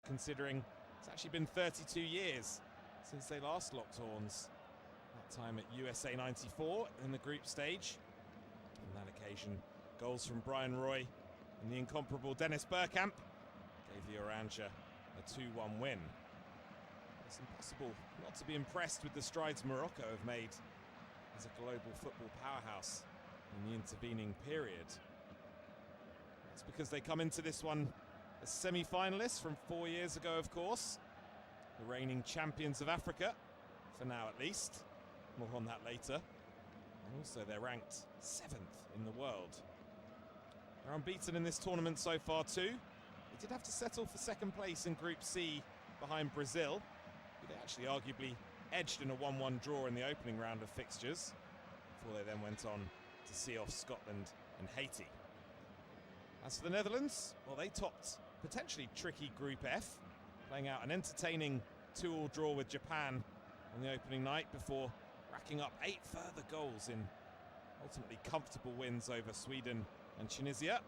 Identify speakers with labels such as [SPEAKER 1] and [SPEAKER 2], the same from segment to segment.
[SPEAKER 1] considering it's actually been 32 years since they last locked horns. That time at USA 94 in the group stage. On that occasion, goals from Brian Roy and the incomparable Dennis Bergkamp gave the Oranje a 2-1 win. It's impossible not to be impressed with the strides Morocco have made as a global football powerhouse in the intervening period. That's because they come into this one as semi-finalists from 4 years ago, of course. The reigning champions of Africa, for now at least. More on that later. And also they're ranked 7th in the world. They're unbeaten in this tournament so far too. They did have to settle for second place in Group C behind Brazil, who they actually arguably edged in a 1-1 draw in the opening round of fixtures, before they then went on to see off Scotland and Haiti. As for the Netherlands, well, they topped potentially tricky Group F, playing out an entertaining 2-2 draw with Japan on the opening night before racking up 8 further goals in ultimately comfortable wins over Sweden and Tunisia.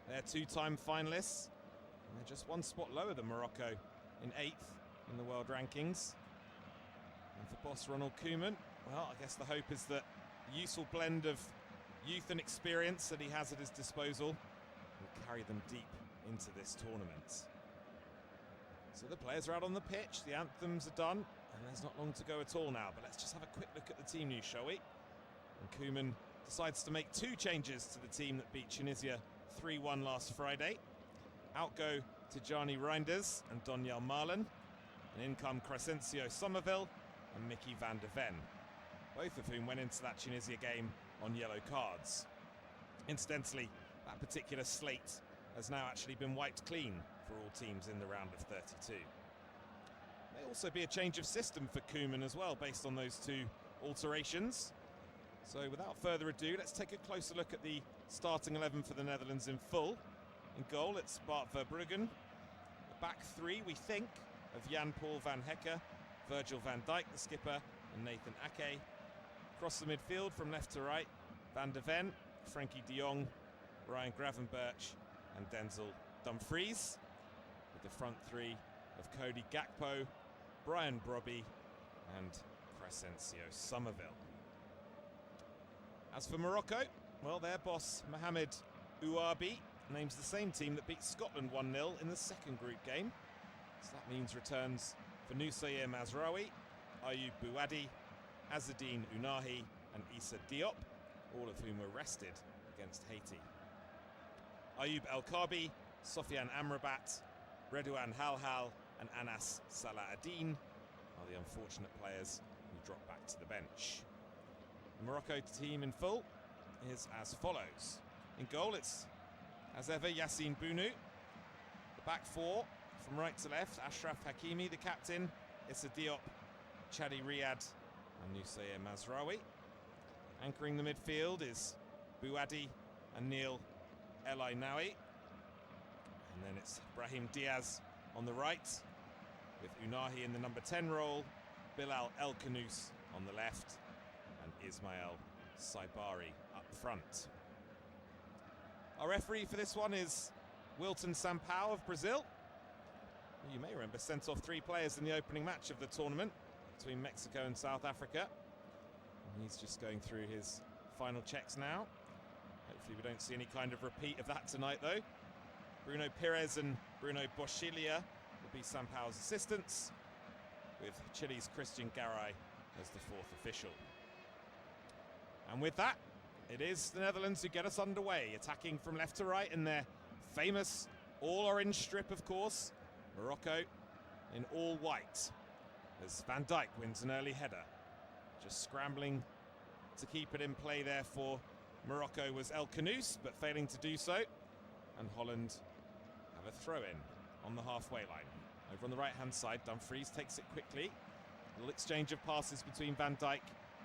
[SPEAKER 1] They're 2-time finalists, and they're just 1 spot lower than Morocco in 8th in the world rankings. And for boss Ronald Koeman, well, I guess the hope is that the useful blend of youth and experience that he has at his disposal will carry them deep into this tournament. So the players are out on the pitch, the anthems are done, and there's not long to go at all now. But let's just have a quick look at the team news, shall we? And Koeman decides to make 2 changes to the team that beat Tunisia 3-1 last Friday. Out go Tijani Reinders and Donyell Marlon, and in come Crescencio Somerville and Mickey van der Ven, both of whom went into that Tunisia game on yellow cards. Incidentally, that particular slate has now actually been wiped clean for all teams in the round of 32. May also be a change of system for Koeman as well, based on those 2 alterations. So without further ado, let's take a closer look at the starting 11 for the Netherlands in full. In goal, it's Bart Verbruggen. The back 3, we think, of Jan-Paul van Hecke, Virgil van Dijk, the skipper, and Nathan Ake. Across the midfield from left to right, Van der Ven, Frankie de Jong, Ryan Gravenberch, and Denzel Dumfries, with the front 3 of Cody Gakpo, Brian Brobby, and Crescencio Somerville. As for Morocco, well, their boss Mohamed Ouabi names the same team that beat Scotland 1-0 in the second group game. So that means returns for Noussair Mazraoui, Ayoub Bouadi, Azzedine Ounahi, and Issa Diop, all of whom were rested against Haiti. Ayoub El Kabi, Sofiane Amrabat, Redouane Halhal, and Anas Salah Ad-Din are the unfortunate players who drop back to the bench. The Morocco team in full is as follows. In goal, it's, as ever, Yassine Bounou. The back 4, from right to left, Ashraf Hakimi, the captain, Issa Diop, Chadi Riyad, and Noussair Mazraoui. Anchoring the midfield is Bouadi and Neil El Ainaoui. And then it's Brahim Diaz on the right, with Ounahi in the number 10 role, Bilal El Khanous on the left, and Ismail Saibari up front. Our referee for this one is Wilton Sampaio of Brazil, who you may remember sent off 3 players in the opening match of the tournament between Mexico and South Africa. And he's just going through his final checks now. Hopefully we don't see any kind of repeat of that tonight though. Bruno Pires and Bruno Boschilia will be Sampaio's assistants, with Chile's Christian Garay as the 4th official. And with that, it is the Netherlands who get us underway, attacking from left to right in their famous all-orange strip, of course. Morocco in all white, as Van Dijk wins an early header. Just scrambling to keep it in play there for Morocco was El Khanous, but failing to do so. And Holland have a throw-in on the halfway line. Over on the right-hand side, Dumfries takes it quickly. A little exchange of passes between Van Dijk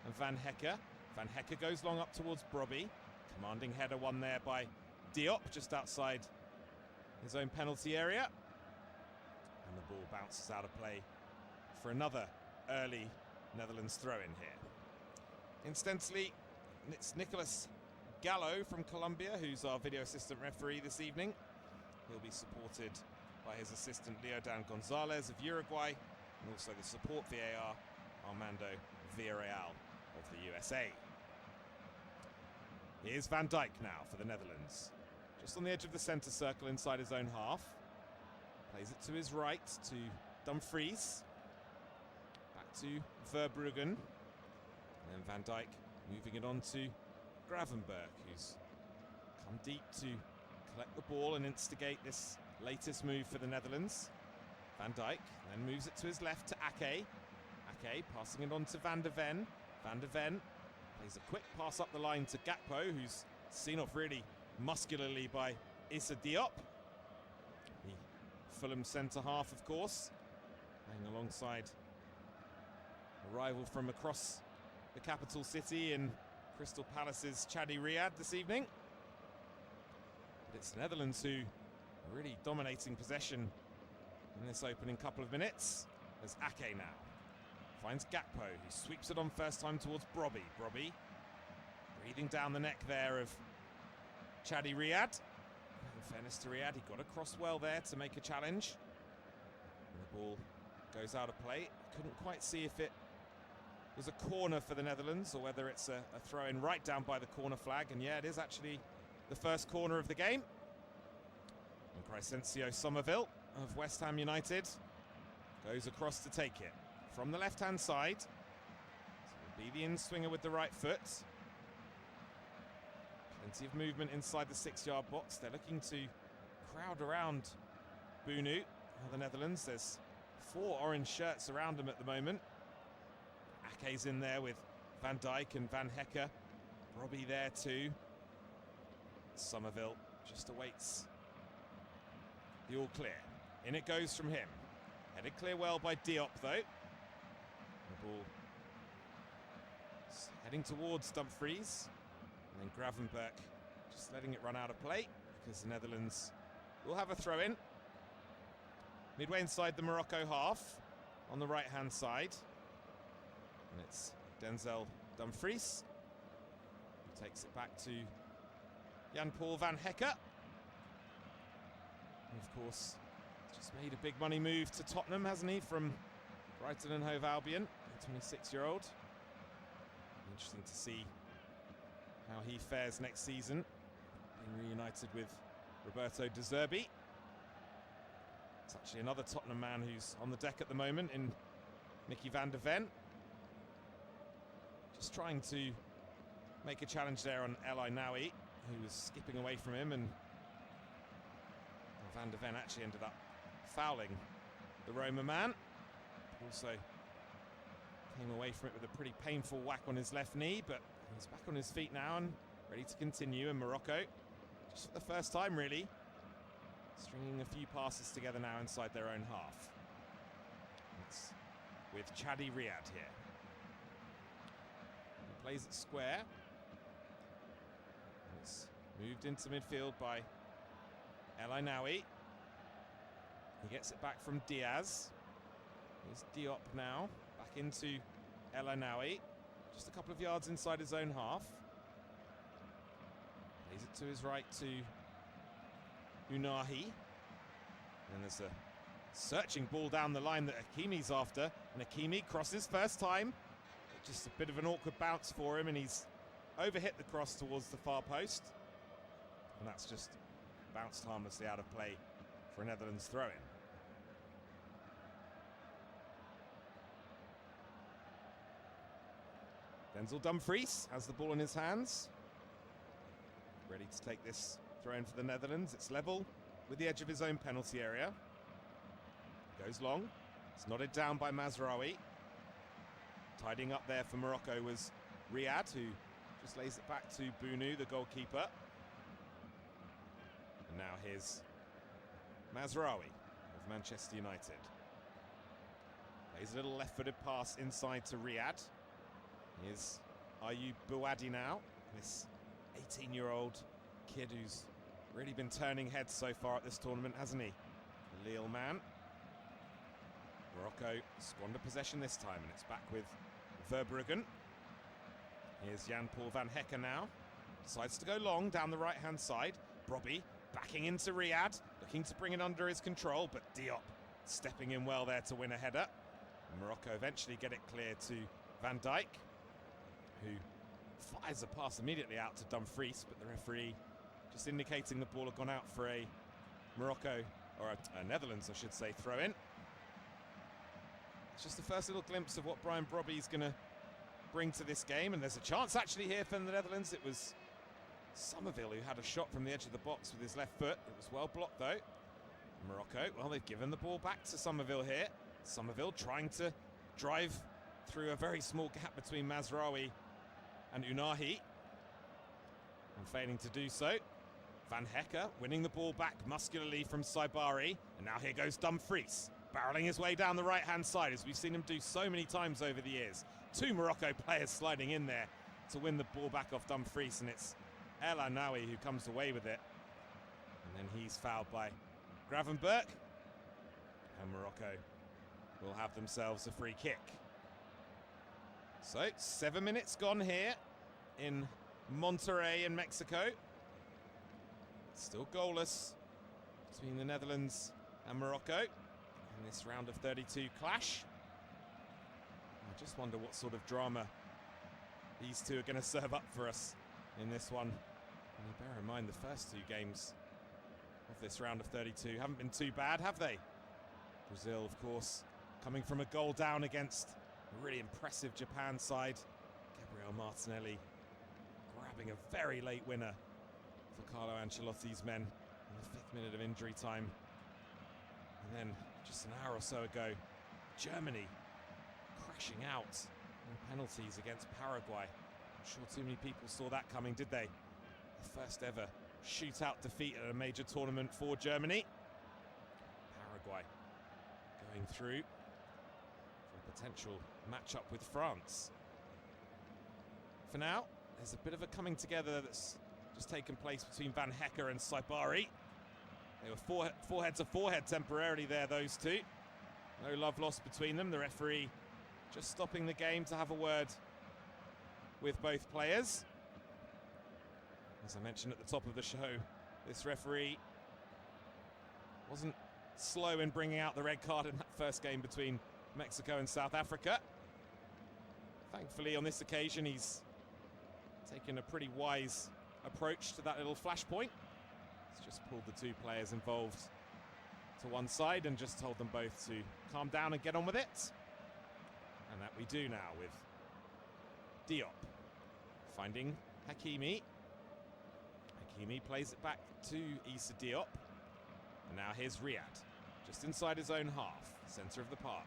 [SPEAKER 1] and Van Hecke. Van Hecke goes long up towards Brobby. Commanding header won there by Diop, just outside his own penalty area. And the ball bounces out of play for another early Netherlands throw-in here. Incidentally, it's Nicolas Gallo from Colombia who's our video assistant referee this evening. He'll be supported by his assistant Leodan Gonzalez of Uruguay, and also the support VAR, Armando Villarreal of the USA. Here's Van Dijk now for the Netherlands. Just on the edge of the centre circle inside his own half. Plays it to his right to Dumfries. Back to Verbruggen. And then Van Dijk moving it on to Gravenberch, who's come deep to collect the ball and instigate this latest move for the Netherlands. Van Dijk then moves it to his left to Ake. Ake passing it on to Van der Ven. Van der Ven plays a quick pass up the line to Gakpo, who's seen off really muscularly by Issa Diop. The Fulham centre-half, of course, playing alongside a rival from across the capital city in Crystal Palace's Chadi Riyad this evening. But it's the Netherlands who are really dominating possession in this opening couple of minutes. There's Ake now. Finds Gakpo, who sweeps it on first time towards Brobby. Brobby breathing down the neck there of Chadi Riyad. In fairness to Riyad, he got across well there to make a challenge. And the ball goes out of play. Couldn't quite see if it was a corner for the Netherlands or whether it's a throw-in right down by the corner flag. And yeah, it is actually the first corner of the game. And Crysencio Somerville of West Ham United goes across to take it from the left-hand side. So it'll be the in-swinger with the right foot. Plenty of movement inside the 6-yard box. They're looking to crowd around Bunu, the Netherlands. There's 4 orange shirts around them at the moment. Ake's in there with Van Dijk and Van Hecke. Robbie there too. Somerville just awaits the all clear. In it goes from him. Headed clear well by Diop though. The ball heading towards Dumfries. And then Gravenberch just letting it run out of play because the Netherlands will have a throw in. Midway inside the Morocco half on the right hand side. And it's Denzel Dumfries who takes it back to Jan-Paul Van Hecke. And of course, just made a big money move to Tottenham, hasn't he, from Brighton and Hove Albion, the 26-year-old. Interesting to see how he fares next season, being reunited with Roberto De Zerbi. It's actually another Tottenham man who's on the deck at the moment in Mickey van der Ven. Just trying to make a challenge there on El Ainaoui, who was skipping away from him, and Van der Ven actually ended up fouling the Roma man. Also came away from it with a pretty painful whack on his left knee, but he's back on his feet now and ready to continue. And Morocco, just for the first time really, stringing a few passes together now inside their own half. It's with Chadi Riyad here. He plays it square. It's moved into midfield by El Ainaoui. He gets it back from Diaz. Here's Diop now, back into El Ainaoui. Just a couple of yards inside his own half. Plays it to his right to Unahi. And there's a searching ball down the line that Hakimi's after. And Hakimi crosses first time. Just a bit of an awkward bounce for him, and he's overhit the cross towards the far post. And that's just bounced harmlessly out of play for a Netherlands throw-in. Denzel Dumfries has the ball in his hands. Ready to take this throw-in for the Netherlands. It's level with the edge of his own penalty area. Goes long. It's nodded down by Mazraoui. Tidying up there for Morocco was Riyad, who just lays it back to Bunu, the goalkeeper. And now here's Mazraoui of Manchester United. Plays a little left-footed pass inside to Riyad. Here's Ayoub Bouadi now, this 18-year-old kid who's really been turning heads so far at this tournament, hasn't he? The Lille man. Morocco squander possession this time, and it's back with Verbruggen. Here's Jan-Paul Van Hecke now. Decides to go long down the right-hand side. Brobby backing into Riyad, looking to bring it under his control, but Diop stepping in well there to win a header. Morocco eventually get it clear to Van Dijk, who fires a pass immediately out to Dumfries, but the referee just indicating the ball had gone out for a Morocco, or a Netherlands, I should say, throw in. It's just the first little glimpse of what Brian Brobby's going to bring to this game, and there's a chance actually here for the Netherlands. It was Somerville who had a shot from the edge of the box with his left foot. It was well blocked though. Morocco, well, they've given the ball back to Somerville here. Somerville trying to drive through a very small gap between Mazraoui and Unahi, and failing to do so. Van Hecker winning the ball back muscularly from Saibari, and now here goes Dumfries, barreling his way down the right-hand side, as we've seen him do so many times over the years. Two Morocco players sliding in there to win the ball back off Dumfries, and it's El Anawi who comes away with it. And then he's fouled by Gravenberg, and Morocco will have themselves a free kick. So 7 minutes gone here in Monterrey in Mexico. Still goalless between the Netherlands and Morocco in this round of 32 clash. I just wonder what sort of drama these two are going to serve up for us in this one. And bear in mind the first two games of this round of 32 haven't been too bad, have they? Brazil, of course, coming from a goal down against a really impressive Japan side. Gabriel Martinelli grabbing a very late winner for Carlo Ancelotti's men in the 5th minute of injury time. And then just an hour or so ago, Germany crashing out on penalties against Paraguay. I'm sure too many people saw that coming, did they? The first ever shootout defeat at a major tournament for Germany. Paraguay going through for a potential matchup with France. For now, there's a bit of a coming together that's just taken place between Van Hecker and Saibari. They were forehead to forehead temporarily there, those two. No love lost between them. The referee just stopping the game to have a word with both players. As I mentioned at the top of the show, this referee wasn't slow in bringing out the red card in that first game between Mexico and South Africa. Thankfully, on this occasion, he's taken a pretty wise approach to that little flashpoint. He's just pulled the two players involved to one side and just told them both to calm down and get on with it. And that we do now with Diop finding Hakimi. Hakimi plays it back to Issa Diop. And now here's Riyad, just inside his own half, centre of the park.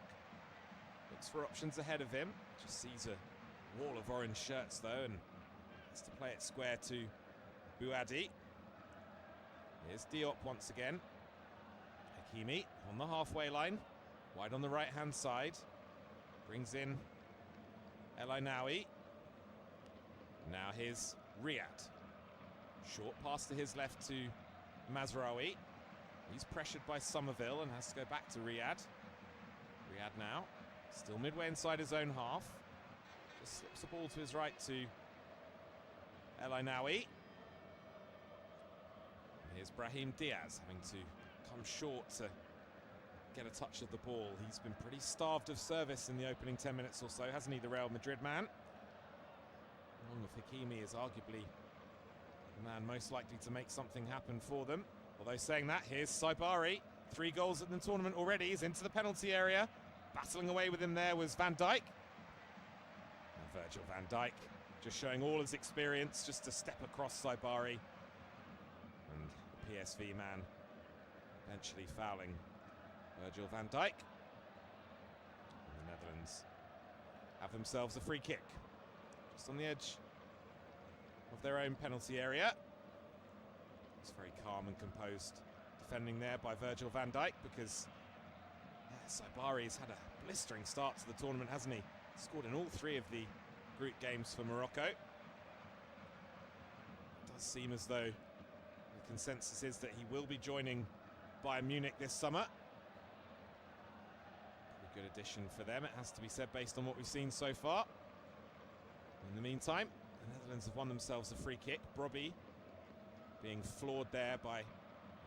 [SPEAKER 1] Looks for options ahead of him. Just sees a wall of orange shirts though, and has to play it square to Bouadi. Here's Diop once again. Hakimi on the halfway line, wide on the right-hand side. Brings in El Ainaoui. Now here's Riyad. Short pass to his left to Mazraoui. He's pressured by Somerville and has to go back to Riyad. Riyad now, still midway inside his own half. Just slips the ball to his right to El Ainaoui. Here's Brahim Diaz having to come short to get a touch of the ball. He's been pretty starved of service in the opening 10 minutes or so, hasn't he, the Real Madrid man? Along with Hakimi is arguably the man most likely to make something happen for them. Although saying that, here's Saibari. 3 goals in the tournament already. He's into the penalty area. Battling away with him there was Van Dijk. And Virgil van Dijk just showing all his experience just to step across Saibari. And the PSV man eventually fouling Virgil van Dijk. And the Netherlands have themselves a free kick. Just on the edge of their own penalty area. It's very calm and composed defending there by Virgil van Dijk, because Saibari has had a blistering start to the tournament, hasn't he? Scored in all 3 of the group games for Morocco. It does seem as though the consensus is that he will be joining Bayern Munich this summer. Pretty good addition for them, it has to be said, based on what we've seen so far. In the meantime, the Netherlands have won themselves a free kick. Brobby being floored there by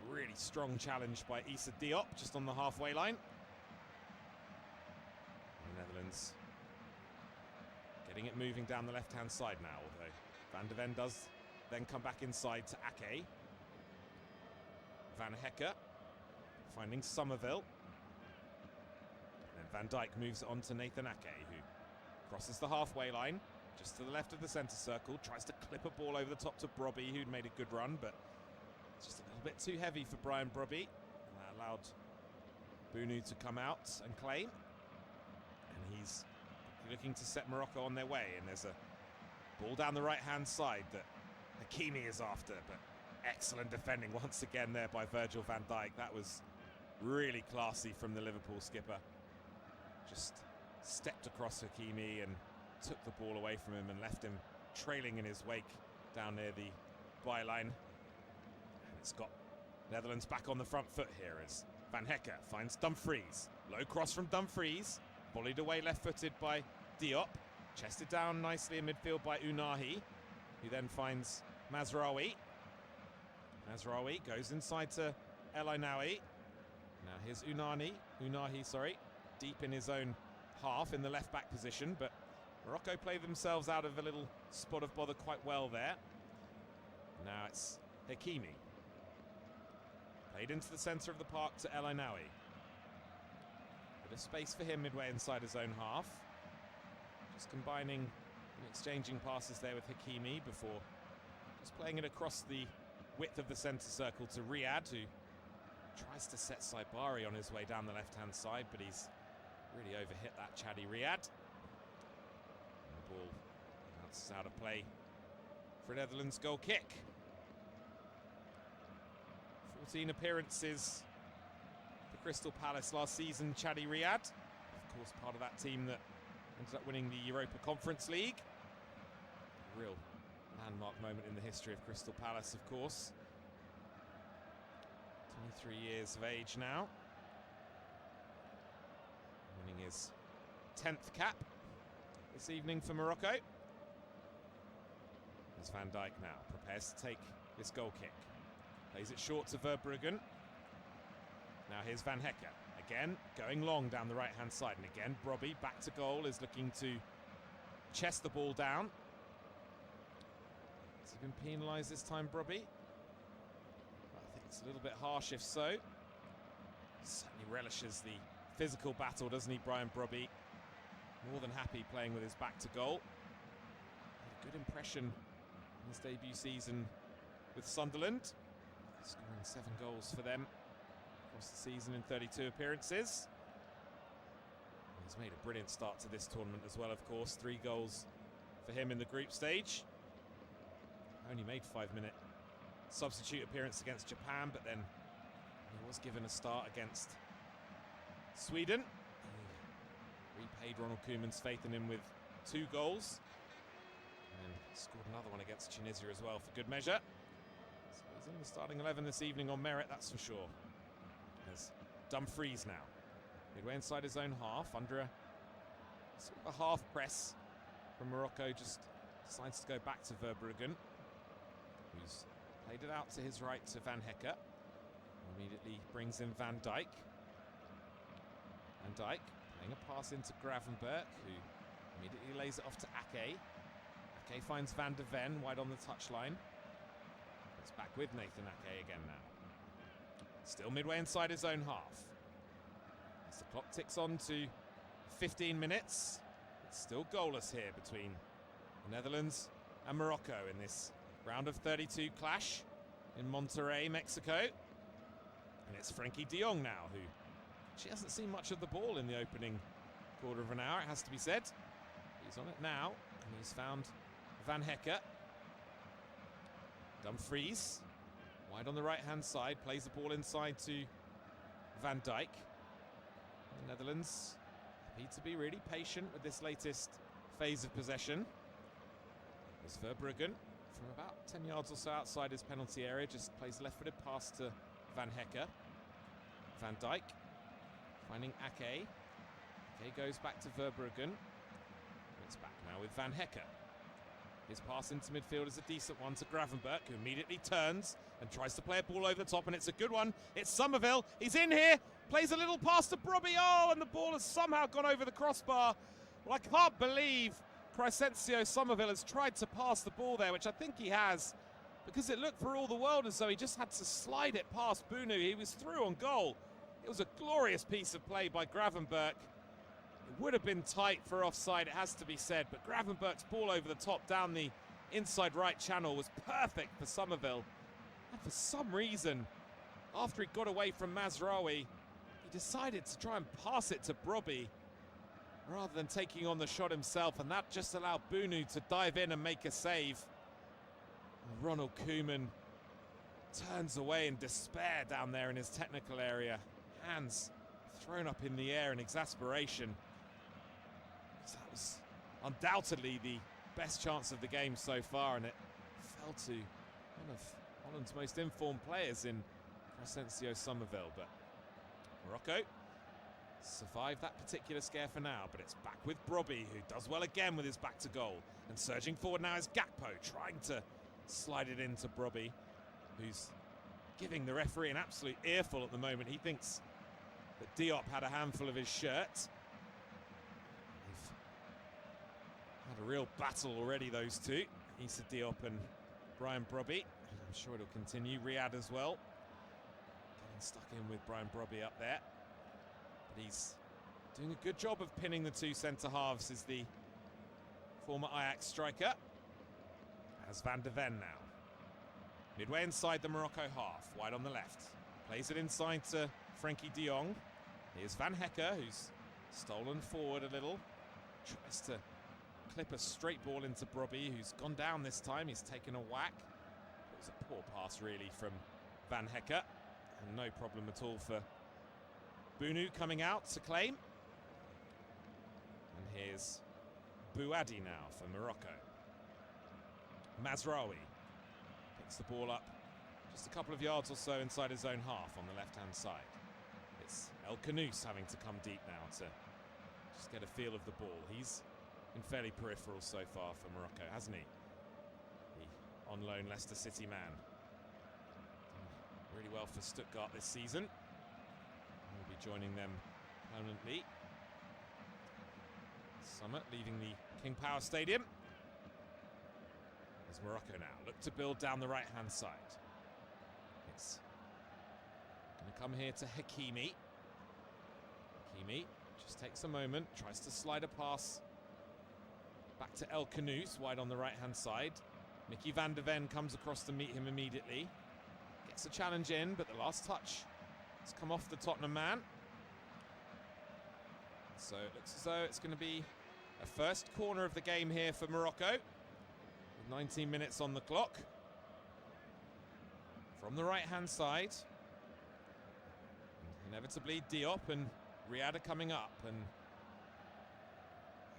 [SPEAKER 1] Really strong challenge by Issa Diop just on the halfway line. The Netherlands getting it moving down the left-hand side now, although Van de Ven does then come back inside to Ake. Van Hekke finding Somerville. And then Van Dijk moves it on to Nathan Ake, who crosses the halfway line, just to the left of the centre circle, tries to clip a ball over the top to Brobby, who'd made a good run, but it's just a little bit too heavy for Brian Brobby. And that allowed Bunu to come out and claim. And he's looking to set Morocco on their way, and there's a ball down the right-hand side that Hakimi is after, but excellent defending once again there by Virgil van Dijk. That was really classy from the Liverpool skipper. Just stepped across Hakimi and took the ball away from him and left him trailing in his wake down near the byline. And it's got Netherlands back on the front foot here as Van Hekke finds Dumfries. Low cross from Dumfries, volleyed away left-footed by Diop. Chested down nicely in midfield by Unahi, who then finds Mazraoui. Mazraoui goes inside to El Ainaoui. Now here's Unahi, deep in his own half in the left-back position, but Morocco play themselves out of a little spot of bother quite well there. Now it's Hakimi. Played into the centre of the park to El Ainaoui. Bit of space for him midway inside his own half. Just combining and exchanging passes there with Hakimi before just playing it across the width of the centre circle to Riyad, who tries to set Saibari on his way down the left-hand side, but he's really overhit that Chadi Riyad. And the ball bounces out of play for a Netherlands goal kick. 14 appearances for Crystal Palace last season, Chadi Riyad. Of course, part of that team that ended up winning the Europa Conference League. A real landmark moment in the history of Crystal Palace, of course. 23 years of age now. Winning his 10th cap this evening for Morocco. As Van Dijk now prepares to take this goal kick. Plays it short to Verbruggen. Now here's Van Hekke. Again, going long down the right-hand side. And again, Brobby back to goal, is looking to chest the ball down. Has he been penalised this time, Brobby? I think it's a little bit harsh if so. Certainly relishes the physical battle, doesn't he, Brian Brobby? More than happy playing with his back to goal. Had a good impression in his debut season with Sunderland. Scoring 7 goals for them across the season in 32 appearances. He's made a brilliant start to this tournament as well, of course. 3 goals for him in the group stage. Only made 5-minute substitute appearance against Japan, but then he was given a start against Sweden. He repaid Ronald Koeman's faith in him with 2 goals. And scored another one against Tunisia as well for good measure. So he's in the starting 11 this evening on merit, that's for sure. There's Dumfries now. Midway inside his own half, under a sort of a half press from Morocco, just decides to go back to Verbruggen, who's played it out to his right to Van Hekke. Immediately brings in Van Dijk. Van Dijk playing a pass into Gravenberch, who immediately lays it off to Ake. Ake finds Van de Ven wide on the touchline. It's back with Nathan Ake again now. Still midway inside his own half. As the clock ticks on to 15 minutes, it's still goalless here between the Netherlands and Morocco in this round of 32 clash in Monterrey, Mexico. And it's Frankie de Jong now, who she hasn't seen much of the ball in the opening quarter of an hour, it has to be said. He's on it now, and he's found Van Hekke. Dumfries, wide on the right-hand side, plays the ball inside to Van Dijk. The Netherlands need to be really patient with this latest phase of possession. There's Verbruggen from about 10 yards or so outside his penalty area, just plays left-footed pass to Van Hekke. Van Dijk finding Ake. Ake goes back to Verbruggen. It's back now with Van Hekke. His pass into midfield is a decent one to Gravenberch, who immediately turns and tries to play a ball over the top, and it's a good one. It's Somerville. He's in here, plays a little pass to Brobby. Oh, and the ball has somehow gone over the crossbar. Well, I can't believe Crescencio Somerville has tried to pass the ball there, which I think he has, because it looked for all the world as though he just had to slide it past Bunu. He was through on goal. It was a glorious piece of play by Gravenberch. It would have been tight for offside, it has to be said, but Gravenberch's ball over the top down the inside right channel was perfect for Somerville. And for some reason, after he got away from Mazraoui, he decided to try and pass it to Brobby rather than taking on the shot himself, and that just allowed Bunu to dive in and make a save. And Ronald Koeman turns away in despair down there in his technical area, hands thrown up in the air in exasperation. That was undoubtedly the best chance of the game so far, and it fell to one of Holland's most informed players in Crescencio Somerville. But Morocco survived that particular scare for now, but it's back with Brobby, who does well again with his back to goal. And surging forward now is Gakpo, trying to slide it into Brobby, who's giving the referee an absolute earful at the moment. He thinks that Diop had a handful of his shirt. They've had a real battle already, those two, Issa Diop and Brian Brobby. I'm sure it'll continue. Riyad as well, getting stuck in with Brian Brobby up there. But he's doing a good job of pinning the two centre-halves, is the former Ajax striker. As Van de Ven now. Midway inside the Morocco half, wide on the left. Plays it inside to Frenkie de Jong. Here's Van Hecker, who's stolen forward a little. Tries to clip a straight ball into Brobby, who's gone down this time. He's taken a whack. It was a poor pass, really, from Van Hecker. And no problem at all for Bunu coming out to claim. And here's Bouadi now for Morocco. Mazraoui picks the ball up just a couple of yards or so inside his own half on the left-hand side. It's El Khanous having to come deep now to just get a feel of the ball. He's been fairly peripheral so far for Morocco, hasn't he? The on-loan Leicester City man. Done really well for Stuttgart this season. We'll be joining them permanently. Summit leaving the King Power Stadium. As Morocco now look to build down the right-hand side. It's going to come here to Hakimi. Hakimi just takes a moment, tries to slide a pass back to El Khanous, wide on the right-hand side. Mickey van de Ven comes across to meet him immediately. Gets a challenge in, but the last touch has come off the Tottenham man. So it looks as though it's going to be a first corner of the game here for Morocco. 19 minutes on the clock. From the right-hand side. Inevitably, Diop and Riyad are coming up. And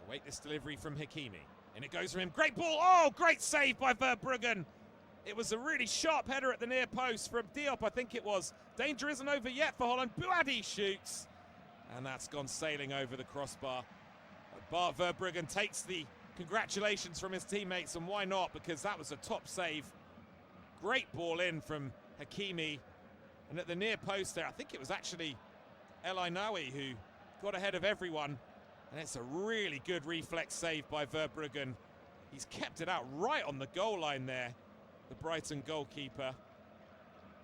[SPEAKER 1] await this delivery from Hakimi. And it goes for him. Great ball. Oh, great save by Verbruggen. It was a really sharp header at the near post from Diop, I think it was. Danger isn't over yet for Holland. Bouadi shoots. And that's gone sailing over the crossbar. Bart Verbruggen takes the congratulations from his teammates, and why not, because that was a top save. Great ball in from Hakimi, and at the near post there, I think it was actually El Ainaoui who got ahead of everyone, and it's a really good reflex save by Verbruggen. He's kept it out right on the goal line there, the Brighton goalkeeper.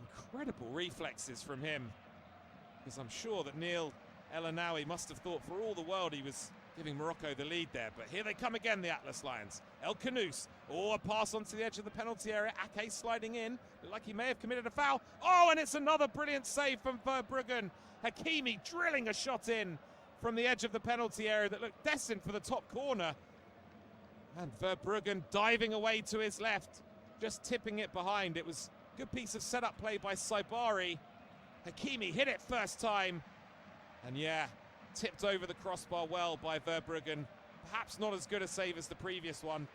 [SPEAKER 1] Incredible reflexes from him, because I'm sure that Neil El Ainaoui must have thought for all the world he was giving Morocco the lead there. But here they come again, the Atlas Lions. El Khanous. Oh, a pass onto the edge of the penalty area. Ake sliding in. Looked like he may have committed a foul. Oh, and it's another brilliant save from Verbruggen. Hakimi drilling a shot in from the edge of the penalty area that looked destined for the top corner. And Verbruggen diving away to his left, just tipping it behind. It was a good piece of setup play by Saibari. Hakimi hit it first time. And yeah, tipped over the crossbar well by Verbruggen. Perhaps not as good a save as the previous one.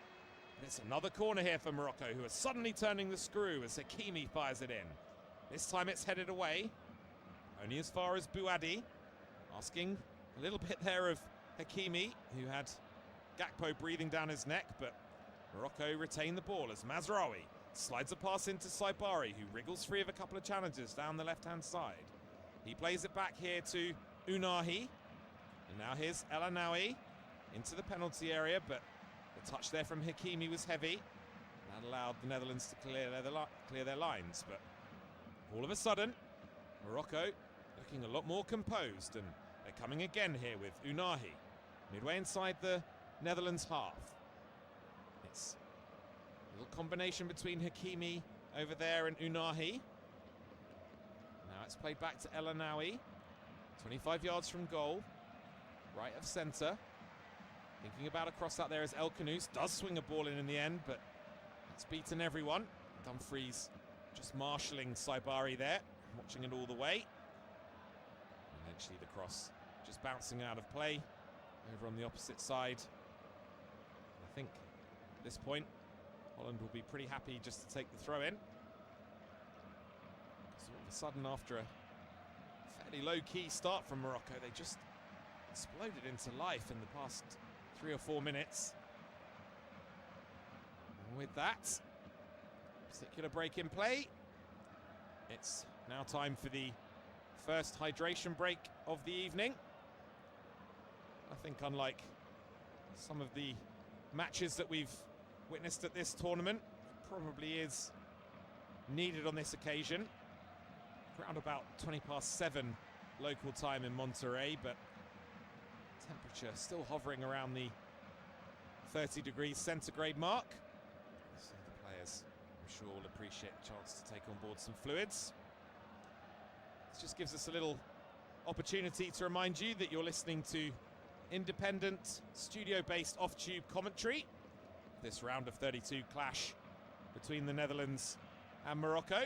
[SPEAKER 1] But it's another corner here for Morocco, who are suddenly turning the screw as Hakimi fires it in. This time it's headed away. Only as far as Bouadi. Asking a little bit there of Hakimi, who had Gakpo breathing down his neck, but Morocco retain the ball as Mazraoui slides a pass into Saibari, who wriggles free of a couple of challenges down the left-hand side. He plays it back here to Unahi. And now here's El Anawi into the penalty area, but the touch there from Hakimi was heavy. That allowed the Netherlands to clear their lines, but all of a sudden, Morocco looking a lot more composed, and they're coming again here with Unahi, midway inside the Netherlands half. It's a little combination between Hakimi over there and Unahi. Now it's played back to El Anawi, 25 yards from goal, right of centre. Thinking about a cross out there as El Khanous does swing a ball in the end, but it's beaten everyone. Dumfries just marshalling Saibari there, watching it all the way. Eventually the cross just bouncing out of play over on the opposite side. I think at this point Holland will be pretty happy just to take the throw in. So all of a sudden, after a fairly low-key start from Morocco, they just exploded into life in the past 3 or 4 minutes. And with that particular break in play, it's now time for the first hydration break of the evening. I think unlike some of the matches that we've witnessed at this tournament, it probably is needed on this occasion. Around about 7:20 local time in Monterrey, but temperature still hovering around the 30 degrees centigrade mark. So the players, I'm sure, will appreciate the chance to take on board some fluids. This just gives us a little opportunity to remind you that you're listening to independent, studio-based off-tube commentary. This round of 32 clash between the Netherlands and Morocco.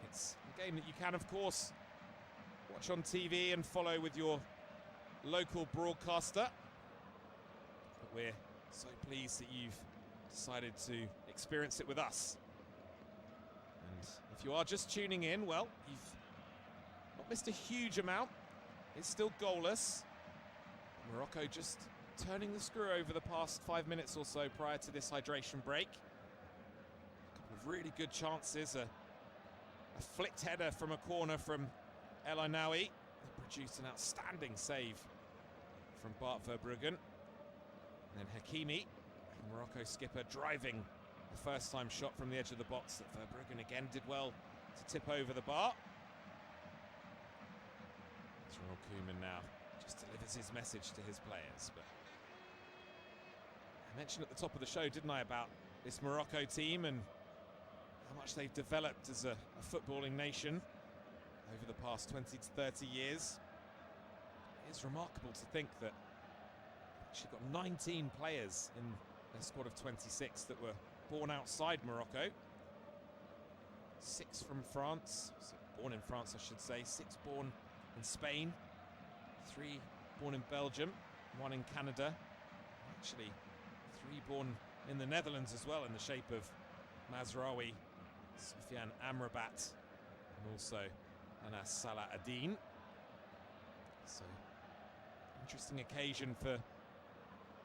[SPEAKER 1] It's a game that you can, of course, watch on TV and follow with your local broadcaster. But we're so pleased that you've decided to experience it with us. And if you are just tuning in, well, you've not missed a huge amount. It's still goalless. Morocco just turning the screw over the past 5 minutes or so prior to this hydration break. A couple of really good chances. A flicked header from a corner from El Anawi that produced an outstanding save from Bart Verbruggen. And then Hakimi, the Morocco skipper, driving the first-time shot from the edge of the box that Verbruggen again did well to tip over the bar. It's Ronald Koeman now just delivers his message to his players. But I mentioned at the top of the show, didn't I, about this Morocco team and how much they've developed as a footballing nation over the past 20 to 30 years. It is remarkable to think that they've got 19 players in their squad of 26 that were born outside Morocco. 6 from France, so born in France I should say, 6 born in Spain, 3 born in Belgium, 1 in Canada, actually 3 born in the Netherlands as well, in the shape of Mazraoui, Sofiane Amrabat, and also Anas Salah Adine. So, interesting occasion for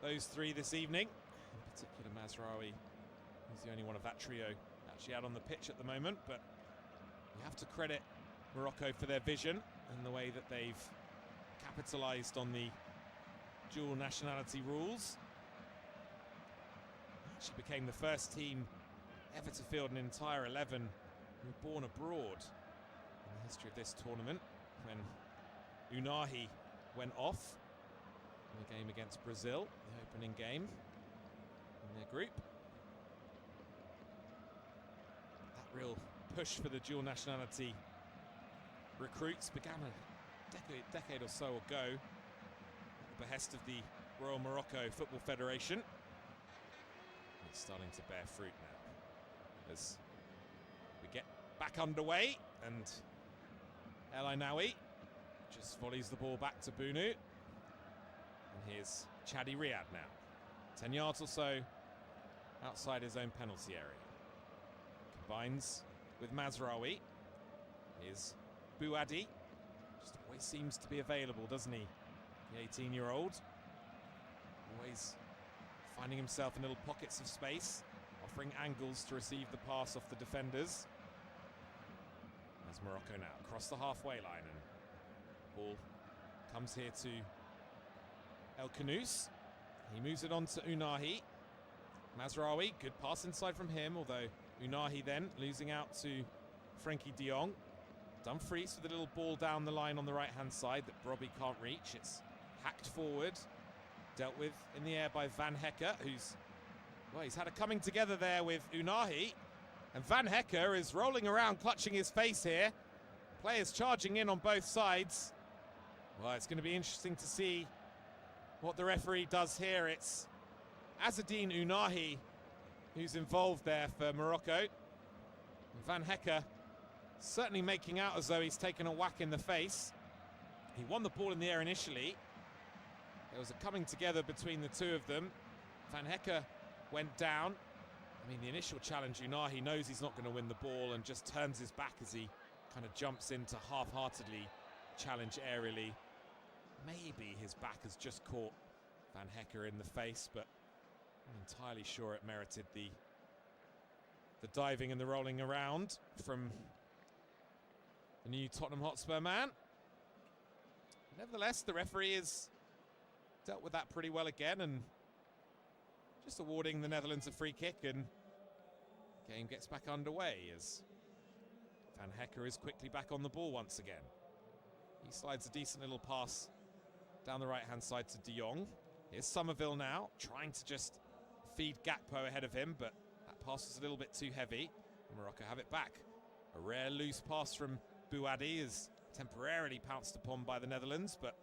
[SPEAKER 1] those 3 this evening. In particular, Mazraoui, who's the only one of that trio actually out on the pitch at the moment. But you have to credit Morocco for their vision and the way that they've capitalised on the dual nationality rules. Actually became the first team ever to field an entire 11 who were born abroad in the history of this tournament, when Unahi went off in the game against Brazil, the opening game in their group. That real push for the dual nationality recruits began a decade or so ago at the behest of the Royal Morocco Football Federation. It's starting to bear fruit now as we get back underway, and El Anawi just volleys the ball back to Bunu. And here's Chadi Riyad now, 10 yards or so outside his own penalty area. Combines with Mazraoui. Here's Bouadi. Just always seems to be available, doesn't he? The 18-year-old. Always finding himself in little pockets of space, offering angles to receive the pass off the defenders. As Morocco now across the halfway line, and ball comes here to El Khanous. He moves it on to Unahi. Mazraoui, good pass inside from him, although Unahi then losing out to Frenkie de Jong. Dumfries with a little ball down the line on the right-hand side that Brobby can't reach. It's hacked forward, dealt with in the air by Van Hecke, he's had a coming together there with Unahi. And Van Hecke is rolling around, clutching his face here. Players charging in on both sides. Well, it's going to be interesting to see what the referee does here. It's Azzedine Unahi who's involved there for Morocco. Van Hecke certainly making out as though he's taken a whack in the face. He won the ball in the air initially. There was a coming together between the two of them. Van Hecke went down. I mean, the initial challenge, Unahi knows he's not going to win the ball and just turns his back as he kind of jumps in to half-heartedly challenge aerially. Maybe his back has just caught Van Hecke in the face, but I'm entirely sure it merited the diving and the rolling around from the new Tottenham Hotspur man. Nevertheless, the referee has dealt with that pretty well again and just awarding the Netherlands a free kick, and game gets back underway as Van Hecke is quickly back on the ball once again. He slides a decent little pass down the right-hand side to de Jong. Here's Somerville now, trying to just feed Gakpo ahead of him, but that pass was a little bit too heavy. Morocco have it back. A rare loose pass from Bouadi is temporarily pounced upon by the Netherlands, but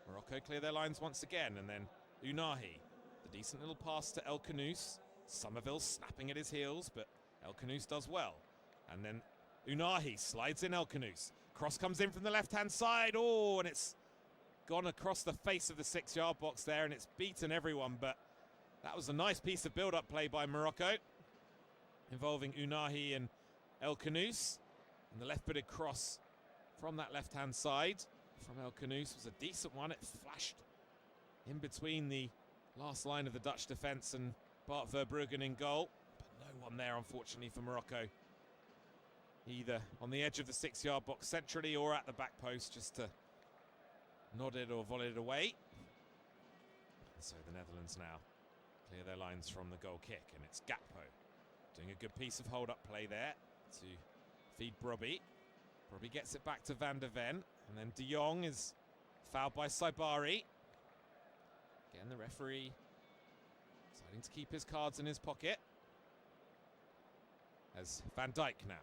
[SPEAKER 1] Morocco clear their lines once again, and then Unahi. The decent little pass to El Khanous. Somerville snapping at his heels, but El Khanous does well. And then Unahi slides in El Khanous. Cross comes in from the left-hand side. Oh, and it's gone across the face of the 6-yard box there, and it's beaten everyone, but that was a nice piece of build-up play by Morocco, involving Unahi and El Khanous. And the left-footed cross from that left-hand side from El Khanous was a decent one. It flashed in between the last line of the Dutch defence and Bart Verbruggen in goal. But no one there, unfortunately, for Morocco. Either on the edge of the 6-yard box centrally or at the back post, just to nod it or volley it away. And so the Netherlands now clear their lines from the goal kick, and it's Gakpo doing a good piece of hold-up play there to feed Brobby. Brobby gets it back to Van de Ven, and then de Jong is fouled by Saibari. Again, the referee deciding to keep his cards in his pocket. As Van Dijk now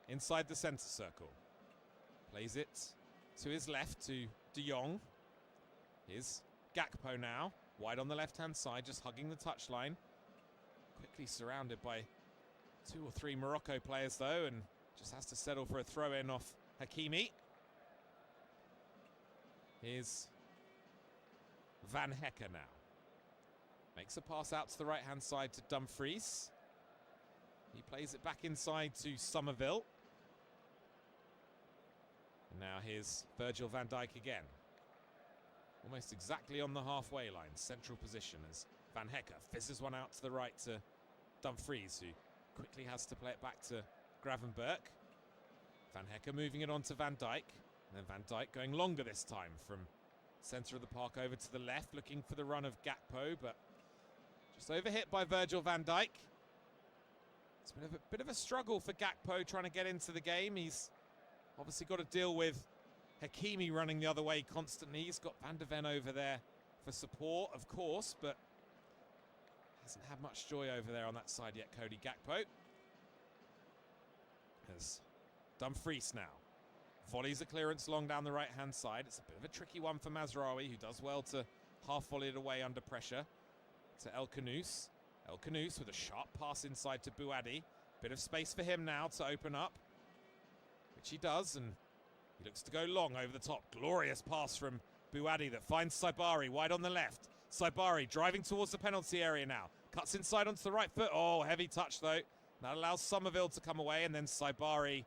[SPEAKER 1] inside the centre circle. Plays it to his left to de Jong. Here's Gakpo now, wide on the left-hand side, just hugging the touchline. Quickly surrounded by 2 or 3 Morocco players though, and just has to settle for a throw-in off Hakimi. Here's Van Hecke now. Makes a pass out to the right-hand side to Dumfries. He plays it back inside to Somerville. And now here's Virgil van Dijk again. Almost exactly on the halfway line, central position, as Van Hecke fizzes one out to the right to Dumfries, who quickly has to play it back to Gravenberch. Van Hecke moving it on to Van Dijk. And then Van Dijk going longer this time from centre of the park over to the left, looking for the run of Gakpo, but just overhit by Virgil van Dijk. It's been a bit of a struggle for Gakpo trying to get into the game. He's obviously got to deal with Hakimi running the other way constantly. He's got Van de Ven over there for support, of course, but hasn't had much joy over there on that side yet, Cody Gakpo. As Dumfries now volleys a clearance long down the right-hand side. It's a bit of a tricky one for Mazraoui, who does well to half-volley it away under pressure to El Khanous. El Khanous with a sharp pass inside to Bouadi. Bit of space for him now to open up, which he does, and he looks to go long over the top. Glorious pass from Bouadi that finds Saibari wide on the left. Saibari driving towards the penalty area now. Cuts inside onto the right foot. Oh, heavy touch though. That allows Somerville to come away, and then Saibari,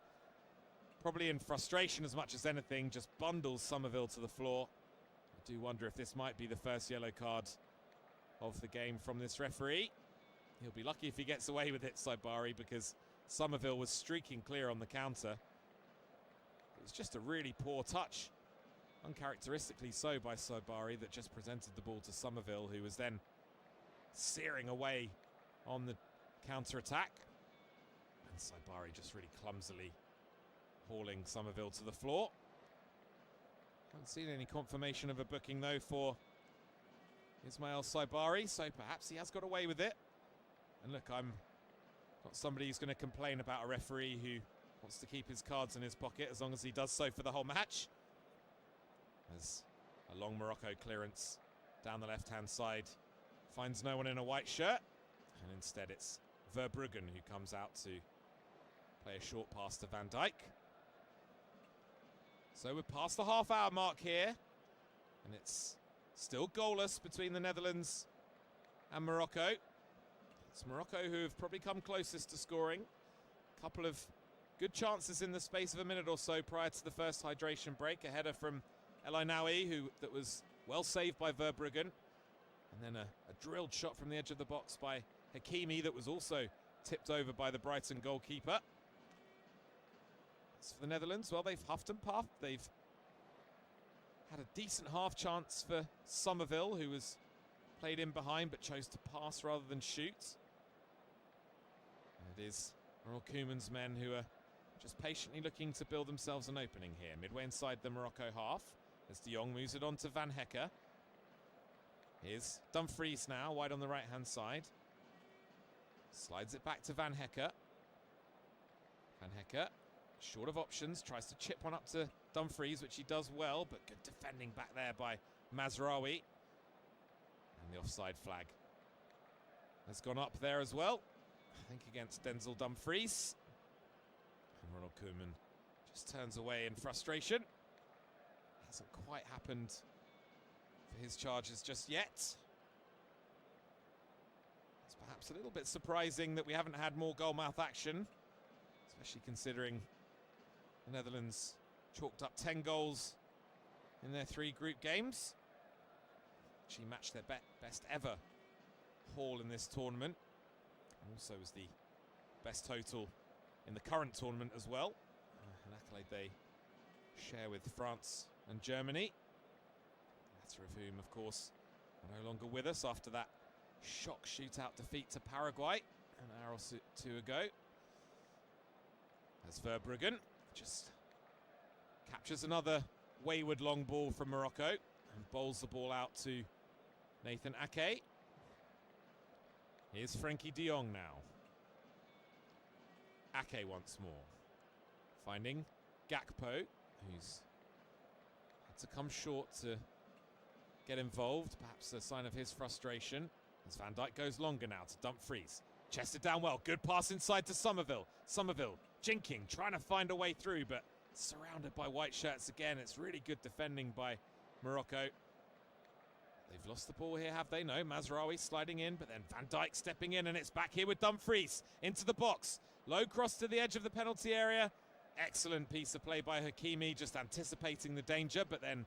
[SPEAKER 1] probably in frustration as much as anything, just bundles Somerville to the floor. I do wonder if this might be the first yellow card of the game from this referee. He'll be lucky if he gets away with it, Saibari, because Somerville was streaking clear on the counter. It was just a really poor touch, uncharacteristically so by Saibari, that just presented the ball to Somerville, who was then searing away on the counter-attack. And Saibari just really clumsily hauling Somerville to the floor. Haven't seen any confirmation of a booking, though, for Ismail Saibari, so perhaps he has got away with it. And look, I'm not somebody who's going to complain about a referee who wants to keep his cards in his pocket, as long as he does so for the whole match. As a long Morocco clearance down the left-hand side finds no one in a white shirt, and instead it's Verbruggen who comes out to play a short pass to Van Dijk. So we're past the half-hour mark here, and it's still goalless between the Netherlands and Morocco. It's Morocco who have probably come closest to scoring. A couple of good chances in the space of a minute or so prior to the first hydration break. A header from El Ainaoui, that was well saved by Verbruggen. And then a drilled shot from the edge of the box by Hakimi that was also tipped over by the Brighton goalkeeper. As for the Netherlands, well, they've huffed and puffed. They've had a decent half chance for Somerville, who was played in behind but chose to pass rather than shoot. And it is Ronald Koeman's men who are just patiently looking to build themselves an opening here. Midway inside the Morocco half, as De Jong moves it on to Van Hekke. Here's Dumfries now, wide on the right-hand side. Slides it back to Van Hekke. Van Hekke, short of options, tries to chip one up to Dumfries, which he does well, but good defending back there by Mazraoui. And the offside flag has gone up there as well, I think against Denzel Dumfries. And Ronald Koeman just turns away in frustration. Hasn't quite happened for his charges just yet. It's perhaps a little bit surprising that we haven't had more goalmouth action, especially considering the Netherlands chalked up 10 goals in their 3 group games. She matched their best ever haul in this tournament. And also was the best total in the current tournament as well. An accolade they share with France and Germany. The latter of whom, of course, are no longer with us after that shock shootout defeat to Paraguay an hour or two ago. As Verbruggen just captures another wayward long ball from Morocco and bowls the ball out to Nathan Ake. Here's Frenkie de Jong now. Ake once more. Finding Gakpo, who's had to come short to get involved. Perhaps a sign of his frustration. As Van Dijk goes longer now to Dumfries. Chested down well. Good pass inside to Somerville. Somerville jinking, trying to find a way through, but surrounded by white shirts again. It's really good defending by Morocco. They've lost the ball here, have they? No, Mazraoui sliding in, but then Van Dijk stepping in, and it's back here with Dumfries into the box. Low cross to the edge of the penalty area. Excellent piece of play by Hakimi, just anticipating the danger, but then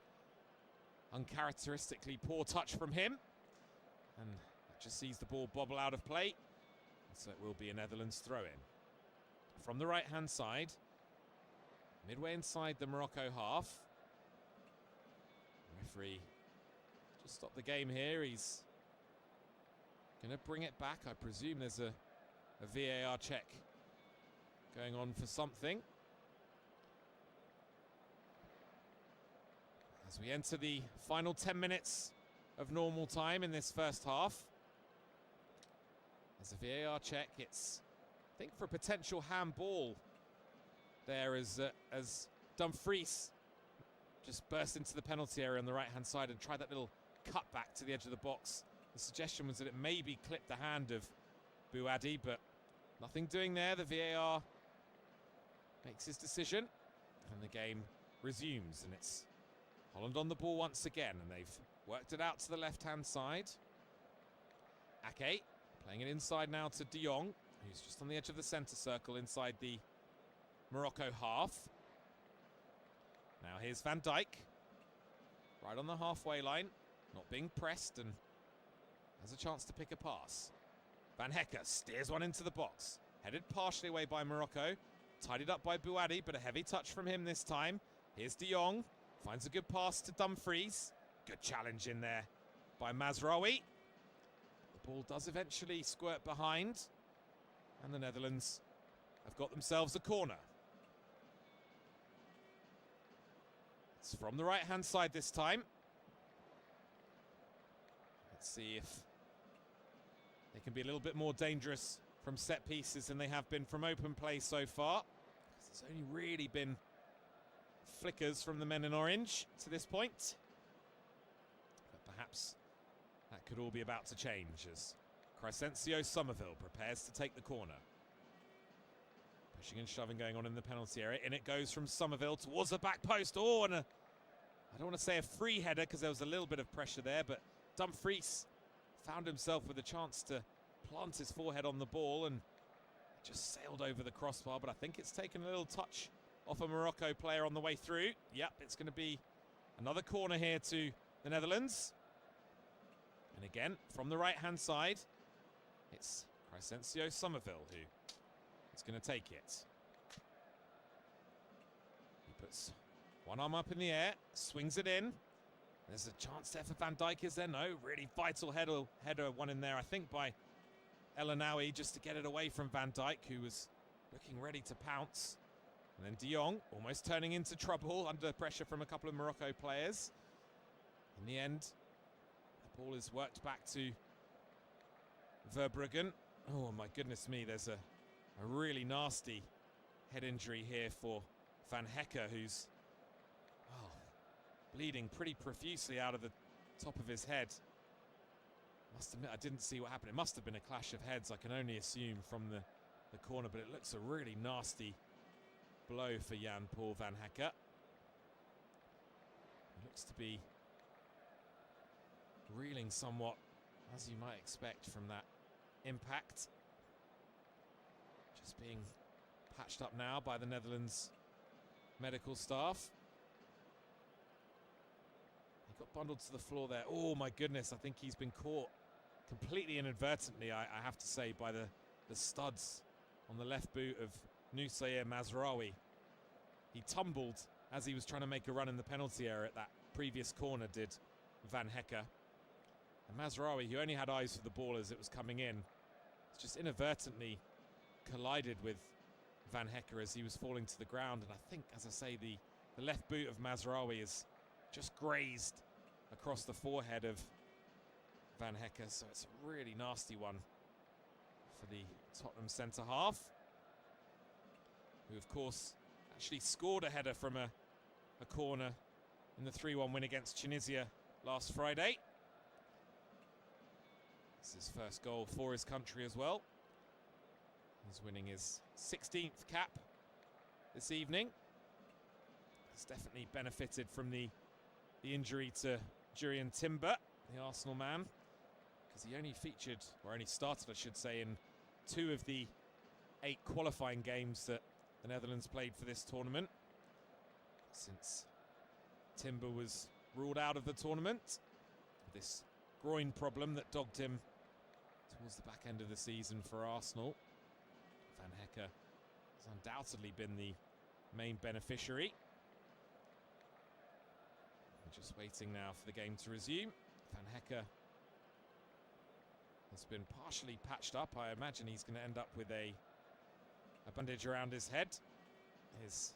[SPEAKER 1] uncharacteristically poor touch from him. And that just sees the ball bobble out of play. So it will be a Netherlands throw-in. From the right-hand side, midway inside the Morocco half. The referee just stopped the game here. He's going to bring it back. I presume there's a VAR check going on for something. As we enter the final 10 minutes of normal time in this first half. As a VAR check, it's, I think, for a potential handball there as Dumfries just burst into the penalty area on the right-hand side and tried that little cut back to the edge of the box. The suggestion was that it maybe clipped the hand of Bouadi, but nothing doing there. The VAR makes his decision, and the game resumes, and it's Holland on the ball once again, and they've worked it out to the left-hand side. Ake playing it inside now to De Jong, who's just on the edge of the centre circle inside the Morocco half. Now here's Van Dijk, right on the halfway line, not being pressed, and has a chance to pick a pass. Van Hecker steers one into the box. Headed partially away by Morocco. Tidied up by Bouadi, but a heavy touch from him this time. Here's De Jong. Finds a good pass to Dumfries. Good challenge in there by Mazraoui. The ball does eventually squirt behind. And the Netherlands have got themselves a corner. It's from the right-hand side this time. Let's see if they can be a little bit more dangerous from set pieces than they have been from open play so far. There's only really been flickers from the men in orange to this point. But perhaps that could all be about to change as Crescencio Somerville prepares to take the corner. Pushing and shoving going on in the penalty area. In it goes from Somerville towards the back post. Oh, and I don't want to say a free header because there was a little bit of pressure there, but Dumfries found himself with a chance to plant his forehead on the ball and just sailed over the crossbar, but I think it's taken a little touch off a Morocco player on the way through. Yep, it's going to be another corner here to the Netherlands. And again, from the right-hand side, it's Crescencio Somerville who is going to take it. He puts one arm up in the air, swings it in. There's a chance there for Van Dijk, is there? No, really vital header one in there, I think, by El Anawi, just to get it away from Van Dijk, who was looking ready to pounce. And then De Jong almost turning into trouble under pressure from a couple of Morocco players. In the end, the ball is worked back to Verbruggen. Oh my goodness me, there's a really nasty head injury here for Van Hecker, who's bleeding pretty profusely out of the top of his head. Must admit, I didn't see what happened. It must have been a clash of heads, I can only assume, from the corner, but it looks a really nasty blow for Jan-Paul Van Hecker. He looks to be reeling somewhat, as you might expect from that impact. Just being patched up now by the Netherlands medical staff. He got bundled to the floor there. Oh my goodness, I think he's been caught completely inadvertently, I have to say, by the studs on the left boot of Noussair Mazraoui. He tumbled as he was trying to make a run in the penalty area at that previous corner, did Van Hecker. And Mazraoui, who only had eyes for the ball as it was coming in, just inadvertently collided with Van Hecker as he was falling to the ground. And I think, as I say, the left boot of Mazraoui is just grazed across the forehead of Van Hecker, so it's a really nasty one for the Tottenham centre-half, who of course actually scored a header from a corner in the 3-1 win against Tunisia last Friday. It's his first goal for his country as well. He's winning his 16th cap this evening. He's definitely benefited from the injury to Jurrien Timber, the Arsenal man, because he only featured, or only started, I should say, in 2 of the 8 qualifying games that the Netherlands played for this tournament, since Timber was ruled out of the tournament. This groin problem that dogged him towards the back end of the season for Arsenal. Van Hecker has undoubtedly been the main beneficiary. We're just waiting now for the game to resume. Van Hecker has been partially patched up. I imagine he's going to end up with a bandage around his head. He's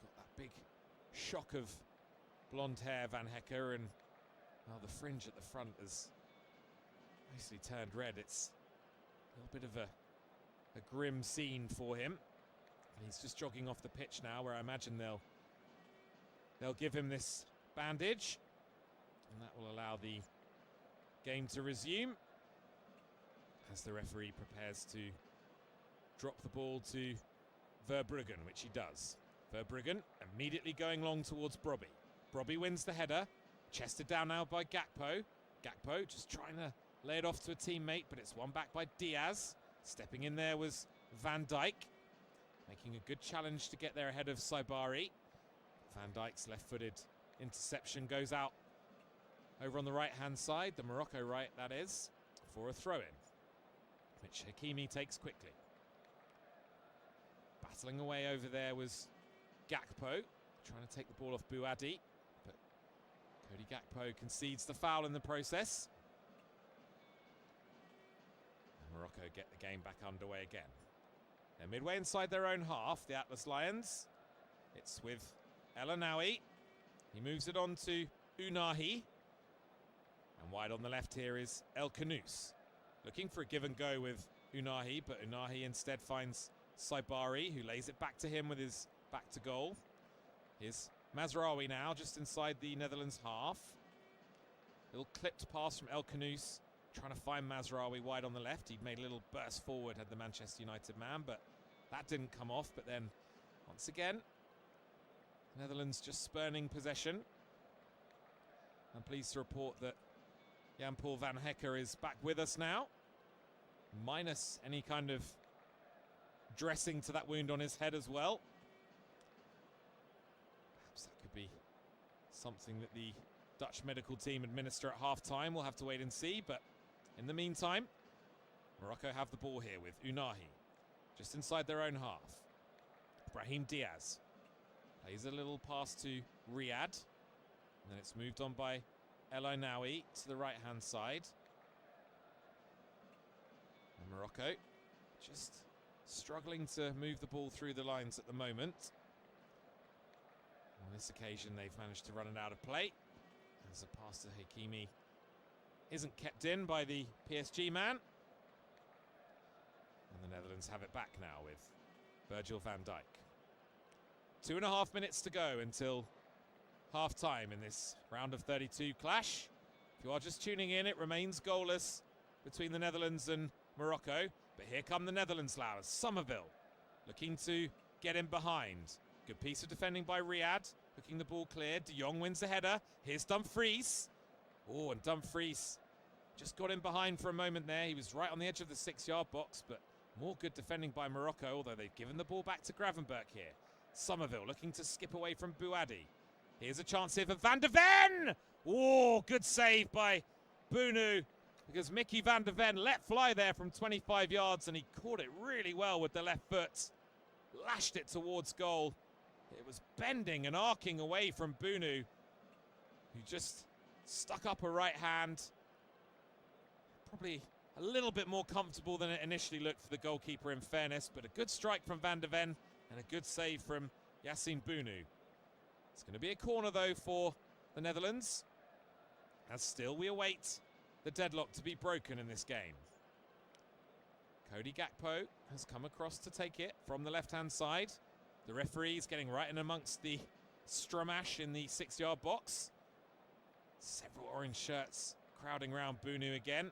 [SPEAKER 1] got that big shock of blonde hair, Van Hecker, and well, the fringe at the front has mostly turned red. It's a little bit of a grim scene for him. And he's just jogging off the pitch now, where I imagine they'll give him this bandage, and that will allow the game to resume as the referee prepares to drop the ball to Verbruggen, which he does. Verbruggen immediately going long towards Brobby. Brobby wins the header, chested down now by Gakpo. Gakpo just trying to lay it off to a teammate, but it's won back by Diaz. Stepping in there was Van Dijk, making a good challenge to get there ahead of Saibari. Van Dijk's left-footed interception goes out over on the right-hand side, the Morocco right, that is. for a throw-in, which Hakimi takes quickly. Battling away over there was Gakpo, trying to take the ball off Bouadi, but Cody Gakpo concedes the foul in the process. And Morocco get the game back underway again. They're midway inside their own half, the Atlas Lions. It's with El Anaoui. He moves it on to Unahi. And wide on the left here is El Kanous. Looking for a give and go with Unahi, but Unahi instead finds Saibari, who lays it back to him with his back to goal. Here's Mazraoui now, just inside the Netherlands half. Little clipped pass from El Kanous, trying to find Mazraoui wide on the left. He'd made a little burst forward, had the Manchester United man, but that didn't come off. But then, once again, Netherlands just spurning possession. I'm pleased to report that Jan-Paul van Hekker is back with us now, minus any kind of dressing to that wound on his head as well. Perhaps that could be something that the Dutch medical team administer at half-time. We'll have to wait and see, but in the meantime, Morocco have the ball here with Unahi, just inside their own half. Brahim Diaz plays a little pass to Riyad, and then it's moved on by El Anaoui to the right-hand side. And Morocco just struggling to move the ball through the lines at the moment. On this occasion, they've managed to run it out of play, as a pass to Hakimi isn't kept in by the PSG man. And the Netherlands have it back now with Virgil van Dijk. 2.5 minutes to go until half-time in this round of 32 clash. If you are just tuning in, it remains goalless between the Netherlands and Morocco. But here come the Netherlands now. Somerville looking to get in behind. Good piece of defending by Riyad, hooking the ball clear. De Jong wins the header. Here's Dumfries. Oh, and Dumfries just got in behind for a moment there. He was right on the edge of the 6-yard box, but more good defending by Morocco, although they've given the ball back to Gravenberch here. Somerville looking to skip away from Bouadi. Here's a chance here for Van de Ven. Oh, good save by Bunu, because Mickey Van de Ven let fly there from 25 yards, and he caught it really well with the left foot. Lashed it towards goal. It was bending and arcing away from Bunu, who just stuck up a right hand. Probably a little bit more comfortable than it initially looked for the goalkeeper, in fairness, but a good strike from Van de Ven and a good save from Yassine Bunu. It's going to be a corner, though, for the Netherlands, as still we await the deadlock to be broken in this game. Cody Gakpo has come across to take it from the left-hand side. The referee's getting right in amongst the Stramash in the 6-yard box. Several orange shirts crowding around Bunu again.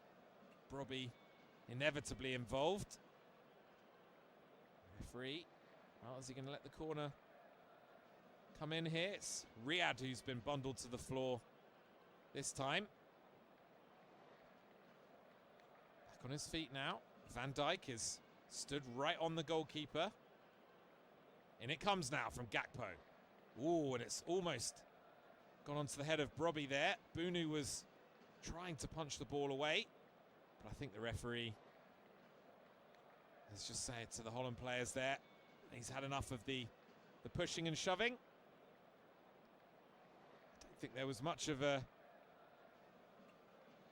[SPEAKER 1] Brobby inevitably involved. Referee, well, is he going to let the corner come in here? It's Riyad who's been bundled to the floor this time. Back on his feet now. Van Dijk is stood right on the goalkeeper. In it comes now from Gakpo. Ooh, and it's almost gone onto the head of Brobby there. Bunu was trying to punch the ball away, but I think the referee has just said to the Holland players there, he's had enough of the pushing and shoving. I don't think there was much of a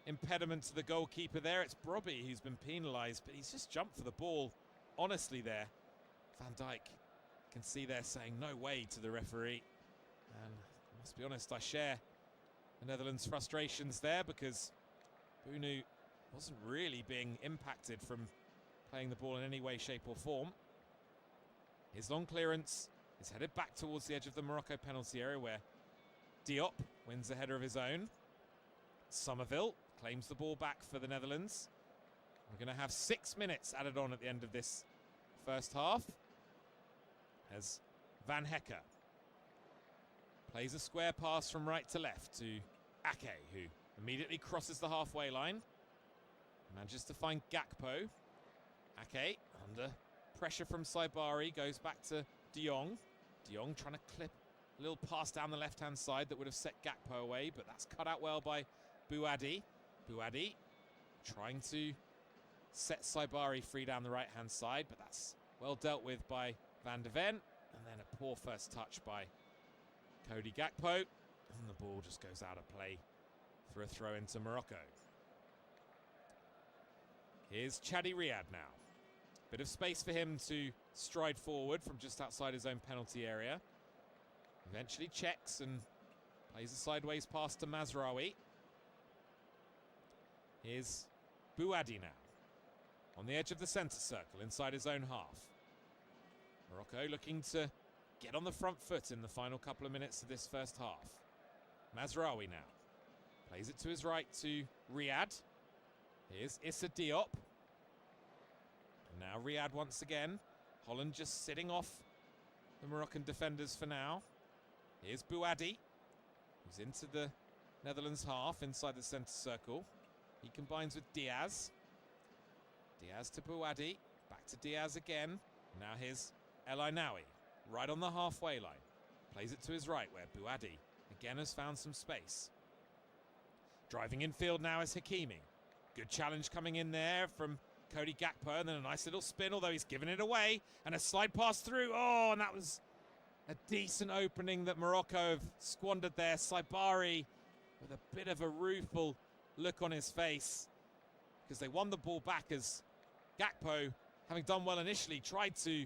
[SPEAKER 1] impediment to the goalkeeper there. It's Brobby who's been penalised, but he's just jumped for the ball honestly there. Van Dijk can see there saying no way to the referee. And I must be honest, I share the Netherlands' frustrations there, because Bunu wasn't really being impacted from playing the ball in any way, shape or form. His long clearance is headed back towards the edge of the Morocco penalty area, where Diop wins a header of his own. Somerville claims the ball back for the Netherlands. We're going to have 6 minutes added on at the end of this first half, as Van Hekker plays a square pass from right to left to Ake, who immediately crosses the halfway line. Manages to find Gakpo. Ake, under pressure from Saibari, goes back to De Jong. De Jong trying to clip a little pass down the left-hand side that would have set Gakpo away, but that's cut out well by Bouadi. Bouadi trying to set Saibari free down the right-hand side, but that's well dealt with by Van de Ven. And then a poor first touch by Cody Gakpo. And the ball just goes out of play for a throw into Morocco. Here's Chadi Riyad now. Bit of space for him to stride forward from just outside his own penalty area. Eventually checks and plays a sideways pass to Mazraoui. Here's Bouadi now. On the edge of the centre circle, inside his own half. Morocco looking to get on the front foot in the final couple of minutes of this first half. Mazraoui now. Plays it to his right to Riyad. Here's Issa Diop. And now Riyad once again. Holland just sitting off the Moroccan defenders for now. Here's Bouadi, who's into the Netherlands half inside the centre circle. He combines with Diaz. Diaz to Bouadi. Back to Diaz again. Now here's El Ainaoui, right on the halfway line. Plays it to his right where Bouadi again has found some space. Driving infield now is Hakimi. Good challenge coming in there from Cody Gakpo, and then a nice little spin, although he's given it away. And a slide pass through. Oh, and that was a decent opening that Morocco have squandered there. Saibari with a bit of a rueful look on his face because they won the ball back as Gakpo, having done well initially, tried to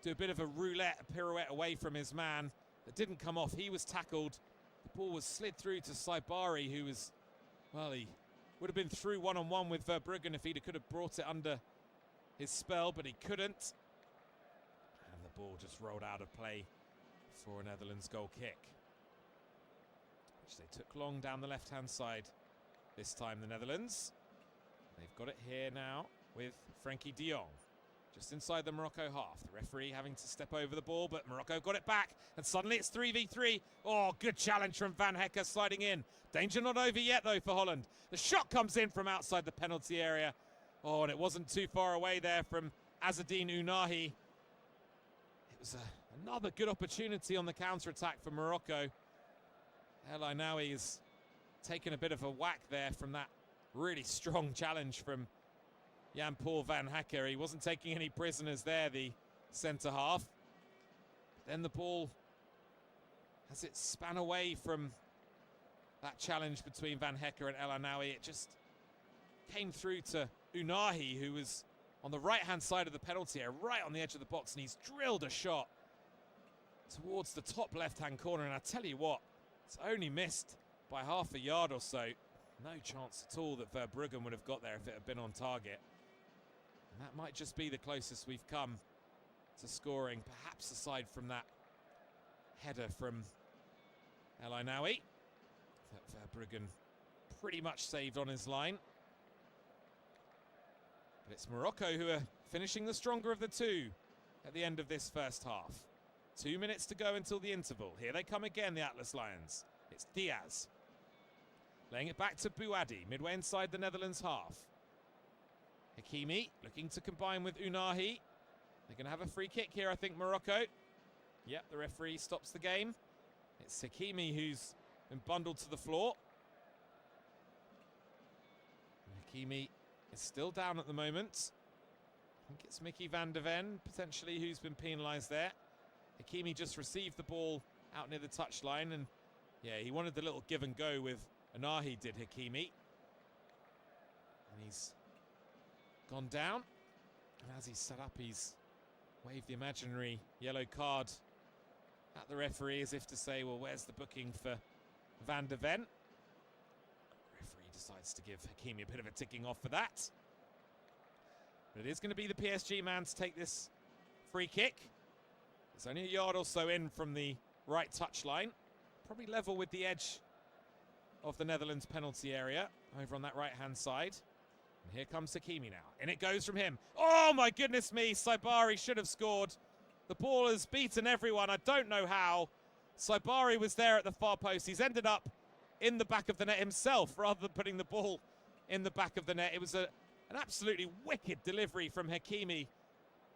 [SPEAKER 1] do a bit of a roulette, a pirouette away from his man. That didn't come off. He was tackled. The ball was slid through to Saibari, who was, well, he would have been through one-on-one with Verbruggen if he could have brought it under his spell, but he couldn't. And the ball just rolled out of play for a Netherlands goal kick, which they took long down the left-hand side this time, the Netherlands. They've got it here now with Frenkie de Jong, just inside the Morocco half. The referee having to step over the ball, but Morocco got it back, and suddenly it's 3v3. Oh, good challenge from Van Hecker sliding in. Danger not over yet, though, for Holland. The shot comes in from outside the penalty area. Oh, and it wasn't too far away there from Azzedine Ounahi. It was another good opportunity on the counter-attack for Morocco. El Ainaoui has taken a bit of a whack there from that really strong challenge from Jan-Paul Van Hecker. He wasn't taking any prisoners there, the centre half. Then the ball, as it span away from that challenge between Van Hecker and El Ainaoui, it just came through to Ounahi, who was on the right-hand side of the penalty area, right on the edge of the box, and he's drilled a shot towards the top left-hand corner. And I tell you what, it's only missed by half a yard or so. No chance at all that Verbruggen would have got there if it had been on target. And that might just be the closest we've come to scoring, perhaps aside from that header from El Ainaoui that Verbruggen pretty much saved on his line. But it's Morocco who are finishing the stronger of the two at the end of this first half. 2 minutes to go until the interval. Here they come again, the Atlas Lions. It's Diaz. Laying it back to Bouadi, midway inside the Netherlands half. Hakimi looking to combine with Ounahi. They're going to have a free kick here, I think, Morocco. Yep, the referee stops the game. It's Hakimi who's been bundled to the floor. Hakimi is still down at the moment. I think it's Mickey van de Ven, potentially, who's been penalised there. Hakimi just received the ball out near the touchline, and yeah, he wanted the little give and go with Ounahi, did Hakimi. And he's gone down. And as he's set up, he's waved the imaginary yellow card at the referee as if to say, well, where's the booking for Van de Ven? The referee decides to give Hakimi a bit of a ticking off for that. But it is going to be the PSG man to take this free kick. It's only a yard or so in from the right touchline. Probably level with the edge of the Netherlands penalty area over on that right-hand side. And here comes Hakimi now. In it goes from him. Oh, my goodness me. Saibari should have scored. The ball has beaten everyone. I don't know how. Saibari was there at the far post. He's ended up in the back of the net himself rather than putting the ball in the back of the net. It was an absolutely wicked delivery from Hakimi.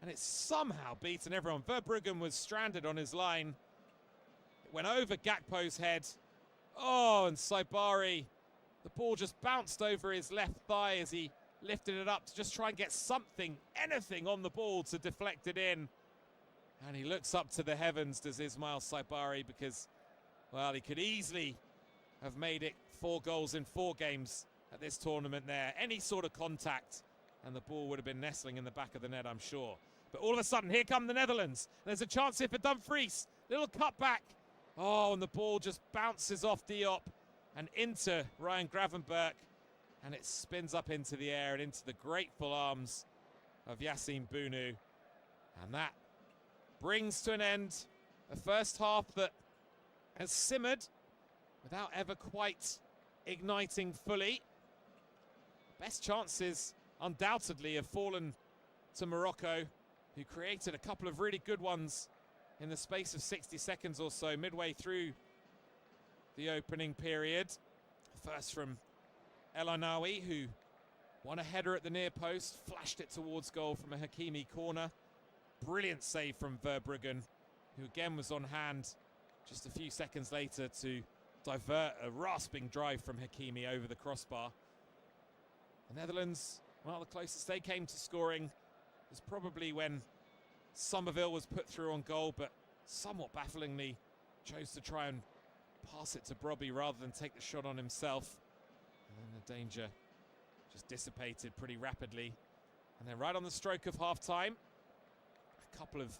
[SPEAKER 1] And it's somehow beaten everyone. Verbruggen was stranded on his line. It went over Gakpo's head. Oh, and Saibari, the ball just bounced over his left thigh as he lifted it up to just try and get something, anything on the ball to deflect it in. And he looks up to the heavens, does Ismail Saibari, because, well, he could easily have made it 4 goals in 4 games at this tournament there. Any sort of contact, and the ball would have been nestling in the back of the net, I'm sure. But all of a sudden, here come the Netherlands. There's a chance here for Dumfries. Little cutback. Oh, and the ball just bounces off Diop and into Ryan Gravenberch. And it spins up into the air and into the grateful arms of Yassine Bounou. And that brings to an end a first half that has simmered without ever quite igniting fully. Best chances undoubtedly have fallen to Morocco, who created a couple of really good ones in the space of 60 seconds or so midway through the opening period. First from El Anawi, who won a header at the near post, flashed it towards goal from a Hakimi corner. Brilliant save from Verbruggen, who again was on hand just a few seconds later to divert a rasping drive from Hakimi over the crossbar. The Netherlands, well, the closest they came to scoring was probably when Somerville was put through on goal, but somewhat bafflingly chose to try and pass it to Brobbey rather than take the shot on himself. And then the danger just dissipated pretty rapidly. And then right on the stroke of half-time, a couple of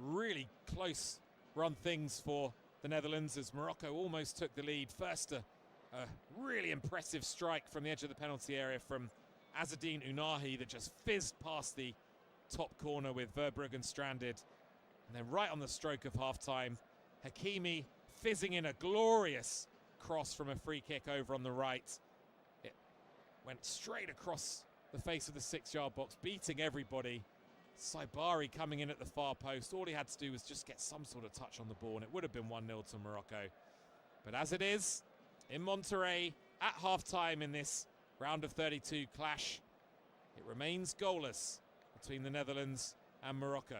[SPEAKER 1] really close run things for the Netherlands as Morocco almost took the lead. First, a really impressive strike from the edge of the penalty area from Azzedine Ounahi that just fizzed past the top corner with Verbruggen stranded. And then right on the stroke of half-time, Hakimi fizzing in a glorious cross from a free kick over on the right. It went straight across the face of the 6-yard box, beating everybody. Saibari coming in at the far post. All he had to do was just get some sort of touch on the ball, and it would have been 1-0 to Morocco. But as it is, in Monterrey, at half-time in this round of 32 clash, it remains goalless between the Netherlands and Morocco.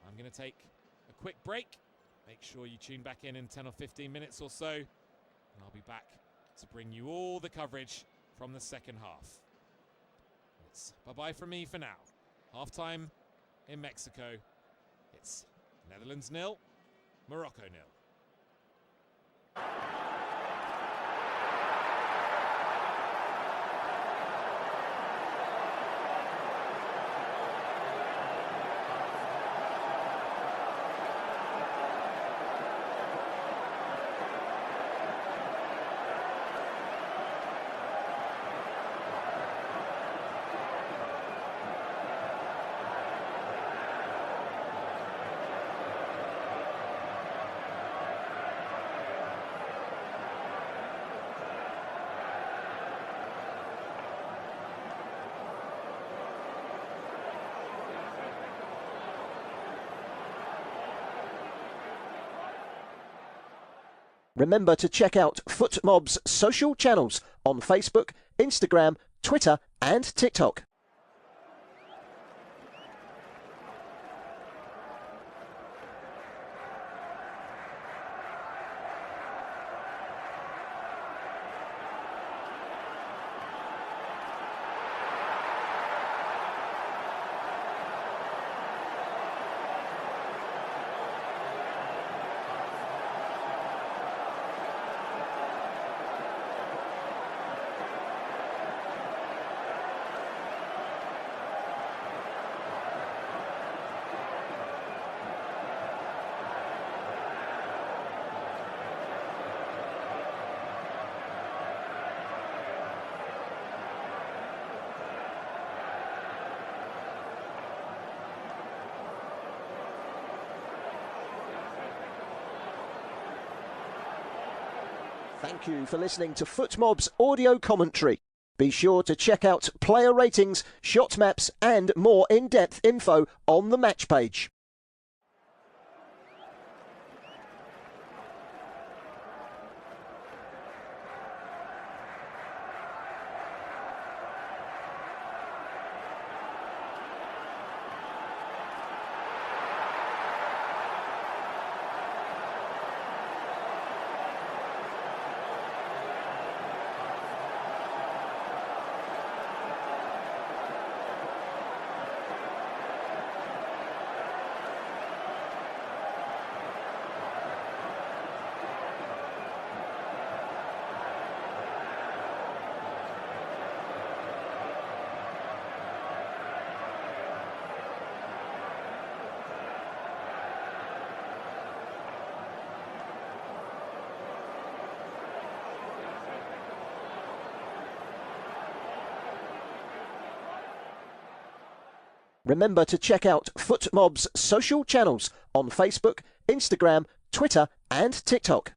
[SPEAKER 1] I'm going to take a quick break. Make sure you tune back in 10 or 15 minutes or so, and I'll be back to bring you all the coverage from the second half. It's bye-bye from me for now. Half-time in Mexico. It's Netherlands 0, Morocco 0.
[SPEAKER 2] Remember to check out FootMob's social channels on Facebook, Instagram, Twitter and TikTok. Thank you for listening to FootMob's audio commentary. Be sure to check out player ratings, shot maps and more in-depth info on the match page. Remember to check out FootMob's social channels on Facebook, Instagram, Twitter and TikTok.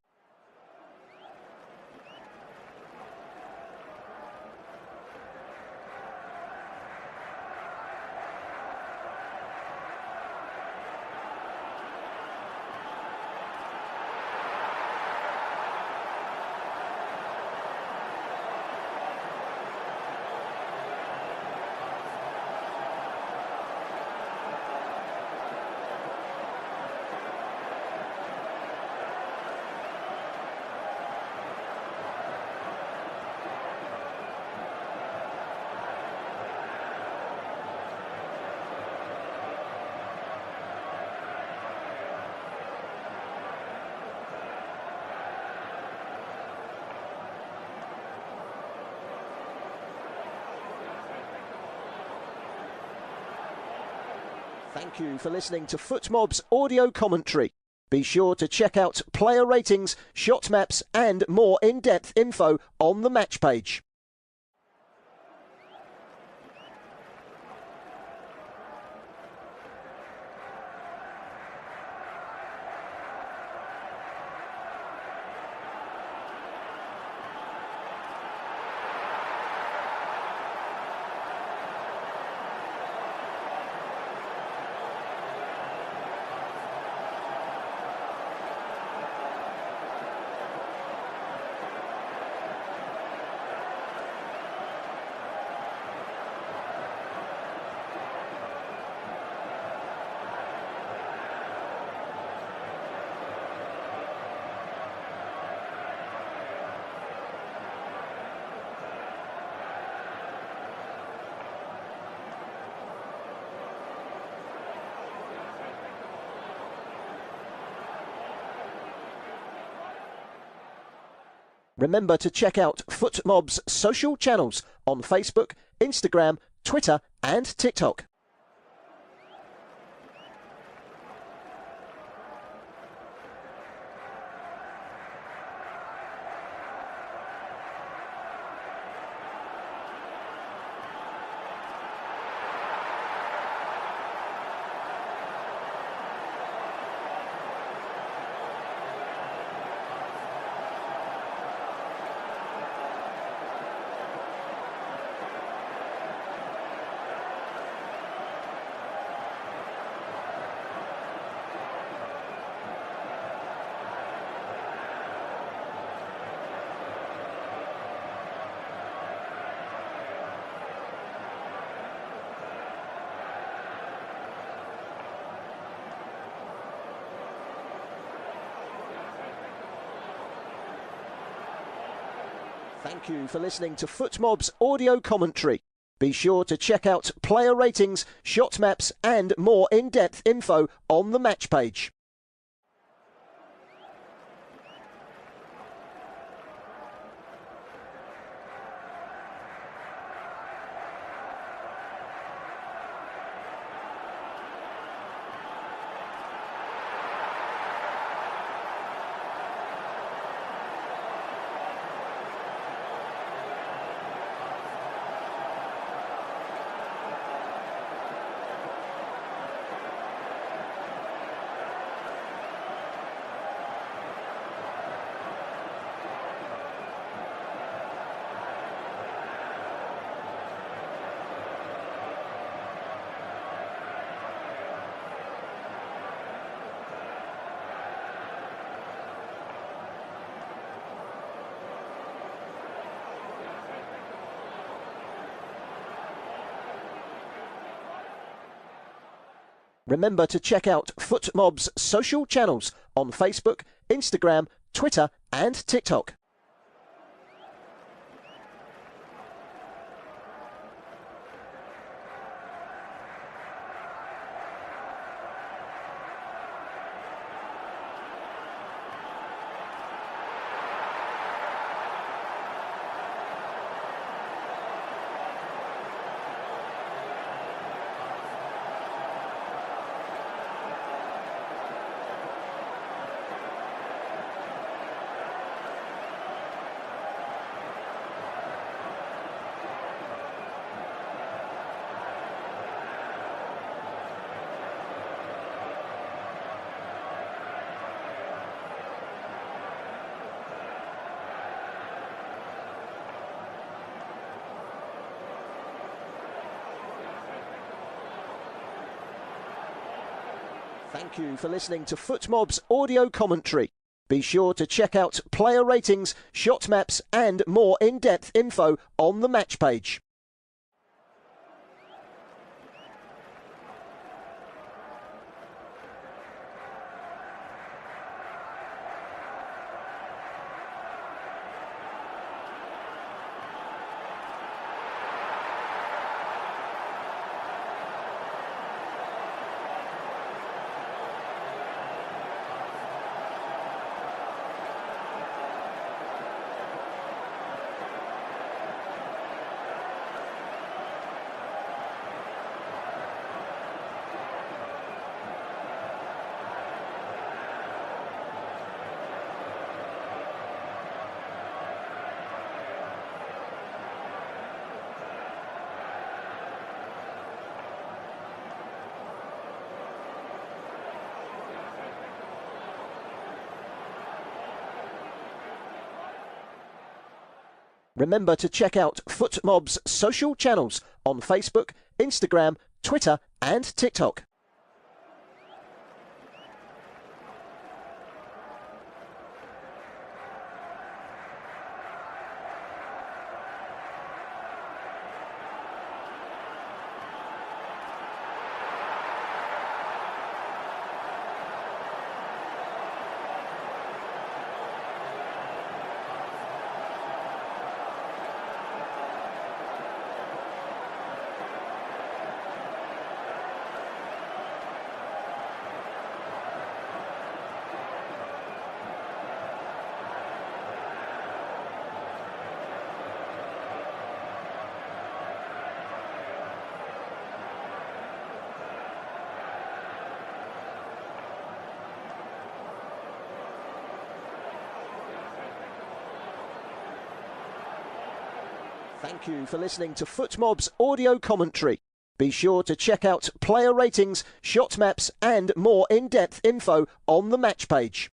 [SPEAKER 2] Thank you for listening to FootMob's audio commentary. Be sure to check out player ratings, shot maps and more in-depth info on the match page. Remember to check out FootMob's social channels on Facebook, Instagram, Twitter and TikTok. Thank you for listening to FootMob's audio commentary. Be sure to check out player ratings, shot maps and more in-depth info on the match page. Remember to check out FootMob's social channels on Facebook, Instagram, Twitter and TikTok. Thank you for listening to FootMob's audio commentary. Be sure to check out player ratings, shot maps and more in-depth info on the match page. Remember to check out FootMob's social channels on Facebook, Instagram, Twitter and TikTok. Thank you for listening to FootMob's audio commentary. Be sure to check out player ratings, shot maps and more in-depth info on the match page.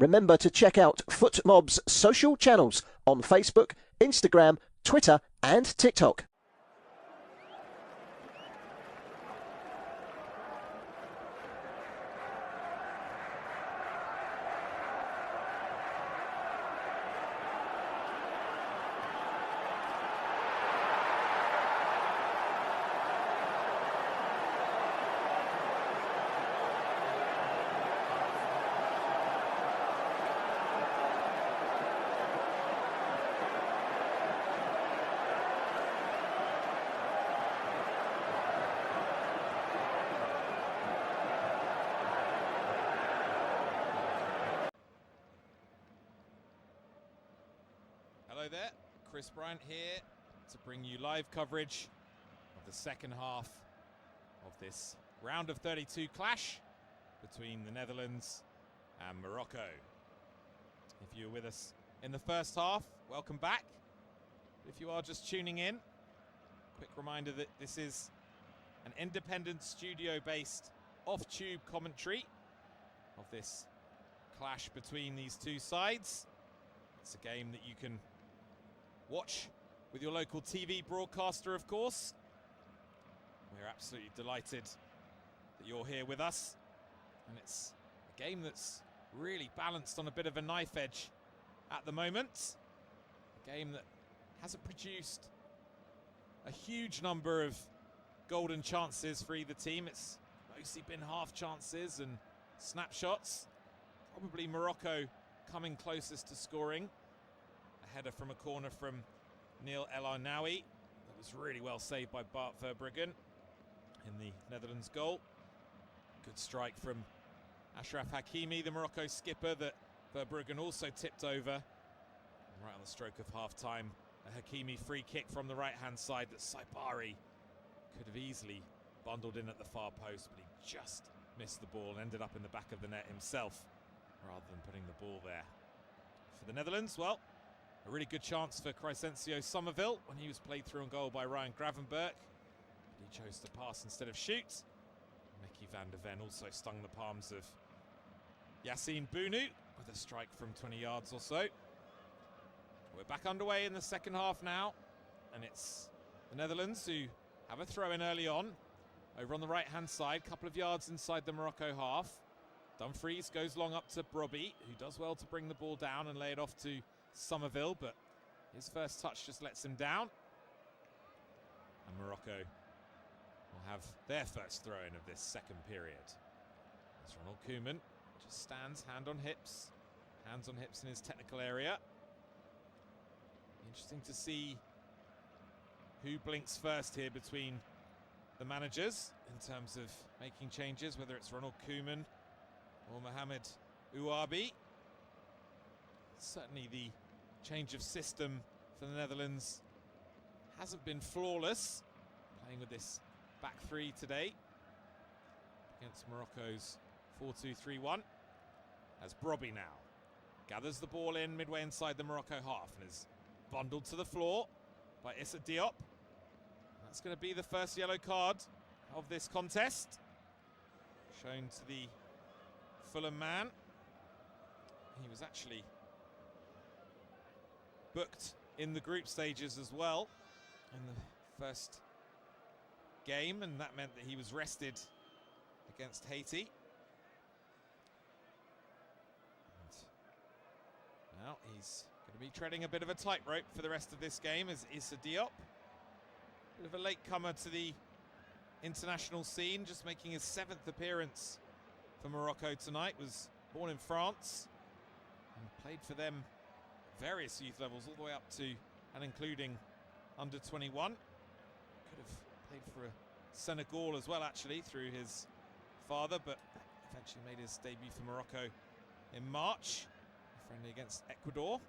[SPEAKER 2] Remember to check out FootMob's social channels on Facebook, Instagram, Twitter and TikTok.
[SPEAKER 1] Hello there, Chris Bryant here to bring you live coverage of the second half of this round of 32 clash between the Netherlands and Morocco. If you were with us in the first half, welcome back. If you are just tuning in, quick reminder that this is an independent studio-based off-tube commentary of this clash between these two sides. It's a game that you can watch with your local TV broadcaster, of course. We're absolutely delighted that you're here with us. And it's a game that's really balanced on a bit of a knife edge at the moment. A game that hasn't produced a huge number of golden chances for either team. It's mostly been half chances and snapshots. Probably Morocco coming closest to scoring. A header from a corner from Neil El Arnaoui. That was really well saved by Bart Verbruggen in the Netherlands goal. Good strike from Achraf Hakimi, the Morocco skipper, that Verbruggen also tipped over. And right on the stroke of half-time, a Hakimi free kick from the right-hand side that Saibari could have easily bundled in at the far post, but he just missed the ball and ended up in the back of the net himself rather than putting the ball there. For the Netherlands, well, a really good chance for Crescencio Somerville when he was played through on goal by Ryan Gravenberch. But he chose to pass instead of shoot. Mickey van der Ven also stung the palms of Yassine Bounou with a strike from 20 yards or so. We're back underway in the second half now, and it's the Netherlands who have a throw in early on. Over on the right-hand side, couple of yards inside the Morocco half. Dumfries goes long up to Brobby, who does well to bring the ball down and lay it off to Somerville, but his first touch just lets him down. And Morocco will have their first throw-in of this second period. As Ronald Koeman just stands, hands on hips in his technical area. Interesting to see who blinks first here between the managers in terms of making changes, whether it's Ronald Koeman or Mohamed Ouabi. Certainly the change of system for the Netherlands hasn't been flawless, playing with this back three today against Morocco's 4-2-3-1. As Brobby now gathers the ball in midway inside the Morocco half and is bundled to the floor by Issa Diop. That's going to be the first yellow card of this contest, shown to the Fulham man. He was actually booked in the group stages as well in the first game, and that meant that he was rested against Haiti. And now he's going to be treading a bit of a tightrope for the rest of this game as Issa Diop. Bit of a latecomer to the international scene, just making his 7th appearance for Morocco tonight. Was born in France and played for them at various youth levels all the way up to and including under 21. Could have played for Senegal as well, actually, through his father, but eventually made his debut for Morocco in March, friendly against Ecuador.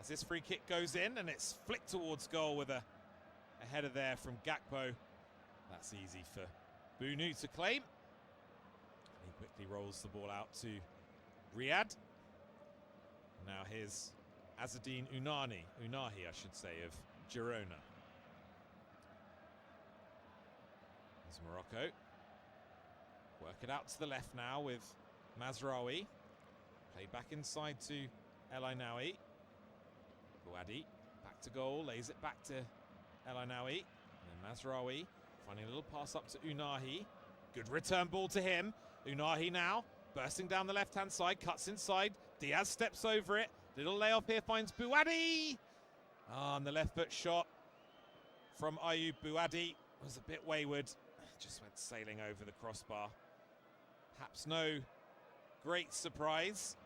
[SPEAKER 1] As this free kick goes in and it's flicked towards goal with a header there from Gakpo. That's easy for Bounou to claim. And he quickly rolls the ball out to Riyad. Now here's Azzedine Unahi, I should say, of Girona. There's Morocco. Work it out to the left now with Mazraoui. Played back inside to El Arnaoui. Bouadi back to goal, lays it back to El Arnaoui. And Mazraoui finding a little pass up to Unahi. Good return ball to him. Unahi now bursting down the left-hand side, cuts inside. Diaz steps over it. Little layoff here, finds Bouadi. And the left foot shot from Ayoub Bouadi was a bit wayward. Just went sailing over the crossbar. Perhaps no great surprise.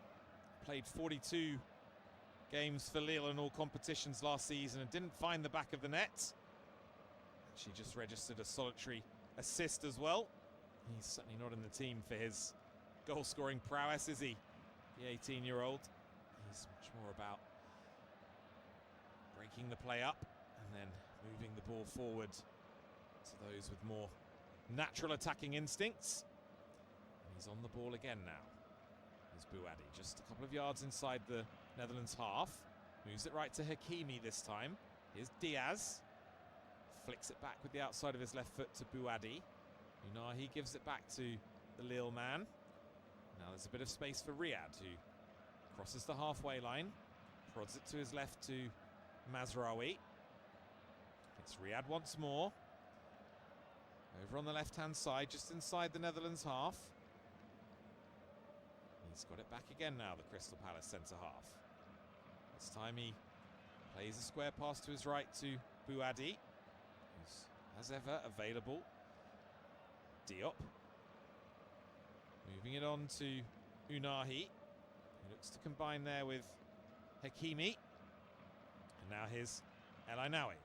[SPEAKER 1] Played 42 games for Lille in all competitions last season and didn't find the back of the net. She just registered a solitary assist as well. He's certainly not in the team for his goal-scoring prowess, is he? The 18-year-old. He's much more about breaking the play up and then moving the ball forward to those with more natural attacking instincts. And he's on the ball again now. There's Bouadi, just a couple of yards inside the Netherlands half. Moves it right to Hakimi this time. Here's Diaz. Flicks it back with the outside of his left foot to Bouadi. Unahi gives it back to the Lille man. Now there's a bit of space for Riyad, who crosses the halfway line. Prods it to his left to Mazraoui. It's Riyad once more. Over on the left-hand side, just inside the Netherlands half. He's got it back again now, the Crystal Palace centre-half. This time he plays a square pass to his right to Bouadi, who's, as ever, available. Diop. Moving it on to Unahi. He looks to combine there with Hakimi. And now here's El Ainaoui.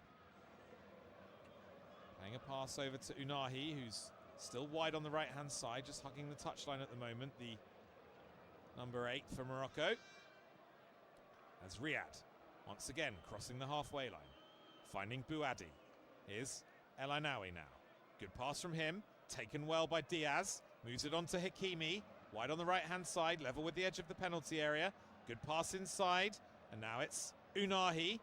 [SPEAKER 1] Playing a pass over to Unahi, who's still wide on the right-hand side, just hugging the touchline at the moment, the number 8 for Morocco. As Riyad, once again, crossing the halfway line, finding Bouadi. Here's El Ainaoui now. Good pass from him, taken well by Diaz, moves it on to Hakimi, wide on the right-hand side, level with the edge of the penalty area. Good pass inside, and now it's Unahi,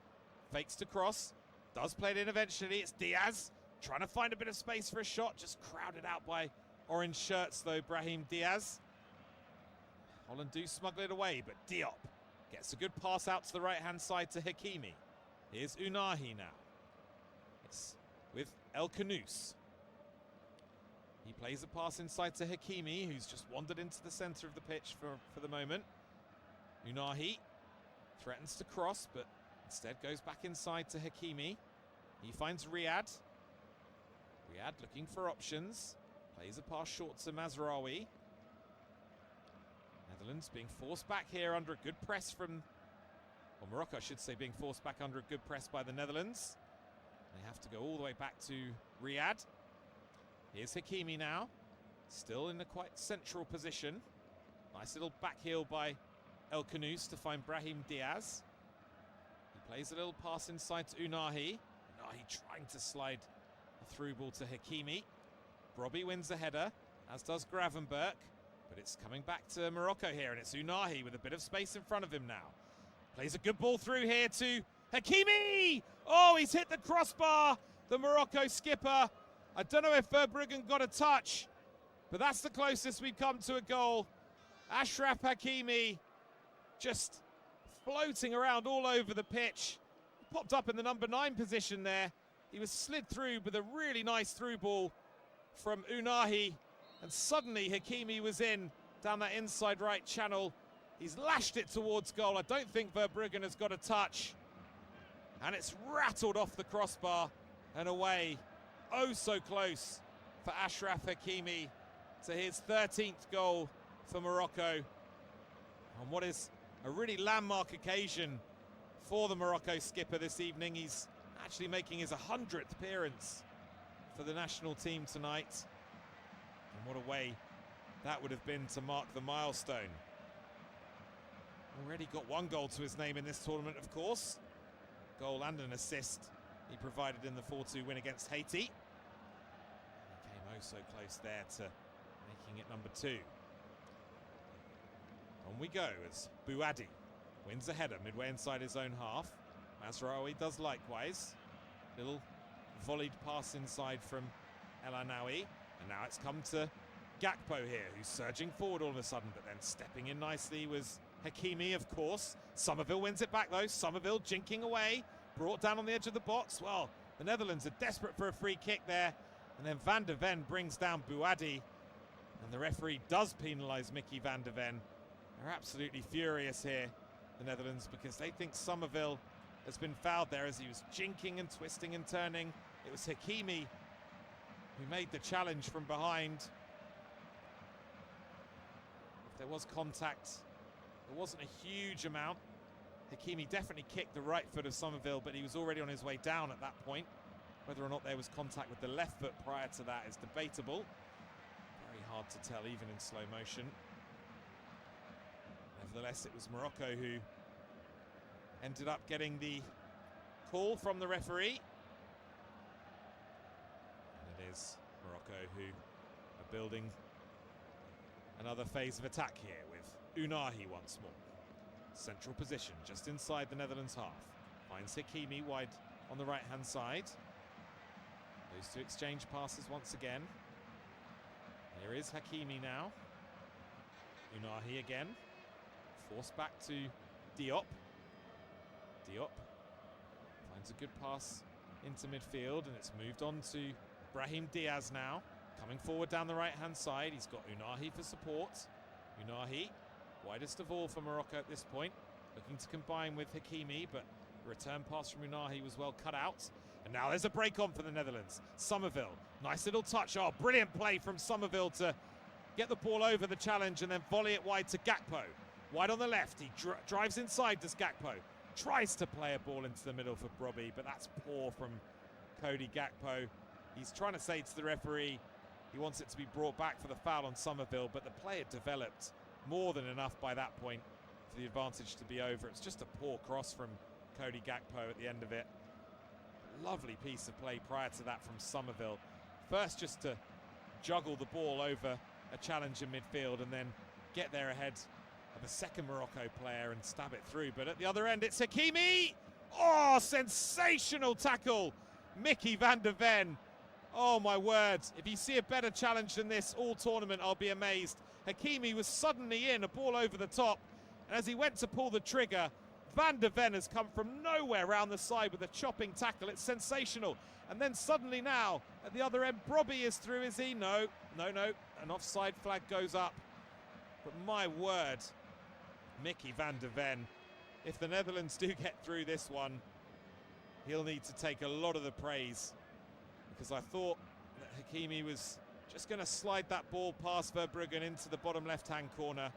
[SPEAKER 1] fakes to cross, does play it in eventually. It's Diaz, trying to find a bit of space for a shot, just crowded out by orange shirts though, Brahim Diaz. Holland do smuggle it away, but Diop gets a good pass out to the right-hand side to Hakimi. Here's Unahi now. It's with El Khanous. He plays a pass inside to Hakimi, who's just wandered into the centre of the pitch for the moment. Unahi threatens to cross, but instead goes back inside to Hakimi. He finds Riyad. Riyad looking for options. Plays a pass short to Mazraoui. Netherlands being forced back here under a good press from... Well, Morocco, I should say, being forced back under a good press by the Netherlands. They have to go all the way back to Riyad. Here's Hakimi now. Still in a quite central position. Nice little back heel by El Khanous to find Brahim Diaz. He plays a little pass inside to Unahi. Unahi trying to slide a through ball to Hakimi. Brobbey wins the header, as does Gravenberch. But it's coming back to Morocco here, and it's Unahi with a bit of space in front of him now. Plays a good ball through here to Hakimi! Oh, he's hit the crossbar, the Morocco skipper. I don't know if Verbruggen got a touch, but that's the closest we've come to a goal. Achraf Hakimi just floating around all over the pitch. Popped up in the number 9 position there. He was slid through with a really nice through ball from Unahi, and suddenly Hakimi was in down that inside right channel. He's lashed it towards goal. I don't think Verbruggen has got a touch, and it's rattled off the crossbar and away. Oh, so close for Achraf Hakimi to his 13th goal for Morocco on what is a really landmark occasion for the Morocco skipper this evening. He's actually making his 100th appearance for the national team tonight. And what a way that would have been to mark the milestone. Already got 1 goal to his name in this tournament, of course. Goal and an assist he provided in the 4-2 win against Haiti. He came oh so close there to making it number 2. On we go as Bouadi wins the header midway inside his own half. Mazraoui does likewise. Little volleyed pass inside from El Ainaoui. And now it's come to Gakpo here, who's surging forward all of a sudden, but then stepping in nicely was Hakimi, of course. Somerville wins it back though. Somerville jinking away, brought down on the edge of the box. Well, the Netherlands are desperate for a free kick there. And then Van de Ven brings down Bouadi. And the referee does penalise Mickey Van de Ven. They're absolutely furious here, the Netherlands, because they think Somerville has been fouled there as he was jinking and twisting and turning. It was Hakimi who made the challenge from behind. If there was contact, there wasn't a huge amount. Hakimi definitely kicked the right foot of Somerville, but he was already on his way down at that point. Whether or not there was contact with the left foot prior to that is debatable. Very hard to tell even in slow motion. Nevertheless, it was Morocco who ended up getting the call from the referee. And it is Morocco who are building another phase of attack here with Unahi once more. Central position, just inside the Netherlands half. Finds Hakimi wide on the right-hand side. Those two exchange passes once again. Here is Hakimi now. Unahi again. Forced back to Diop. Diop finds a good pass into midfield, and it's moved on to Brahim Diaz now. Coming forward down the right-hand side. He's got Unahi for support. Unahi, widest of all for Morocco at this point. Looking to combine with Hakimi, but the return pass from Unahi was well cut out. And now there's a break on for the Netherlands. Somerville, nice little touch. Oh, brilliant play from Somerville to get the ball over the challenge and then volley it wide to Gakpo. Wide on the left, he drives inside, does Gakpo. Tries to play a ball into the middle for Brobby, but that's poor from Cody Gakpo. He's trying to say to the referee he wants it to be brought back for the foul on Somerville, but the play had developed more than enough by that point for the advantage to be over. It's just a poor cross from Cody Gakpo at the end of it. Lovely piece of play prior to that from Somerville. First just to juggle the ball over a challenge in midfield and then get there ahead of a second Morocco player and stab it through. But at the other end, it's Hakimi. Oh, sensational tackle. Mickey van der Ven. Oh, my word. If you see a better challenge than this all tournament, I'll be amazed. Hakimi was suddenly in, a ball over the top. And as he went to pull the trigger, Van der Ven has come from nowhere round the side with a chopping tackle. It's sensational. And then suddenly now, at the other end, Brobby is through, is he? No. An offside flag goes up. But my word, Mickey van der Ven, if the Netherlands do get through this one, he'll need to take a lot of the praise, because I thought that Hakimi was just going to slide that ball past Verbruggen into the bottom left-hand corner.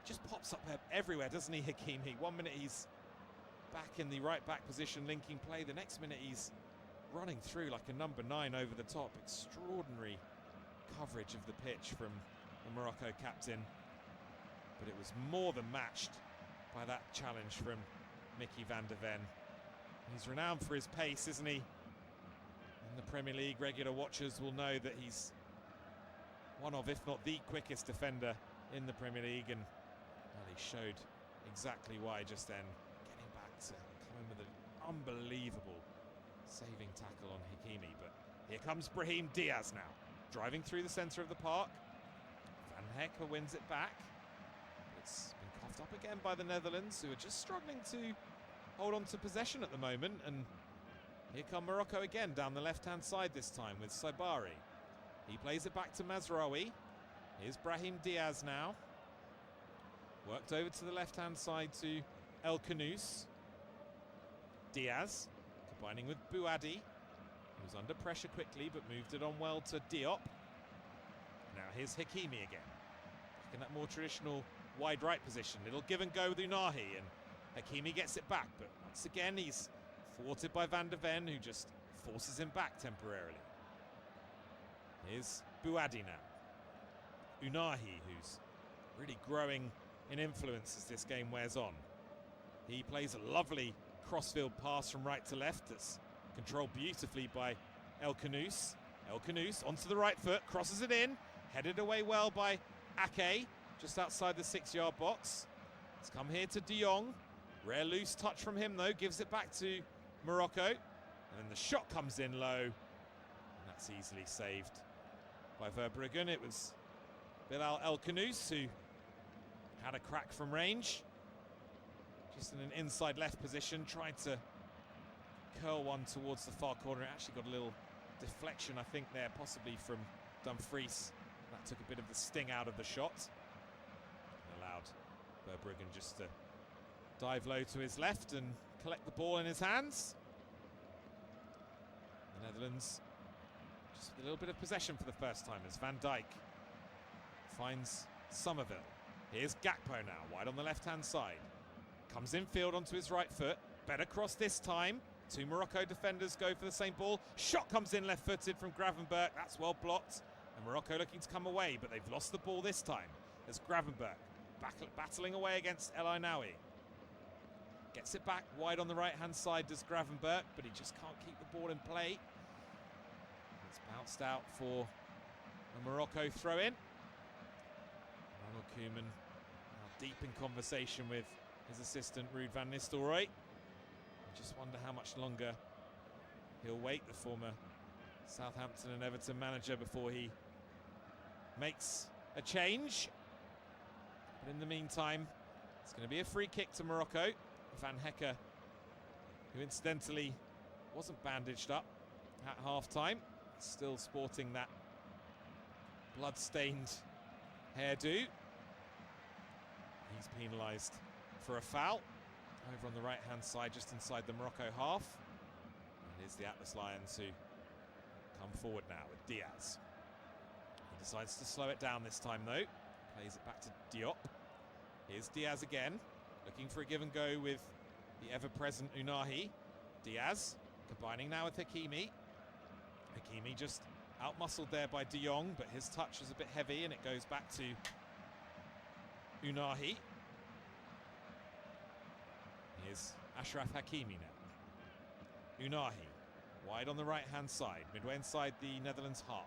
[SPEAKER 1] Just pops up everywhere, doesn't he, Hakimi? 1 minute he's back in the right-back position, linking play. The next minute he's running through like a number 9 over the top. Extraordinary coverage of the pitch from the Morocco captain. But it was more than matched by that challenge from Mickey van der Ven. He's renowned for his pace, isn't he? In the Premier League, regular watchers will know that he's one of, if not the quickest defender in the Premier League, and well, he showed exactly why just then, getting back to come in with an unbelievable saving tackle on Hakimi. But here comes Brahim Diaz now, driving through the centre of the park. Van Hecke wins it back. It's been coughed up again by the Netherlands, who are just struggling to hold on to possession at the moment. And here come Morocco again down the left-hand side this time with Saibari. He plays it back to Mazraoui. Here's Brahim Diaz now. Worked over to the left-hand side to El Khanous. Diaz combining with Bouadi, who was under pressure quickly but moved it on well to Diop. Now here's Hakimi again, back in that more traditional wide right position. Little give and go with Unahi, and Hakimi gets it back, but once again he's thwarted by Van der Ven, who just forces him back temporarily. Here's Bouadi now. Unahi, who's really growing in influence as this game wears on. He plays a lovely crossfield pass from right to left that's controlled beautifully by El Khanous. El Khanous onto the right foot, crosses it in, headed away well by Ake, just outside the 6-yard box. It's come here to De Jong. Rare loose touch from him though, gives it back to Morocco. And then the shot comes in low, and that's easily saved by Verbruggen. It was Bilal El Khanous who had a crack from range. Just in an inside left position, tried to curl one towards the far corner. It actually got a little deflection, I think, there, possibly from Dumfries. That took a bit of the sting out of the shot. And allowed Verbruggen just to dive low to his left and collect the ball in his hands. The Netherlands just with a little bit of possession for the first time as Van Dijk finds Somerville. Here's Gakpo now, wide on the left-hand side. Comes infield onto his right foot. Better cross this time. 2 Morocco defenders go for the same ball. Shot comes in left-footed from Gravenberch. That's well blocked. And Morocco looking to come away, but they've lost the ball this time as Gravenberch battling away against El Ainaoui. Gets it back wide on the right-hand side does Gravenberch, but he just can't keep the ball in play. It's bounced out for a Morocco throw-in. Ronald Koeman deep in conversation with his assistant Ruud van Nistelrooy. I just wonder how much longer he'll wait, the former Southampton and Everton manager, before he makes a change. But in the meantime, it's going to be a free kick to Morocco. Van Hecke, who incidentally wasn't bandaged up at half-time, still sporting that blood-stained hairdo. He's penalised for a foul over on the right-hand side, just inside the Morocco half. And here's the Atlas Lions, who come forward now with Diaz. He decides to slow it down this time though. Plays it back to Diop. Here's Diaz again, looking for a give and go with the ever-present Unahi. Diaz combining now with Hakimi. Hakimi just out-muscled there by De Jong, but his touch is a bit heavy and it goes back to Unahi. Here's Achraf Hakimi now. Unahi, wide on the right-hand side, midway inside the Netherlands half.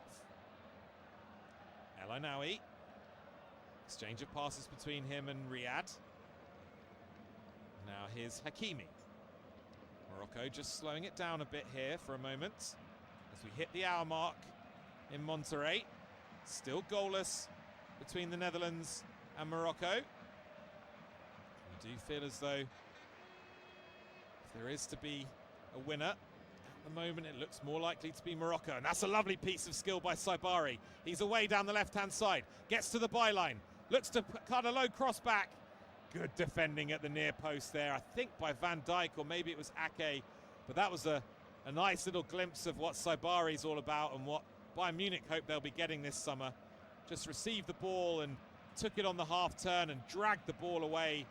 [SPEAKER 1] El Ainaoui. Exchange of passes between him and Riyad. Now here's Hakimi. Morocco just slowing it down a bit here for a moment as we hit the hour mark in Monterrey. Still goalless between the Netherlands and Morocco. We do feel as though if there is to be a winner, at the moment it looks more likely to be Morocco. And that's a lovely piece of skill by Saibari. He's away down the left-hand side, gets to the byline, looks to cut a low cross back. Good defending at the near post there, I think by Van Dijk, or maybe it was Ake. But that was a nice little glimpse of what Saibari's all about and what Bayern Munich hope they'll be getting this summer. Just received the ball and took it on the half turn and dragged the ball away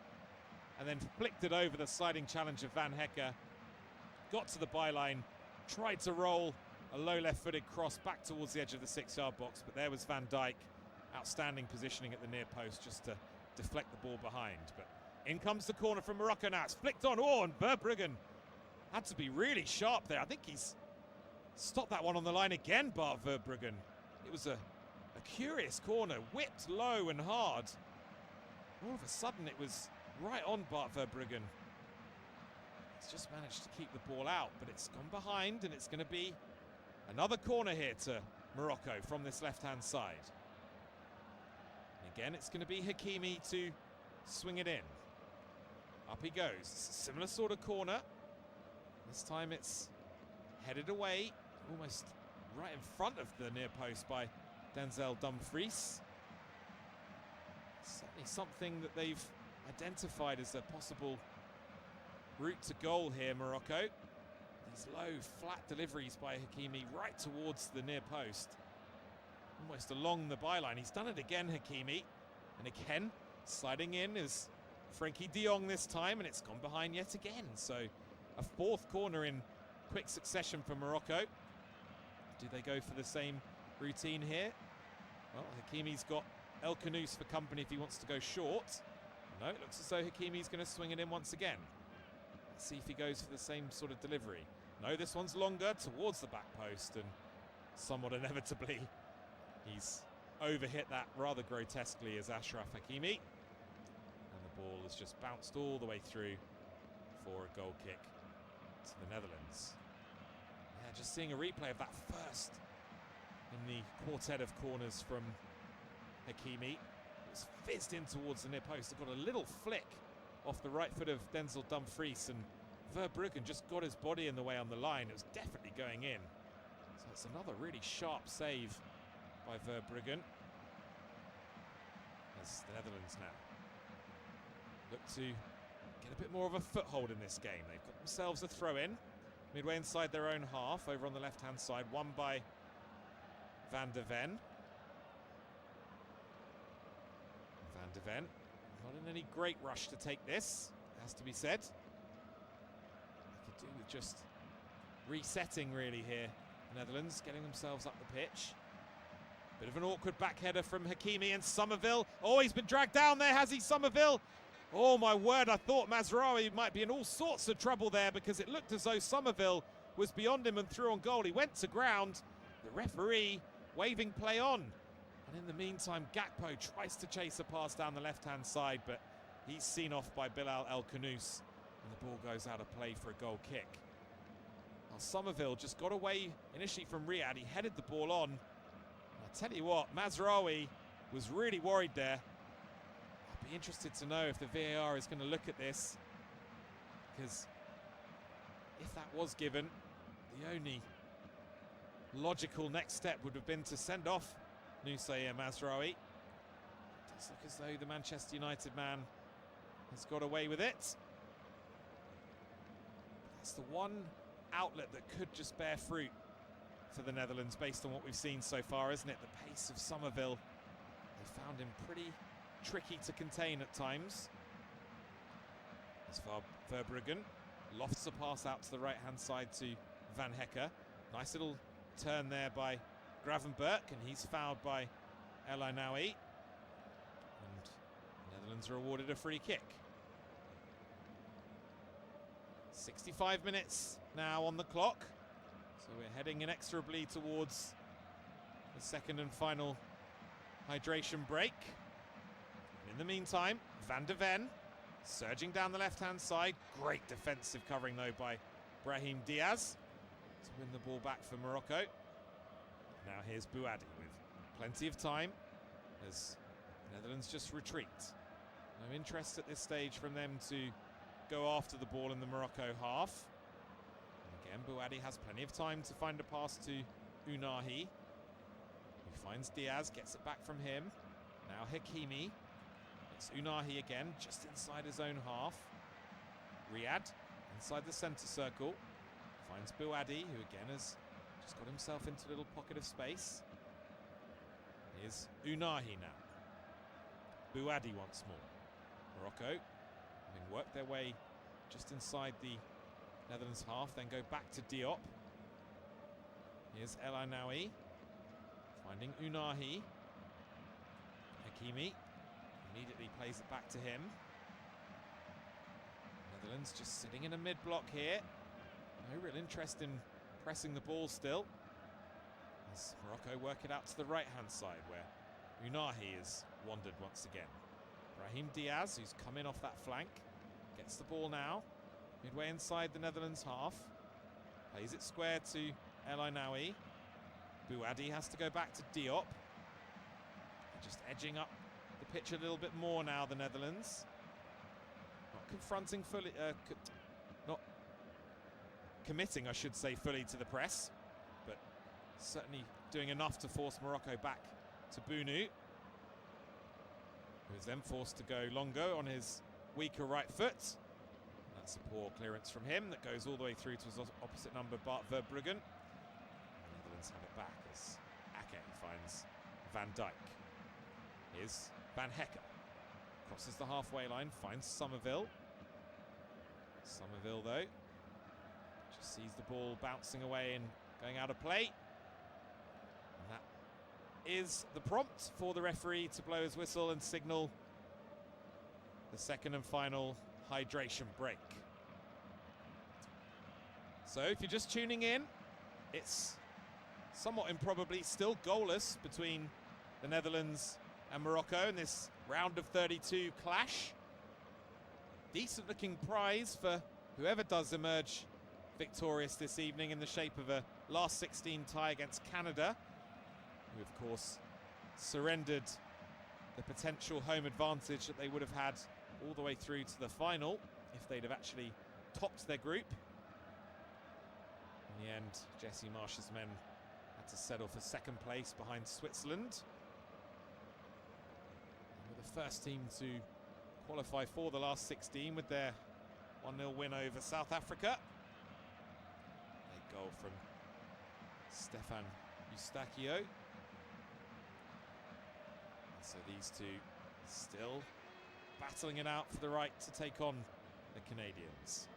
[SPEAKER 1] and then flicked it over the sliding challenge of Van Hecke. Got to the byline, tried to roll a low left-footed cross back towards the edge of the 6-yard box, but there was Van Dijk. Outstanding positioning at the near post just to deflect the ball behind. But in comes the corner from Morocco now. It's flicked on. Oh, and Verbruggen had to be really sharp there. I think he's stopped that one on the line again, Bart Verbruggen. It was a curious corner, whipped low and hard. All of a sudden it was right on Bart Verbruggen. He's just managed to keep the ball out, but it's gone behind, and it's going to be another corner here to Morocco from this left-hand side. Again, it's going to be Hakimi to swing it in. Up he goes. It's a similar sort of corner. This time it's headed away, almost right in front of the near post by Denzel Dumfries. Certainly something that they've identified as a possible route to goal here, Morocco. These low, flat deliveries by Hakimi right towards the near post. Almost along the byline. He's done it again, Hakimi. And again, sliding in is Frenkie de Jong this time, and it's gone behind yet again. So a fourth corner in quick succession for Morocco. Do they go for the same routine here? Well, Hakimi's got El Khanous for company if he wants to go short. No, it looks as though Hakimi's going to swing it in once again. Let's see if he goes for the same sort of delivery. No, this one's longer towards the back post, and somewhat inevitably he's overhit that rather grotesquely as Achraf Hakimi. And the ball has just bounced all the way through for a goal kick to the Netherlands. Yeah, just seeing a replay of that first in the quartet of corners from Hakimi. It's fizzed in towards the near post. It got a little flick off the right foot of Denzel Dumfries, and Verbruggen just got his body in the way on the line. It was definitely going in. So it's another really sharp save by Verbruggen. As the Netherlands now look to get a bit more of a foothold in this game. They've got themselves a throw-in midway inside their own half over on the left-hand side, won by Van de Ven. Van de Ven not in any great rush to take this, has to be said. They could do with just resetting really here. The Netherlands getting themselves up the pitch. Bit of an awkward back header from Hakimi, and Somerville. Oh, he's been dragged down there, has he, Somerville? Oh my word, I thought Mazraoui might be in all sorts of trouble there, because it looked as though Somerville was beyond him and through on goal. He went to ground, the referee waving play on. And in the meantime, Gakpo tries to chase a pass down the left-hand side, but he's seen off by Bilal El Khanous, and the ball goes out of play for a goal kick. Well, Somerville just got away initially from Riyad. He headed the ball on. I tell you what, Mazraoui was really worried there. I'd be interested to know if the VAR is going to look at this, because if that was given, the only logical next step would have been to send off Noussair Mazraoui. It does look as though the Manchester United man has got away with it. That's the one outlet that could just bear fruit for the Netherlands based on what we've seen so far, isn't it? The pace of Somerville. They found him pretty tricky to contain at times. As far Verbruggen lofts a pass out to the right-hand side to Van Hecker. Nice little turn there by Gravenberch, and he's fouled by El Ainaoui. And the Netherlands are awarded a free kick. 65 minutes now on the clock. So we're heading inexorably towards the second and final hydration break. And in the meantime, Van de Ven surging down the left-hand side. Great defensive covering, though, by Brahim Diaz to win the ball back for Morocco. Now here's Bouadi with plenty of time as the Netherlands just retreat. No interest at this stage from them to go after the ball in the Morocco half. And again, Bouadi has plenty of time to find a pass to Unahi, who finds Diaz, gets it back from him. Now Hakimi. It's Unahi again, just inside his own half. Riyad inside the centre circle. Finds Bouadi, who again has just got himself into a little pocket of space. Here's Unahi now. Bouadi once more. Morocco, having worked their way just inside the Netherlands half, then go back to Diop. Here's El Ainaoui, finding Unahi. Hakimi immediately plays it back to him. Netherlands just sitting in a mid-block here. No real interest in pressing the ball still, as Morocco work it out to the right-hand side, where Unahi has wandered once again. Brahim Diaz, who's come in off that flank, gets the ball now, midway inside the Netherlands half. Plays it square to El Ainaoui. Bouadi has to go back to Diop. Just edging up the pitch a little bit more now, the Netherlands. Not confronting fully, not committing, I should say, fully to the press, but certainly doing enough to force Morocco back to Bounou, who is then forced to go longer on his weaker right foot. That's a poor clearance from him that goes all the way through to his opposite number, Bart Verbruggen. The Netherlands have it back as Ake finds Van Dijk. Here's Van Hecker. Crosses the halfway line, finds Somerville. Somerville, though, just sees the ball bouncing away and going out of play. And that is the prompt for the referee to blow his whistle and signal the second and final hydration break. So if you're just tuning in, it's somewhat improbably still goalless between the Netherlands and Morocco in this round of 32 clash. Decent looking prize for whoever does emerge victorious this evening, in the shape of a last 16 tie against Canada, who of course surrendered the potential home advantage that they would have had all the way through to the final if they'd have actually topped their group. In the end, Jesse Marsh's men had to settle for second place behind Switzerland. And were the first team to qualify for the last 16 with their 1-0 win over South Africa. A goal from Stefan Eustachio. So these two still battling it out for the right to take on the Canadians.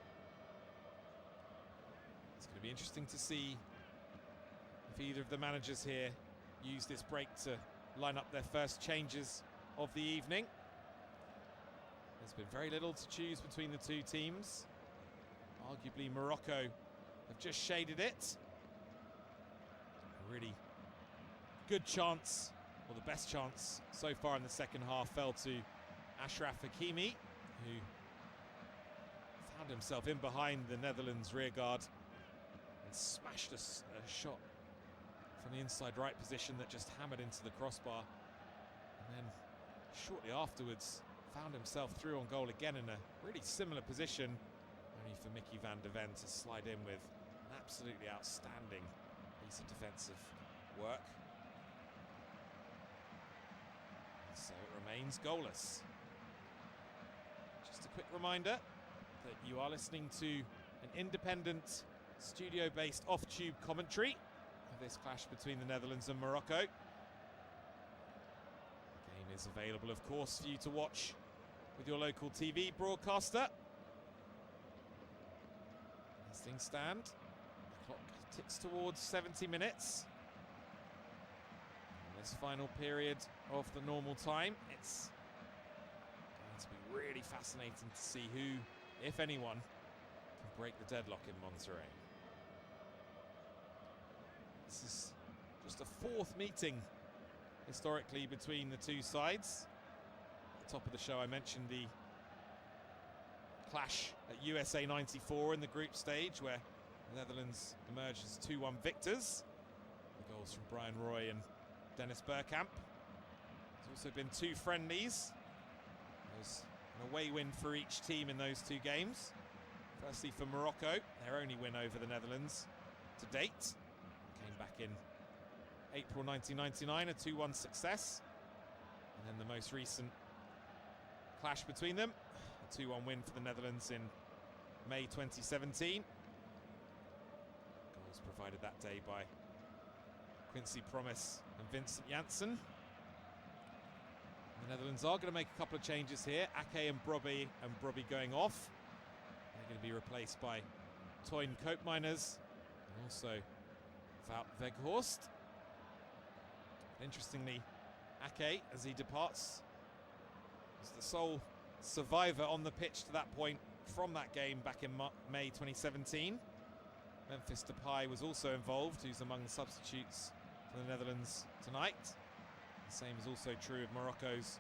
[SPEAKER 1] It's going to be interesting to see if either of the managers here use this break to line up their first changes of the evening. There's been very little to choose between the two teams. Arguably Morocco have just shaded it. A really good chance, or the best chance so far in the second half, fell to Achraf Hakimi, who found himself in behind the Netherlands rearguard and smashed a shot from the inside right position that just hammered into the crossbar. And then shortly afterwards found himself through on goal again in a really similar position, only for Mickey van de Ven to slide in with an absolutely outstanding piece of defensive work. And so it remains goalless. Just a quick reminder that you are listening to an independent, studio-based off-tube commentary of this clash between the Netherlands and Morocco. The game is available, of course, for you to watch with your local TV broadcaster. As things stand, the clock ticks towards 70 minutes. In this final period of the normal time, it's going to be really fascinating to see who, if anyone, can break the deadlock in Monterrey. This is just a fourth meeting historically between the two sides. At the top of the show I mentioned the clash at USA 94 in the group stage, where the Netherlands emerged as 2-1 victors. The goals from Brian Roy and Dennis Bergkamp. There's also been two friendlies. There's an away win for each team in those two games. Firstly for Morocco, their only win over the Netherlands to date. Came back in April 1999, a 2-1 success. And then the most recent clash between them, a 2-1 win for the Netherlands in May 2017. Goals provided that day by Quincy Promes and Vincent Janssen. The Netherlands are going to make a couple of changes here. Ake and Brobby going off. They're going to be replaced by Toyn Koopmeiners and also Wout Weghorst. Interestingly, Ake, as he departs, was the sole survivor on the pitch to that point from that game back in May 2017. Memphis Depay was also involved, who's among the substitutes for the Netherlands tonight. The same is also true of Morocco's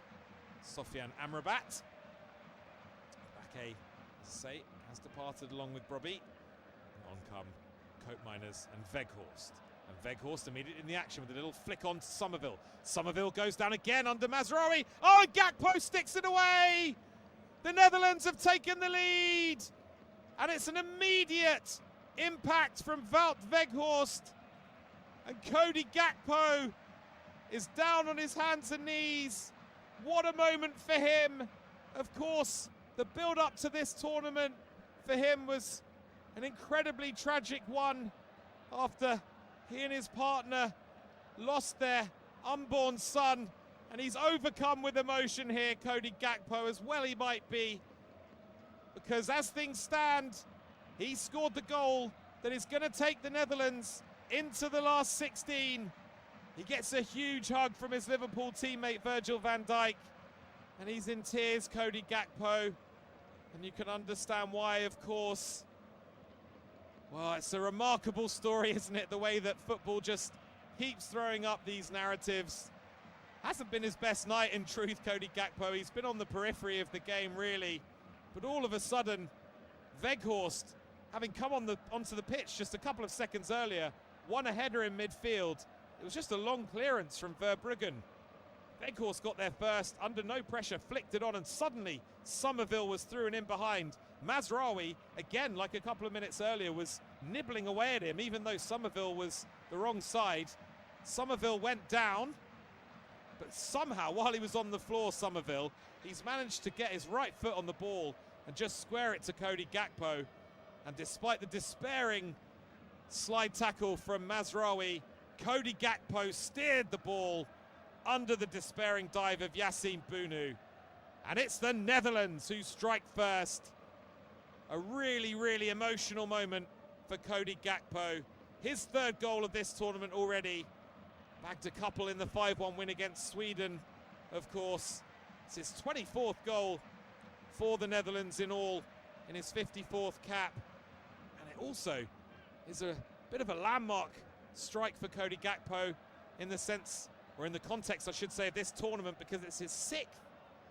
[SPEAKER 1] Sofiane Amrabat. Ake, as I say, has departed along with Brobby. And on come Koopmeiners and Weghorst. And Weghorst immediately in the action with a little flick on to Somerville. Somerville goes down again under Mazraoui. Oh, and Gakpo sticks it away! The Netherlands have taken the lead! And it's an immediate impact from Wout Weghorst. And Cody Gakpo is down on his hands and knees. What a moment for him. Of course, the build-up to this tournament for him was an incredibly tragic one after he and his partner lost their unborn son, and he's overcome with emotion here, Cody Gakpo, as well he might be, because as things stand, he scored the goal that is going to take the Netherlands into the last 16. He gets a huge hug from his Liverpool teammate Virgil van Dijk, and he's in tears, Cody Gakpo, and you can understand why, of course. Well, it's a remarkable story, isn't it? The way that football just keeps throwing up these narratives. Hasn't been his best night, in truth, Cody Gakpo. He's been on the periphery of the game, really. But all of a sudden, Weghorst, having come onto the pitch just a couple of seconds earlier, won a header in midfield. It was just a long clearance from Verbruggen. Weghorst got there first, under no pressure, flicked it on, and suddenly Somerville was through and in behind. Mazraoui, again, like a couple of minutes earlier, was nibbling away at him, even though Somerville was the wrong side. Somerville went down, but somehow, while he was on the floor, Somerville, he's managed to get his right foot on the ball and just square it to Cody Gakpo. And despite the despairing slide tackle from Mazraoui, Cody Gakpo steered the ball under the despairing dive of Yassine Bounou. And it's the Netherlands who strike first. A really, really emotional moment for Cody Gakpo. His third goal of this tournament already. Bagged a couple in the 5-1 win against Sweden, of course. It's his 24th goal for the Netherlands in all, in his 54th cap. And it also is a bit of a landmark strike for Cody Gakpo in the sense, or in the context, I should say, of this tournament, because it's his 6th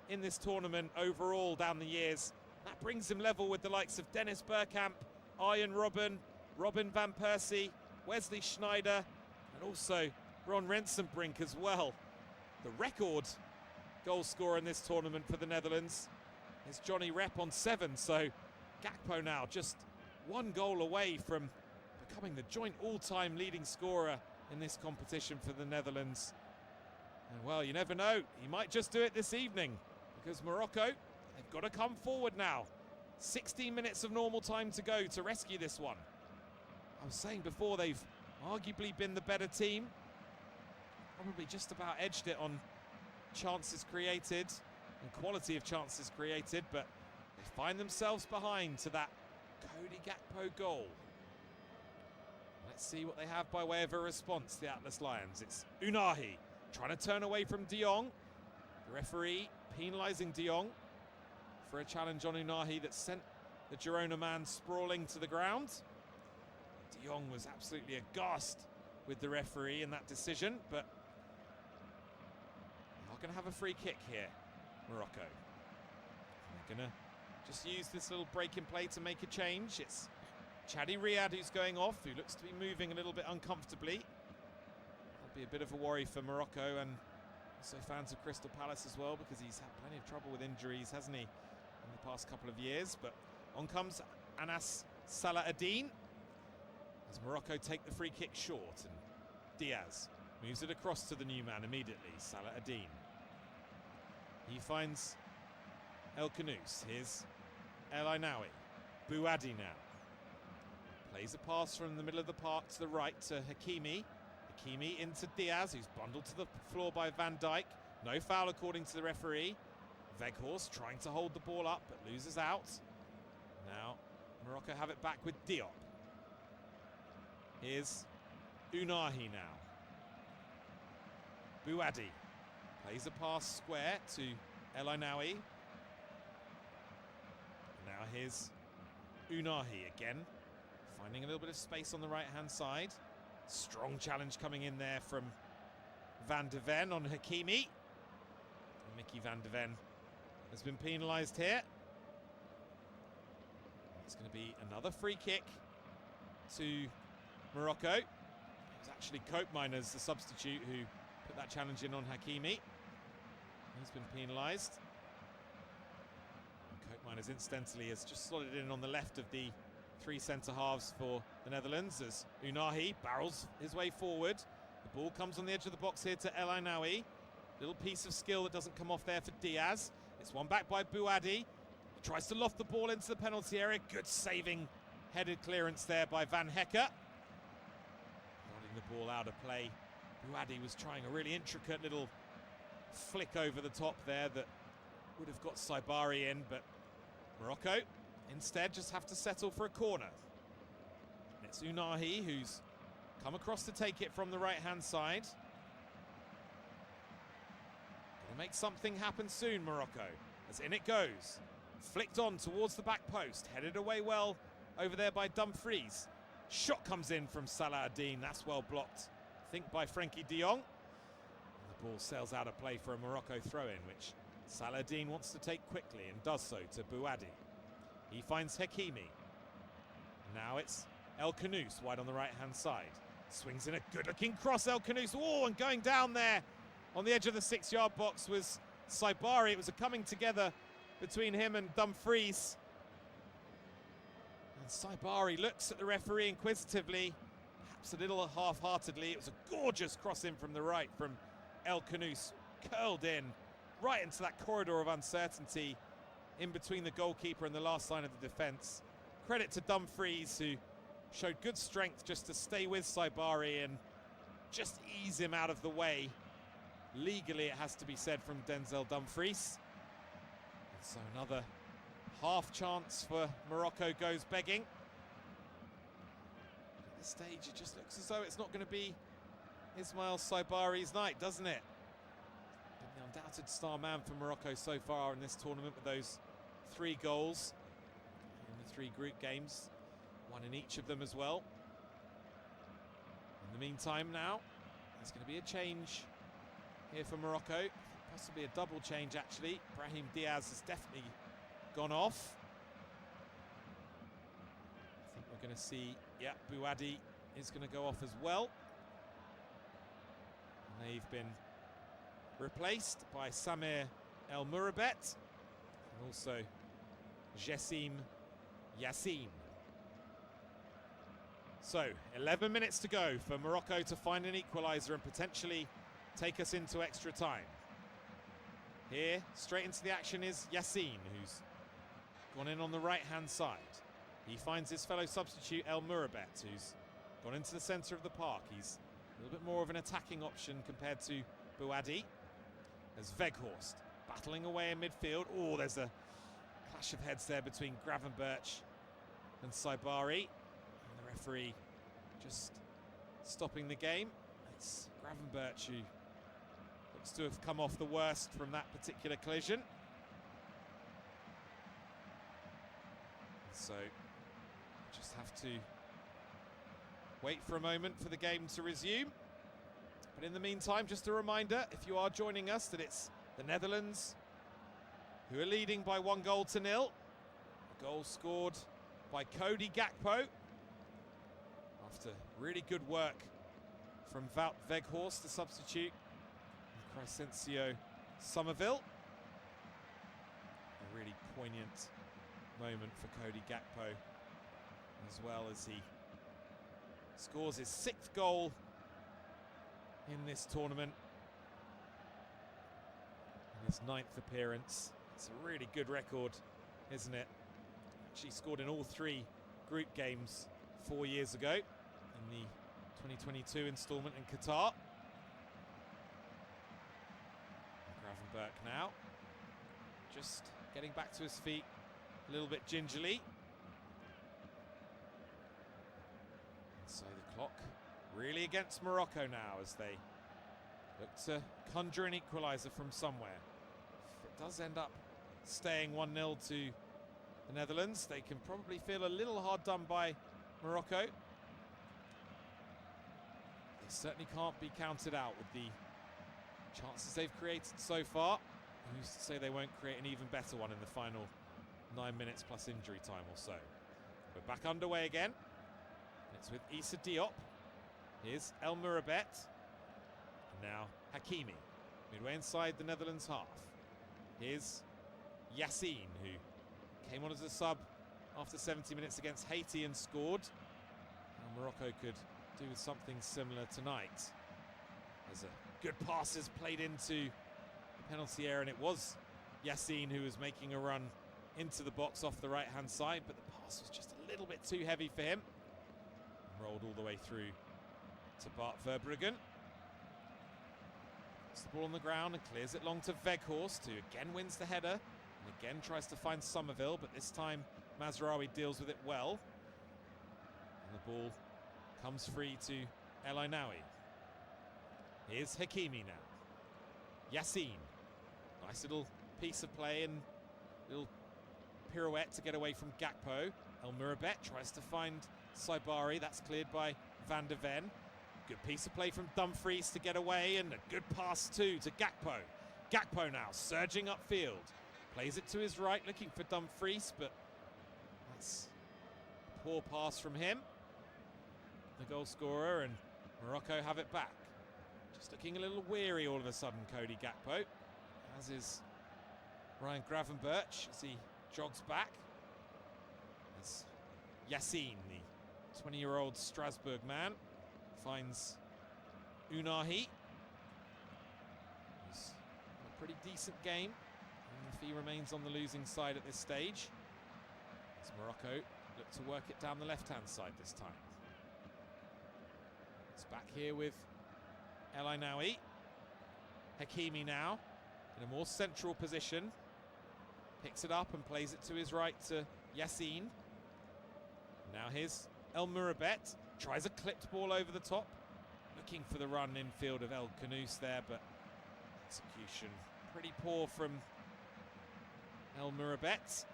[SPEAKER 1] in this tournament overall down the years. That brings him level with the likes of Dennis Bergkamp, Arjen Robben, Robin van Persie, Wesley Sneijder, and also Ron Rensenbrink as well. The record goal scorer in this tournament for the Netherlands is Johnny Rep on 7, so Gakpo now just 1 goal away from becoming the joint all-time leading scorer in this competition for the Netherlands. And well, you never know, he might just do it this evening, because Morocco, they've got to come forward now. 16 minutes of normal time to go to rescue this one. I was saying before, they've arguably been the better team. Probably just about edged it on chances created and quality of chances created, but they find themselves behind to that Cody Gakpo goal. Let's see what they have by way of a response, the Atlas Lions. It's Unahi trying to turn away from De Jong. The referee penalising De Jong for a challenge on Unahi that sent the Girona man sprawling to the ground. De Jong was absolutely aghast with the referee in that decision, but they're going to have a free kick here, Morocco. They're going to just use this little break in play to make a change. It's Chadi Riyad who's going off, who looks to be moving a little bit uncomfortably. That'll be a bit of a worry for Morocco, and also fans of Crystal Palace as well, because he's had plenty of trouble with injuries, hasn't he, in the past couple of years. But on comes Anas Salah Ad-Din as Morocco take the free kick short, and Diaz moves it across to the new man immediately, Salah Ad-Din. He finds El Khanous. Here's El Ainaoui. Bouadi now. Plays a pass from the middle of the park to the right to Hakimi. Hakimi into Diaz, who's bundled to the floor by Van Dijk. No foul according to the referee. Weghorst trying to hold the ball up, but loses out. Now Morocco have it back with Diop. Here's Unahi now. Bouadi plays a pass square to El Ainaoui. Now here's Unahi again, finding a little bit of space on the right-hand side. Strong challenge coming in there from Van de Ven on Hakimi. Mickey Van de Ven has been penalised here. It's going to be another free kick to Morocco. It was actually Koopmeiners, the substitute, who put that challenge in on Hakimi. He's been penalised. Koopmeiners incidentally has just slotted in on the left of the three centre-halves for the Netherlands as Unahi barrels his way forward. The ball comes on the edge of the box here to El Ainaoui. Little piece of skill that doesn't come off there for Diaz. It's one back by Bouadi. He tries to loft the ball into the penalty area. Good saving headed clearance there by Van Hekke. Nodding the ball out of play. Bouadi was trying a really intricate little flick over the top there that would have got Saibari in, but Morocco instead just have to settle for a corner. It's Unahi who's come across to take it from the right-hand side. Gonna make something happen soon, Morocco, as in it goes. Flicked on towards the back post, headed away well over there by Dumfries. Shot comes in from Salah Ad-Din, that's well blocked, I think by Frenkie de Jong. And the ball sails out of play for a Morocco throw-in, which Salah Ad-Din wants to take quickly and does so to Bouadi. He finds Hakimi. Now it's El Khanous wide on the right-hand side. Swings in a good-looking cross, El Khanous. Oh, and going down there on the edge of the 6-yard box was Saibari. It was a coming together between him and Dumfries. And Saibari looks at the referee inquisitively, perhaps a little half-heartedly. It was a gorgeous cross in from the right from El Khanous, curled in right into that corridor of uncertainty in between the goalkeeper and the last line of the defence. Credit to Dumfries, who showed good strength just to stay with Saibari and just ease him out of the way. Legally, it has to be said, from Denzel Dumfries. And so another half chance for Morocco goes begging. At this stage, it just looks as though it's not going to be Ismail Saibari's night, doesn't it? Been the undoubted star man for Morocco so far in this tournament with those 3 goals in the 3 group games, 1 in each of them as well. In the meantime now, there's going to be a change here for Morocco, possibly a double change actually. Brahim Diaz has definitely gone off. I think we're going to see, yeah, Bouadi is going to go off as well. And they've been replaced by Samir El Mourabet and also Jessim Yassin. So 11 minutes to go for Morocco to find an equaliser and potentially take us into extra time. Here, straight into the action is Yassin, who's gone in on the right-hand side. He finds his fellow substitute El Mourabet, who's gone into the centre of the park. He's a little bit more of an attacking option compared to Bouadi. as Weghorst battling away in midfield. Oh, there's a clash of heads there between Gravenberch and Saibari. And the referee just stopping the game. It's Gravenberch who looks to have come off the worst from that particular collision. So just have to wait for a moment for the game to resume. But in the meantime, just a reminder, if you are joining us, that it's the Netherlands who are leading by 1-0. A goal scored by Cody Gakpo after really good work from Wout Weghorst, the substitute, and Crescencio Somerville. A really poignant moment for Cody Gakpo, as well as he scores his 6th goal in this tournament, in his 9th appearance. It's a really good record, isn't it? Actually scored in all 3 group games 4 years ago in the 2022 instalment in Qatar. Gravenberch now just getting back to his feet a little bit gingerly. So the clock really against Morocco now as they look to conjure an equaliser from somewhere. If it does end up staying 1-0 to the Netherlands, they can probably feel a little hard done by Morocco. They certainly can't be counted out with the chances they've created so far. Who's to say they won't create an even better one in the final 9 minutes plus injury time or so. We're back underway again. It's with Issa Diop. Here's El Mourabet. Now Hakimi, midway inside the Netherlands half. Here's Yassine, who came on as a sub after 70 minutes against Haiti and scored. And Morocco could do with something similar tonight. There's a good pass is played into the penalty area, and it was Yassine who was making a run into the box off the right-hand side, but the pass was just a little bit too heavy for him. Rolled all the way through to Bart Verbruggen. Puts the ball on the ground and clears it long to Weghorst, who again wins the header and again tries to find Somerville, but this time Mazraoui deals with it well. And the ball comes free to El Ainaoui. Here's Hakimi now. Yassine. Nice little piece of play and little pirouette to get away from Gakpo. El Mourabet tries to find Saibari. That's cleared by Van der Ven. Good piece of play from Dumfries to get away, and a good pass too to Gakpo. Gakpo now surging upfield. Plays it to his right, looking for Dumfries, but that's a poor pass from him, the goal scorer, and Morocco have it back. Just looking a little weary all of a sudden, Cody Gakpo, as is Ryan Gravenberch as he jogs back. As Yassine, the 20-year-old Strasbourg man, finds Unahi. He's a pretty decent game, even if he remains on the losing side at this stage. As Morocco look to work it down the left-hand side this time. It's back here with El Ainaoui. Hakimi now in a more central position. Picks it up and plays it to his right to Yassine. Now here's El Mourabet. Tries a clipped ball over the top. Looking for the run infield of El Khanous there, but execution pretty poor from El Mourabet.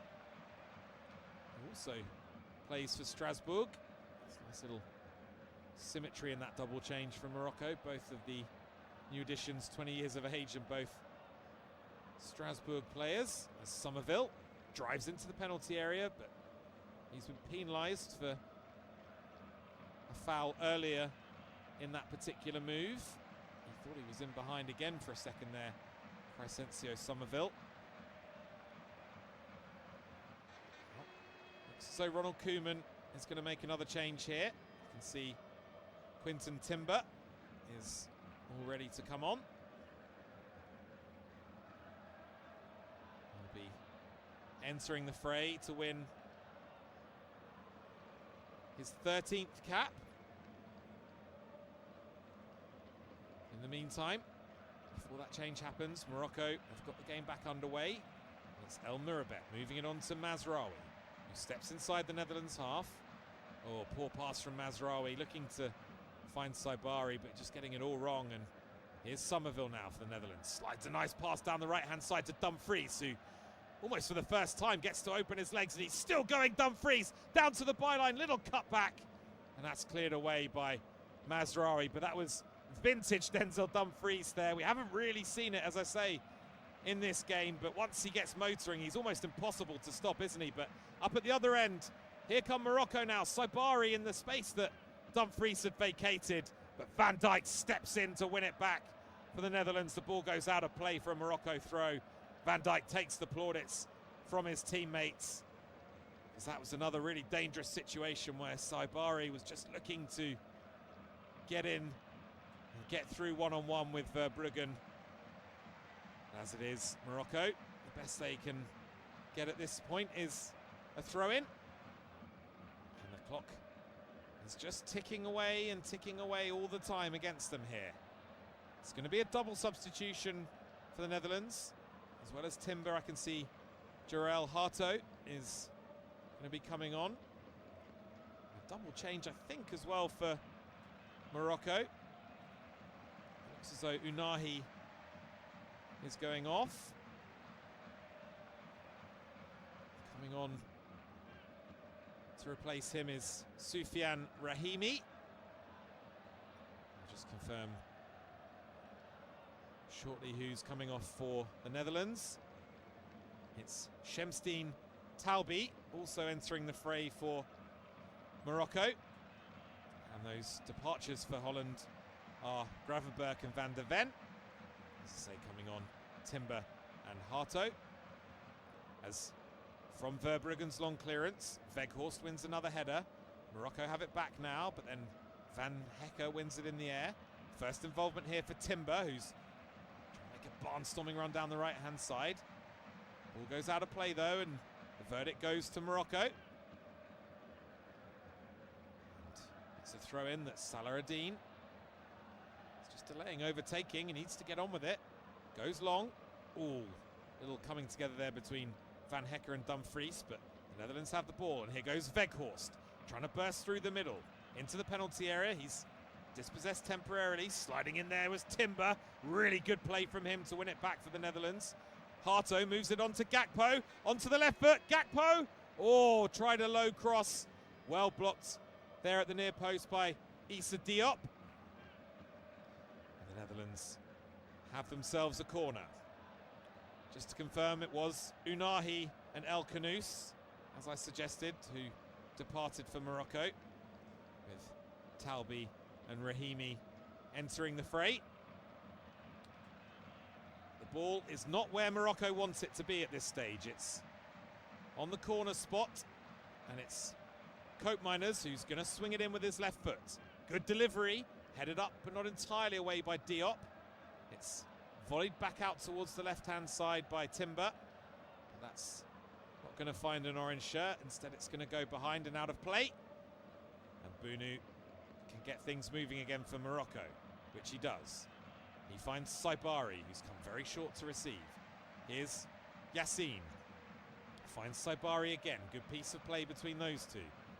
[SPEAKER 1] Who also plays for Strasbourg. Nice little symmetry in that double change from Morocco. Both of the new additions 20 years of age and both Strasbourg players. As Somerville drives into the penalty area, but he's been penalised for a foul earlier in that particular move. He thought he was in behind again for a second there, Crescencio Somerville. Well, looks as though Ronald Koeman is going to make another change here. You can see Quinton Timber is all ready to come on. He'll be entering the fray to win his 13th cap. In the meantime, Before that change happens, Morocco have got the game back underway. It's El Mirabet moving it on to Mazraoui, who steps inside the Netherlands half. Oh, poor pass from Mazraoui, looking to find Saibari, but just getting it all wrong. And here's Somerville now for the Netherlands. Slides a nice pass down the right-hand side to Dumfries, who almost for the first time gets to open his legs, and he's still going. Dumfries down to the byline, little cutback, and that's cleared away by Mazraoui. But that was vintage Denzel Dumfries there. We haven't really seen it, as I say, in this game, but once he gets motoring, he's almost impossible to stop, isn't he? But up at the other end, here come Morocco now. Saibari in the space that Dumfries had vacated, but Van Dijk steps in to win it back for the Netherlands. The ball goes out of play for a Morocco throw. Van Dijk takes the plaudits from his teammates, because that was another really dangerous situation where Saibari was just looking to get in and get through one-on-one with Verbruggen. As it is, Morocco, the best they can get at this point is a throw-in. And the clock is just ticking away all the time against them here. It's going to be a double substitution for the Netherlands. As well as Timber, I can see Jarell Harto is going to be coming on. A double change, I think, as well for Morocco. It looks as though Unahi is going off. Coming on to replace him is Soufiane Rahimi. I'll just confirm shortly who's coming off for the Netherlands. It's Shemsteen Talbi also entering the fray for Morocco. And those departures for Holland are Gravenberch and Van der Ven. As I say, coming on Timber and Harto. As from Verbruggen's long clearance, Weghorst wins another header. Morocco have it back now, but then Van Hecke wins it in the air. First involvement here for Timber, who's trying to make a barnstorming run down the right-hand side. Ball goes out of play, though, and the verdict goes to Morocco. And it's a throw-in that's Salah-Ad-Din. Delaying overtaking, he needs to get on with it. Goes long. Ooh, little coming together there between Van Hecke and Dumfries, but the Netherlands have the ball, and here goes Weghorst, trying to burst through the middle into the penalty area. He's dispossessed temporarily. Sliding in there was Timber. Really good play from him to win it back for the Netherlands. Harto moves it on to Gakpo, onto the left foot. Gakpo, oh, tried a low cross. Well blocked there at the near post by Issa Diop. The Netherlands have themselves a corner. Just to confirm, it was Unahi and El Khanous, as I suggested, who departed for Morocco, with Talbi and Rahimi entering the fray. The ball is not where Morocco wants it to be at this stage. It's on the corner spot, and it's Koopmeiners who's going to swing it in with his left foot. Good delivery. Headed up, but not entirely away by Diop. It's volleyed back out towards the left-hand side by Timber. That's not going to find an orange shirt. Instead, it's going to go behind and out of play. And Bunu can get things moving again for Morocco, which he does. He finds Saibari, who's come very short to receive. Here's Yassine. Finds Saibari again. Good piece of play between those two.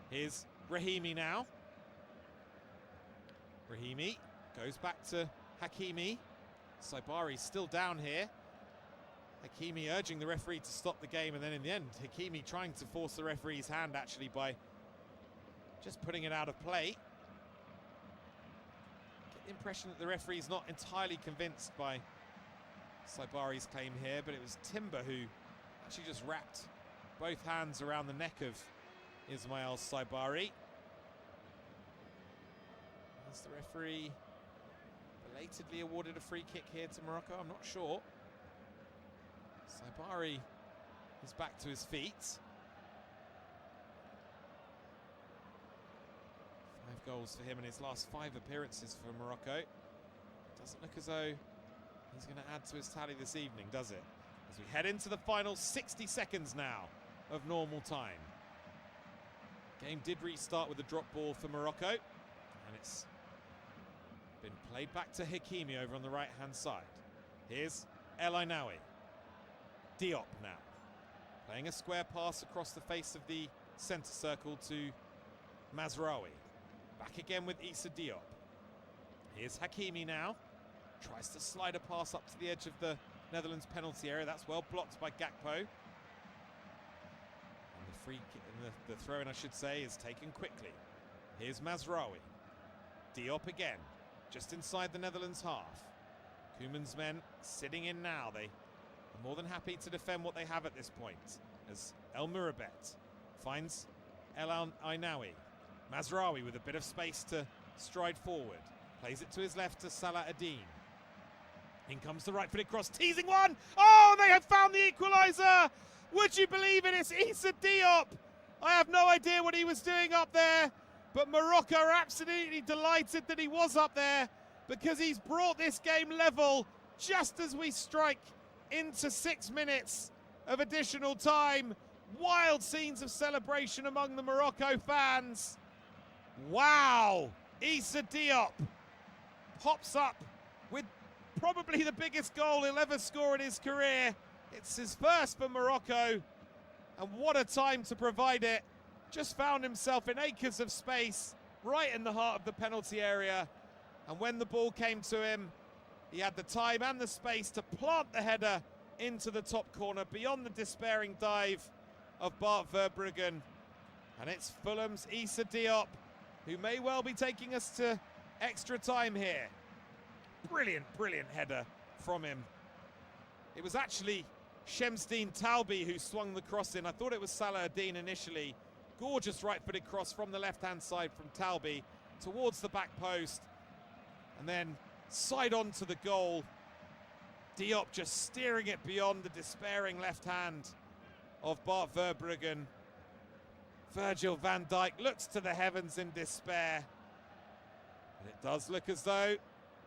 [SPEAKER 1] Here's Rahimi now. Rahimi goes back to Hakimi. Saibari's still down here. Hakimi urging the referee to stop the game, and then in the end, Hakimi trying to force the referee's hand actually by just putting it out of play. Get the impression that the referee's not entirely convinced by Saibari's claim here, but it was Timber who actually just wrapped both hands around the neck of Ismail Saibari. Has the referee belatedly awarded a free kick here to Morocco? I'm not sure. Saibari is back to his feet. 5 goals for him in his last 5 appearances for Morocco. Doesn't look as though he's going to add to his tally this evening, does it? As we head into the final 60 seconds now of normal time. Game did restart with a drop ball for Morocco, and it's been played back to Hakimi over on the right-hand side. Here's El Ainaoui. Diop now. Playing a square pass across the face of the centre circle to Mazraoui. Back again with Issa Diop. Here's Hakimi now. Tries to slide a pass up to the edge of the Netherlands penalty area. That's well blocked by Gakpo. And the free kick, the throw-in, I should say, is taken quickly. Here's Mazraoui. Diop again, just inside the Netherlands half. Koeman's men sitting in now. They are more than happy to defend what they have at this point. As El Mourabet finds El Ainaoui. Mazraoui with a bit of space to stride forward. Plays it to his left to Salah Adine. In comes the right-footed cross, teasing one. Oh, they have found the equaliser. Would you believe it? It's Issa Diop. I have no idea what he was doing up there, but Morocco are absolutely delighted that he was up there because he's brought this game level just as we strike into 6 minutes of additional time. Wild scenes of celebration among the Morocco fans. Wow, Issa Diop pops up with probably the biggest goal he'll ever score in his career. It's his first for Morocco, and what a time to provide it. Just found himself in acres of space right in the heart of the penalty area, and when the ball came to him, he had the time and the space to plant the header into the top corner beyond the despairing dive of Bart Verbruggen. And it's Fulham's Issa Diop, who may well be taking us to extra time here. Brilliant, brilliant header from him. It was actually Shemsdeen Talbi who swung the cross in. I thought it was Salah Adine initially. Gorgeous right-footed cross from the left-hand side from Talbi towards the back post. And then side on to the goal. Diop just steering it beyond the despairing left hand of Bart Verbruggen. Virgil van Dijk looks to the heavens in despair. And it does look as though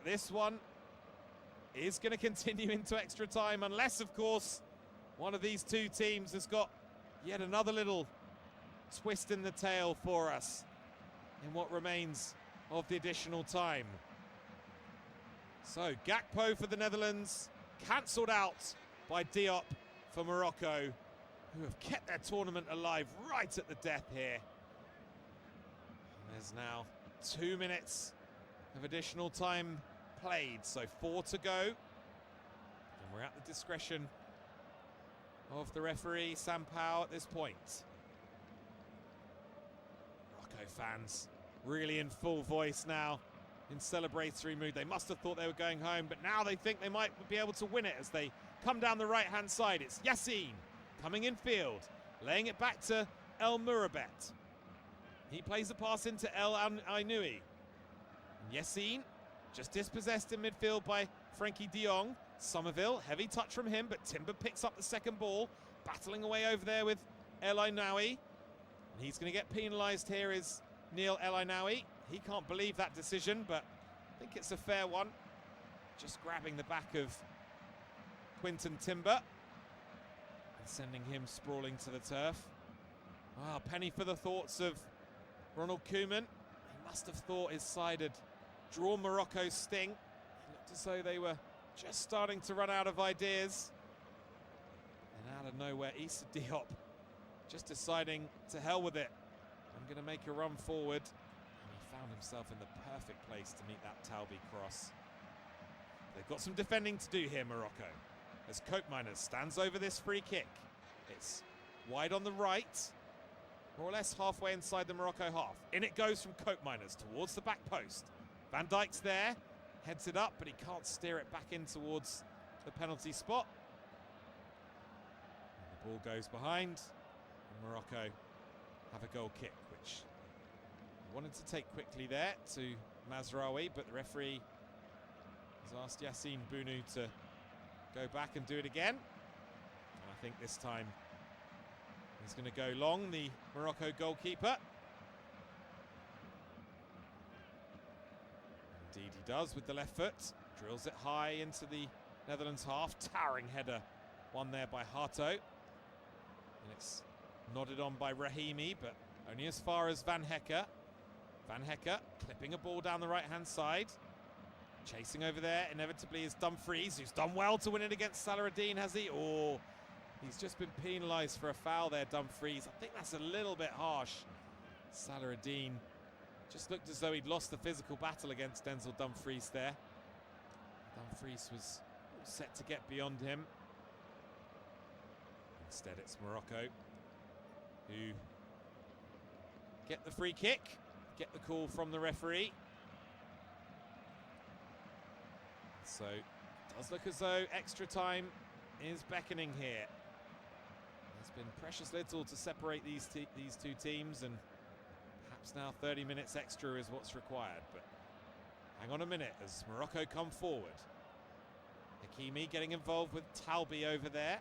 [SPEAKER 1] this one is going to continue into extra time, unless, of course, one of these two teams has got yet another little twist in the tail for us in what remains of the additional time. So Gakpo for the Netherlands, cancelled out by Diop for Morocco, who have kept their tournament alive right at the death here. And there's now 2 minutes of additional time played, so 4 to go. And we're at the discretion of the referee, Sampao, at this point. Morocco fans really in full voice now, in celebratory mood. They must have thought they were going home, but now they think they might be able to win it as they come down the right-hand side. It's Yassine coming in field, laying it back to El Mourabet. He plays the pass into El Ainaoui. Yassine just dispossessed in midfield by Frenkie de Jong. Somerville, heavy touch from him, but Timber picks up the second ball, battling away over there with El Ainaoui. And he's going to get penalised here is Neil El Ainaoui. He can't believe that decision, but I think it's a fair one. Just grabbing the back of Quinton Timber and sending him sprawling to the turf. Wow, penny for the thoughts of Ronald Koeman. He must have thought his side had drawn Morocco's sting. It looked as though they were just starting to run out of ideas. And out of nowhere, Issa Diop just deciding to hell with it. I'm going to make a run forward. And he found himself in the perfect place to meet that Talbi cross. They've got some defending to do here, Morocco, as Koopmeiners stands over this free kick. It's wide on the right, more or less halfway inside the Morocco half. In it goes from Koopmeiners towards the back post. Van Dijk's there, heads it up, but he can't steer it back in towards the penalty spot. And the ball goes behind, and Morocco have a goal kick, which wanted to take quickly there to Mazraoui, but the referee has asked Yassine Bounou to go back and do it again. And I think this time he's going to go long, the Morocco goalkeeper. Indeed he does with the left foot. Drills it high into the Netherlands half. Towering header, won there by Hato. And it's nodded on by Rahimi, but only as far as Van Hecker. Van Hecker clipping a ball down the right-hand side. Chasing over there, inevitably, is Dumfries, who's done well to win it against Saladin, has he? Or he's just been penalised for a foul there, Dumfries. I think that's a little bit harsh. Saladin just looked as though he'd lost the physical battle against Denzel Dumfries there. Dumfries was set to get beyond him. Instead, it's Morocco who get the free kick, get the call from the referee. So it does look as though extra time is beckoning here. There's been precious little to separate these two teams, and perhaps now 30 minutes extra is what's required. But hang on a minute as Morocco come forward. Hakimi getting involved with Talbi over there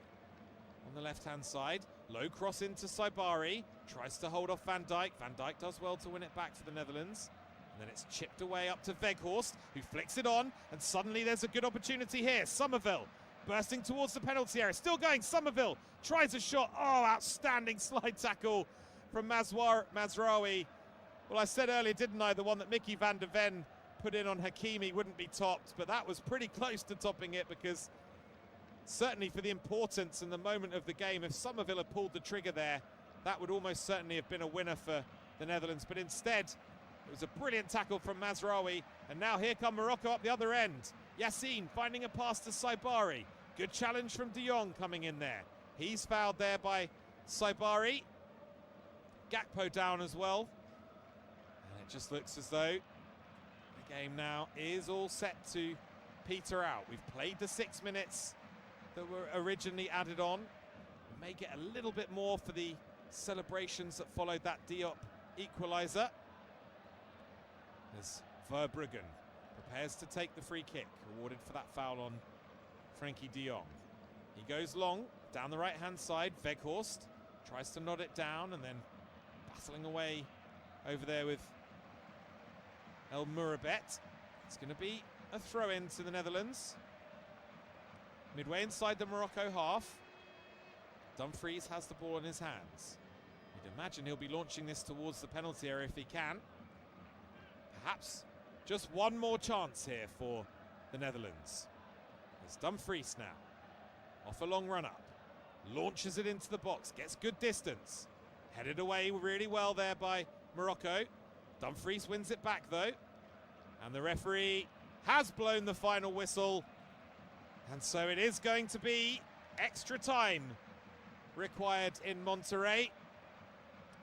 [SPEAKER 1] on the left-hand side. Low cross into Saibari. Tries to hold off Van Dijk. Van Dijk does well to win it back for the Netherlands. And then it's chipped away up to Weghorst, who flicks it on. And suddenly there's a good opportunity here. Somerville bursting towards the penalty area. Still going. Somerville tries a shot. Oh, outstanding slide tackle from Mazraoui. Well, I said earlier, didn't I, the one that Mickey van der Ven put in on Hakimi wouldn't be topped, but that was pretty close to topping it, because certainly for the importance and the moment of the game, if Somerville had pulled the trigger there, that would almost certainly have been a winner for the Netherlands. But instead, it was a brilliant tackle from Mazraoui, and now here come Morocco up the other end. Yassine finding a pass to Saibari. Good challenge from De Jong coming in there. He's fouled there by Saibari. Gakpo down as well. And it just looks as though the game now is all set to peter out. We've played the 6 minutes that were originally added on. We may get a little bit more for the celebrations that followed that Diop equaliser. As Verbruggen prepares to take the free kick, awarded for that foul on Frankie de Jong. He goes long, down the right-hand side. Weghorst tries to nod it down, and then battling away over there with El Mourabet. It's going to be a throw-in to the Netherlands. Midway inside the Morocco half, Dumfries has the ball in his hands. You'd imagine he'll be launching this towards the penalty area if he can. Perhaps just one more chance here for the Netherlands. There's Dumfries now, off a long run-up. Launches it into the box, gets good distance. Headed away really well there by Morocco. Dumfries wins it back though. And the referee has blown the final whistle. And so it is going to be extra time required in Monterrey.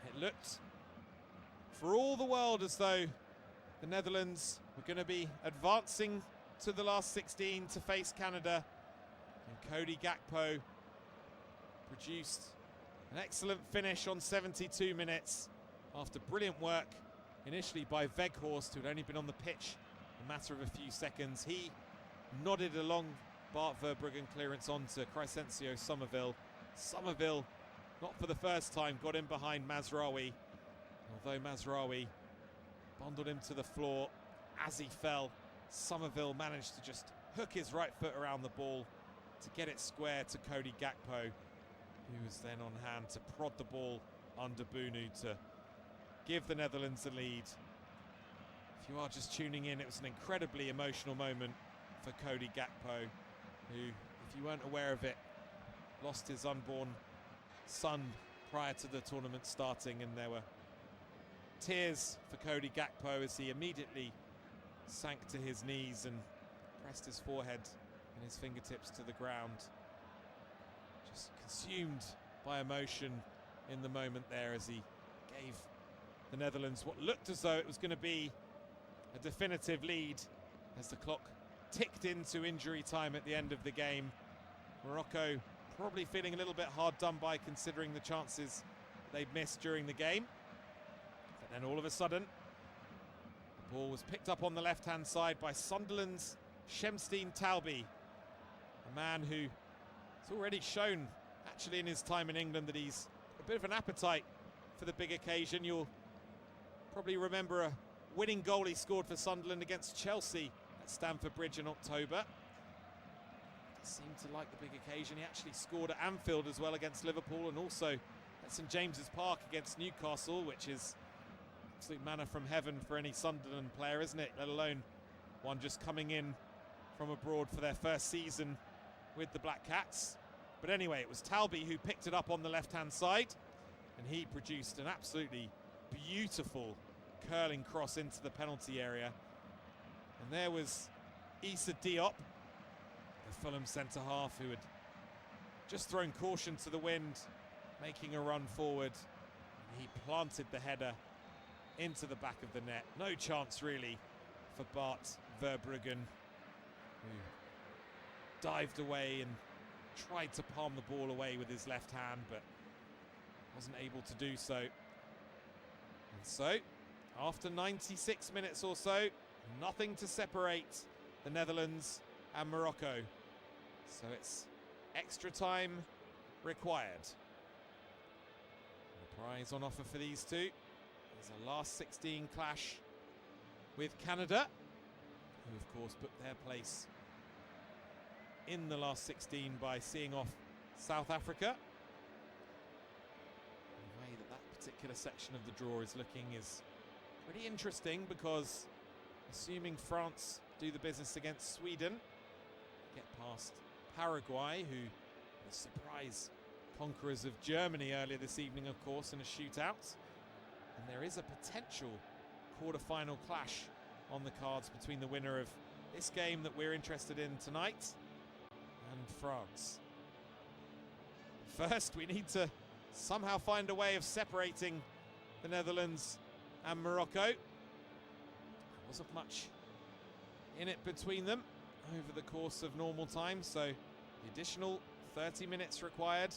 [SPEAKER 1] It looked for all the world as though the Netherlands were going to be advancing to the last 16 to face Canada. And Cody Gakpo produced an excellent finish on 72 minutes after brilliant work initially by Weghorst, who had only been on the pitch a matter of a few seconds. He nodded along Bart Verbruggen clearance on to Crescencio Somerville. Somerville, not for the first time, got in behind Mazraoui, although Mazraoui bundled him to the floor as he fell. Somerville managed to just hook his right foot around the ball to get it square to Cody Gakpo, who was then on hand to prod the ball under Bunu to give the Netherlands the lead. If you are just tuning in, it was an incredibly emotional moment for Cody Gakpo, who, if you weren't aware of it, lost his unborn son prior to the tournament starting, and there were tears for Cody Gakpo as he immediately sank to his knees and pressed his forehead and his fingertips to the ground, just consumed by emotion in the moment there as he gave the Netherlands what looked as though it was going to be a definitive lead as the clock ticked into injury time at the end of the game. Morocco probably feeling a little bit hard done by, considering the chances they'd missed during the game. But then all of a sudden, the ball was picked up on the left-hand side by Sunderland's Shemstein Talbi, a man who has already shown, actually in his time in England, that he's a bit of an appetite for the big occasion. You'll probably remember a winning goal he scored for Sunderland against Chelsea at Stamford Bridge in October. Seemed to like the big occasion. He actually scored at Anfield as well against Liverpool, and also at St James's Park against Newcastle, which is absolute manna from heaven for any Sunderland player, isn't it? Let alone one just coming in from abroad for their first season with the Black Cats. But anyway, it was Talby who picked it up on the left-hand side, and he produced an absolutely beautiful curling cross into the penalty area. And there was Issa Diop, the Fulham centre-half, who had just thrown caution to the wind, making a run forward. He planted the header into the back of the net. No chance really for Bart Verbruggen, who dived away and tried to palm the ball away with his left hand, but wasn't able to do so. And so, after 96 minutes or so, nothing to separate the Netherlands and Morocco. So it's extra time required. The prize on offer for these two is a last 16 clash with Canada, who of course put their place in the last 16 by seeing off South Africa. The way that that particular section of the draw is looking is pretty interesting, because assuming France do the business against Sweden, get past Paraguay, who were the surprise conquerors of Germany earlier this evening, of course, in a shootout. And there is a potential quarter-final clash on the cards between the winner of this game that we're interested in tonight and France. First, we need to somehow find a way of separating the Netherlands and Morocco. There wasn't much in it between them over the course of normal time, so the additional 30 minutes required.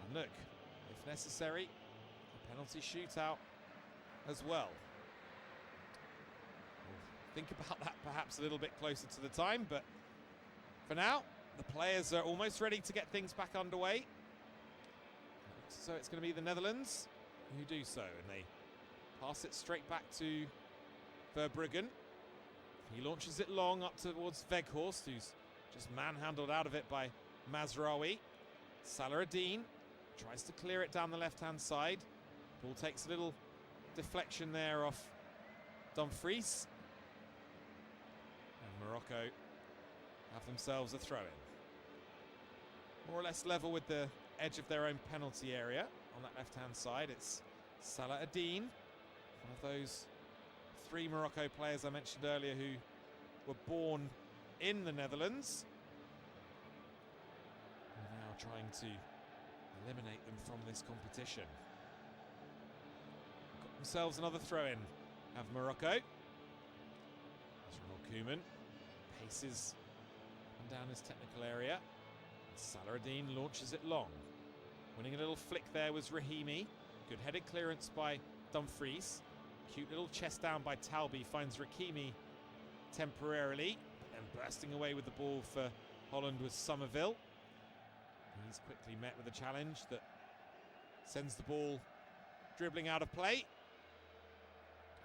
[SPEAKER 1] And look, if necessary, a penalty shootout as well. We'll think about that perhaps a little bit closer to the time, but for now, the players are almost ready to get things back underway. So it's going to be the Netherlands who do so, and they pass it straight back to Verbruggen. He launches it long up towards Weghorst, who's just manhandled out of it by Mazraoui. Salah-Eddin tries to clear it down the left-hand side. Ball takes a little deflection there off Dumfries. And Morocco have themselves a throw-in. More or less level with the edge of their own penalty area. On that left-hand side, it's Salah-Eddin, one of those three Morocco players I mentioned earlier who were born in the Netherlands. We're now trying to eliminate them from this competition. Got themselves another throw-in, have Morocco. As Ronald Koeman paces up and down his technical area. Salah-Eddin launches it long. Winning a little flick there was Rahimi. Good headed clearance by Dumfries. Cute little chest down by Talby finds Rakimi temporarily, and bursting away with the ball for Holland was Somerville. He's quickly met with a challenge that sends the ball dribbling out of play.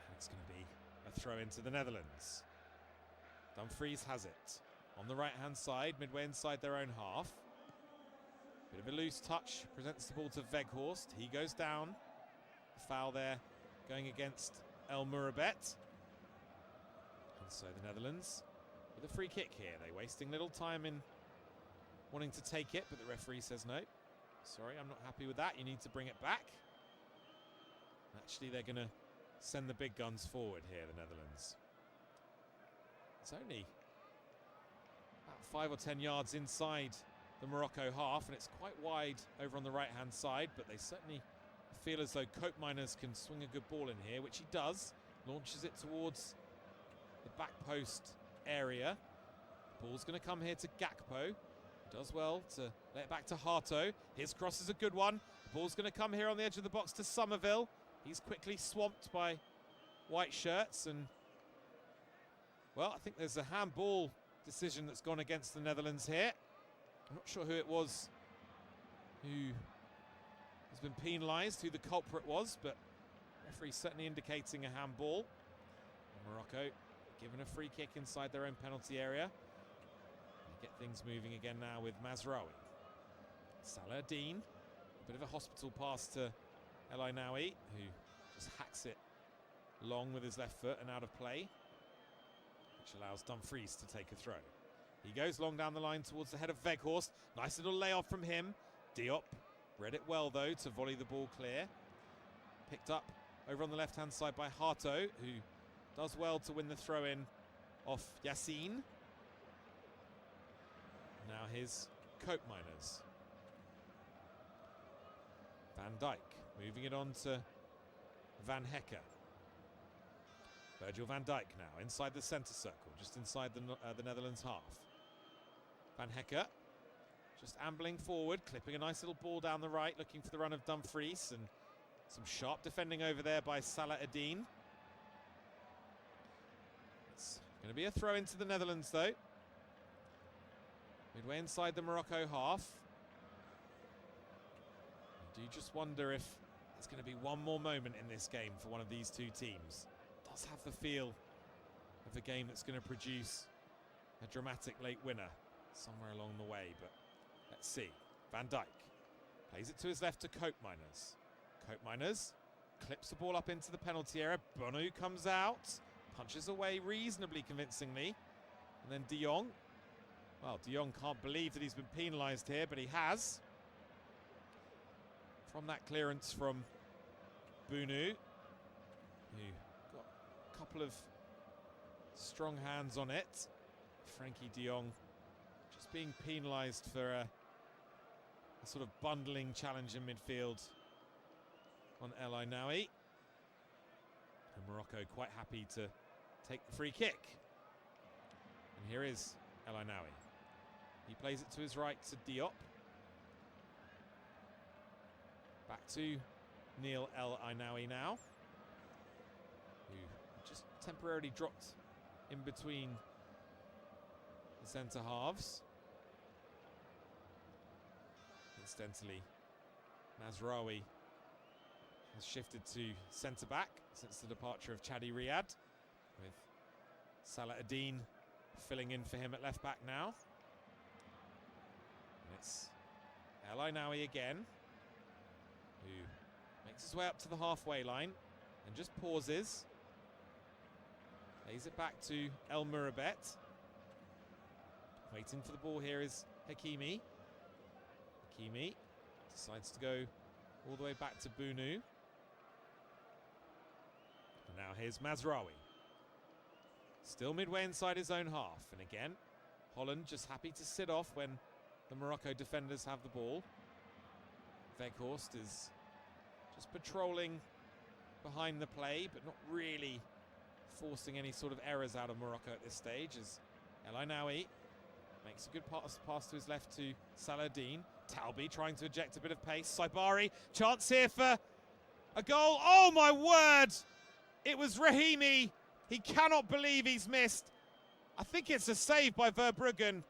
[SPEAKER 1] And it's going to be a throw into the Netherlands. Dumfries has it on the right hand side, midway inside their own half. Bit of a loose touch, presents the ball to Weghorst. He goes down. Foul there going against El Mourabet. And so the Netherlands with a free kick here. They're wasting little time in wanting to take it, but the referee says no. Sorry, I'm not happy with that. You need to bring it back. Actually, they're going to send the big guns forward here, the Netherlands. It's only about 5 or 10 yards inside the Morocco half, and it's quite wide over on the right-hand side, but they certainly feel as though Koopmeiners can swing a good ball in here, which he does. Launches it towards the back post area. Ball's going to come here to Gakpo. Does well to let it back to Hato. His cross is a good one. Ball's going to come here on the edge of the box to Somerville. He's quickly swamped by white shirts, and well, I think there's a handball decision that's gone against the Netherlands here. I'm not sure who it was who has been penalised, who the culprit was, but the referee certainly indicating a handball. And Morocco given a free kick inside their own penalty area. They get things moving again now with Mazraoui. Salah-Eddin, a bit of a hospital pass to El Ainaoui, who just hacks it long with his left foot and out of play. which allows Dumfries to take a throw. He goes long down the line towards the head of Weghorst. Nice little layoff from him. Diop read it well, though, to volley the ball clear. Picked up over on the left-hand side by Harto, who does well to win the throw-in off Yassine. Now his Koopmeiners. Van Dijk moving it on to Van Hekke. Virgil van Dijk now inside the centre circle, just inside the Netherlands half. Van Hekke just ambling forward, clipping a nice little ball down the right, looking for the run of Dumfries, and some sharp defending over there by Salah Eddin. It's going to be a throw into the Netherlands, though. Midway inside the Morocco half. I do just wonder if there's going to be one more moment in this game for one of these two teams. It does have the feel of a game that's going to produce a dramatic late winner somewhere along the way, but let's see. Van Dijk plays it to his left to Koopmeiners. Koopmeiners clips the ball up into the penalty area. Bonu comes out, punches away reasonably convincingly, and then De Jong. Well, De Jong can't believe that he's been penalised here, but he has. From that clearance from Bunu, who got a couple of strong hands on it. Frankie De Jong just being penalised for a sort of bundling challenge in midfield on El Ainaoui. And Morocco quite happy to take the free kick. And here is El Ainaoui. He plays it to his right to Diop. Back to Neil El Ainaoui now, who just temporarily dropped in between the centre halves. Incidentally, Mazraoui has shifted to centre back since the departure of Chadi Riyad, with Salah Eddin filling in for him at left back now. And it's El Ainaoui again, who makes his way up to the halfway line and just pauses. Lays it back to El Mourabet. Waiting for the ball here is Hakimi. Hakimi decides to go all the way back to Bunu. And now here's Mazraoui. Still midway inside his own half. And again, Holland just happy to sit off when the Morocco defenders have the ball. Weghorst is just patrolling behind the play, but not really forcing any sort of errors out of Morocco at this stage, as El Ainaoui makes a good pass to his left to Saladin. Talbi trying to eject a bit of pace. Saibari, chance here for a goal. Oh my word! It was Rahimi. He cannot believe he's missed. I think it's a save by Verbruggen,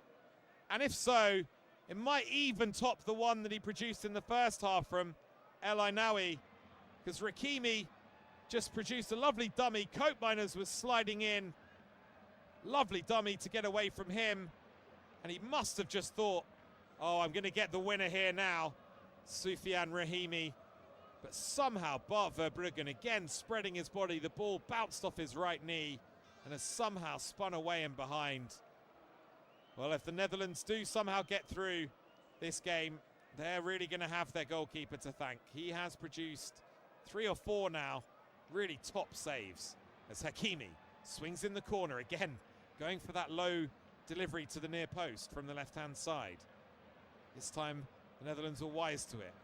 [SPEAKER 1] and if so, it might even top the one that he produced in the first half from El Ainaoui, because Hakimi just produced a lovely dummy. Koopmeiners was sliding in. Lovely dummy to get away from him. And he must have just thought, oh, I'm going to get the winner here now, Soufiane Rahimi. But somehow Bart Verbruggen, again spreading his body, the ball bounced off his right knee and has somehow spun away and behind. Well, if the Netherlands do somehow get through this game, they're really going to have their goalkeeper to thank. He has produced 3 or 4 now, really top saves, as Hakimi swings in the corner again, going for that low delivery to the near post from the left-hand side. This time, the Netherlands were wise to it.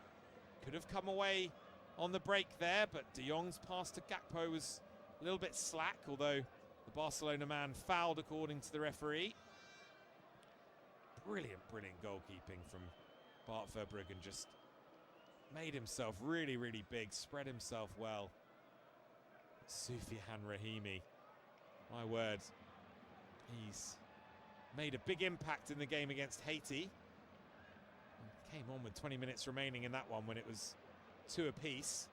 [SPEAKER 1] Could have come away on the break there, but De Jong's pass to Gakpo was a little bit slack, although the Barcelona man fouled according to the referee. Brilliant, brilliant goalkeeping from Bart Verbruggen. Just made himself really, really big, spread himself well. Soufiane Rahimi, my word, he's made a big impact in the game against Haiti. Came on with 20 minutes remaining in that one when it was 2 apiece.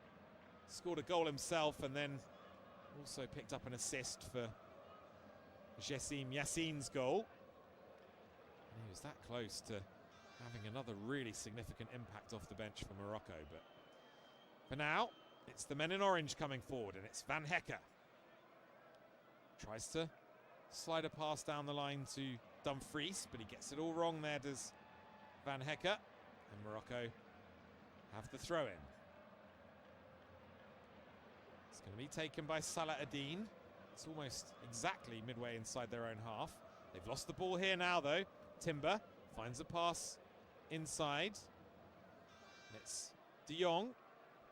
[SPEAKER 1] Scored a goal himself and then also picked up an assist for Jessim Yassine's goal. And he was that close to having another really significant impact off the bench for Morocco. But for now, it's the men in orange coming forward, and it's Van Hekke. Tries to slider pass down the line to Dumfries, but he gets it all wrong there, does Van Hecke. And Morocco have the throw-in. It's going to be taken by Salah Ad-Din. It's almost exactly midway inside their own half. They've lost the ball here now, though. Timber finds a pass inside. And it's De Jong.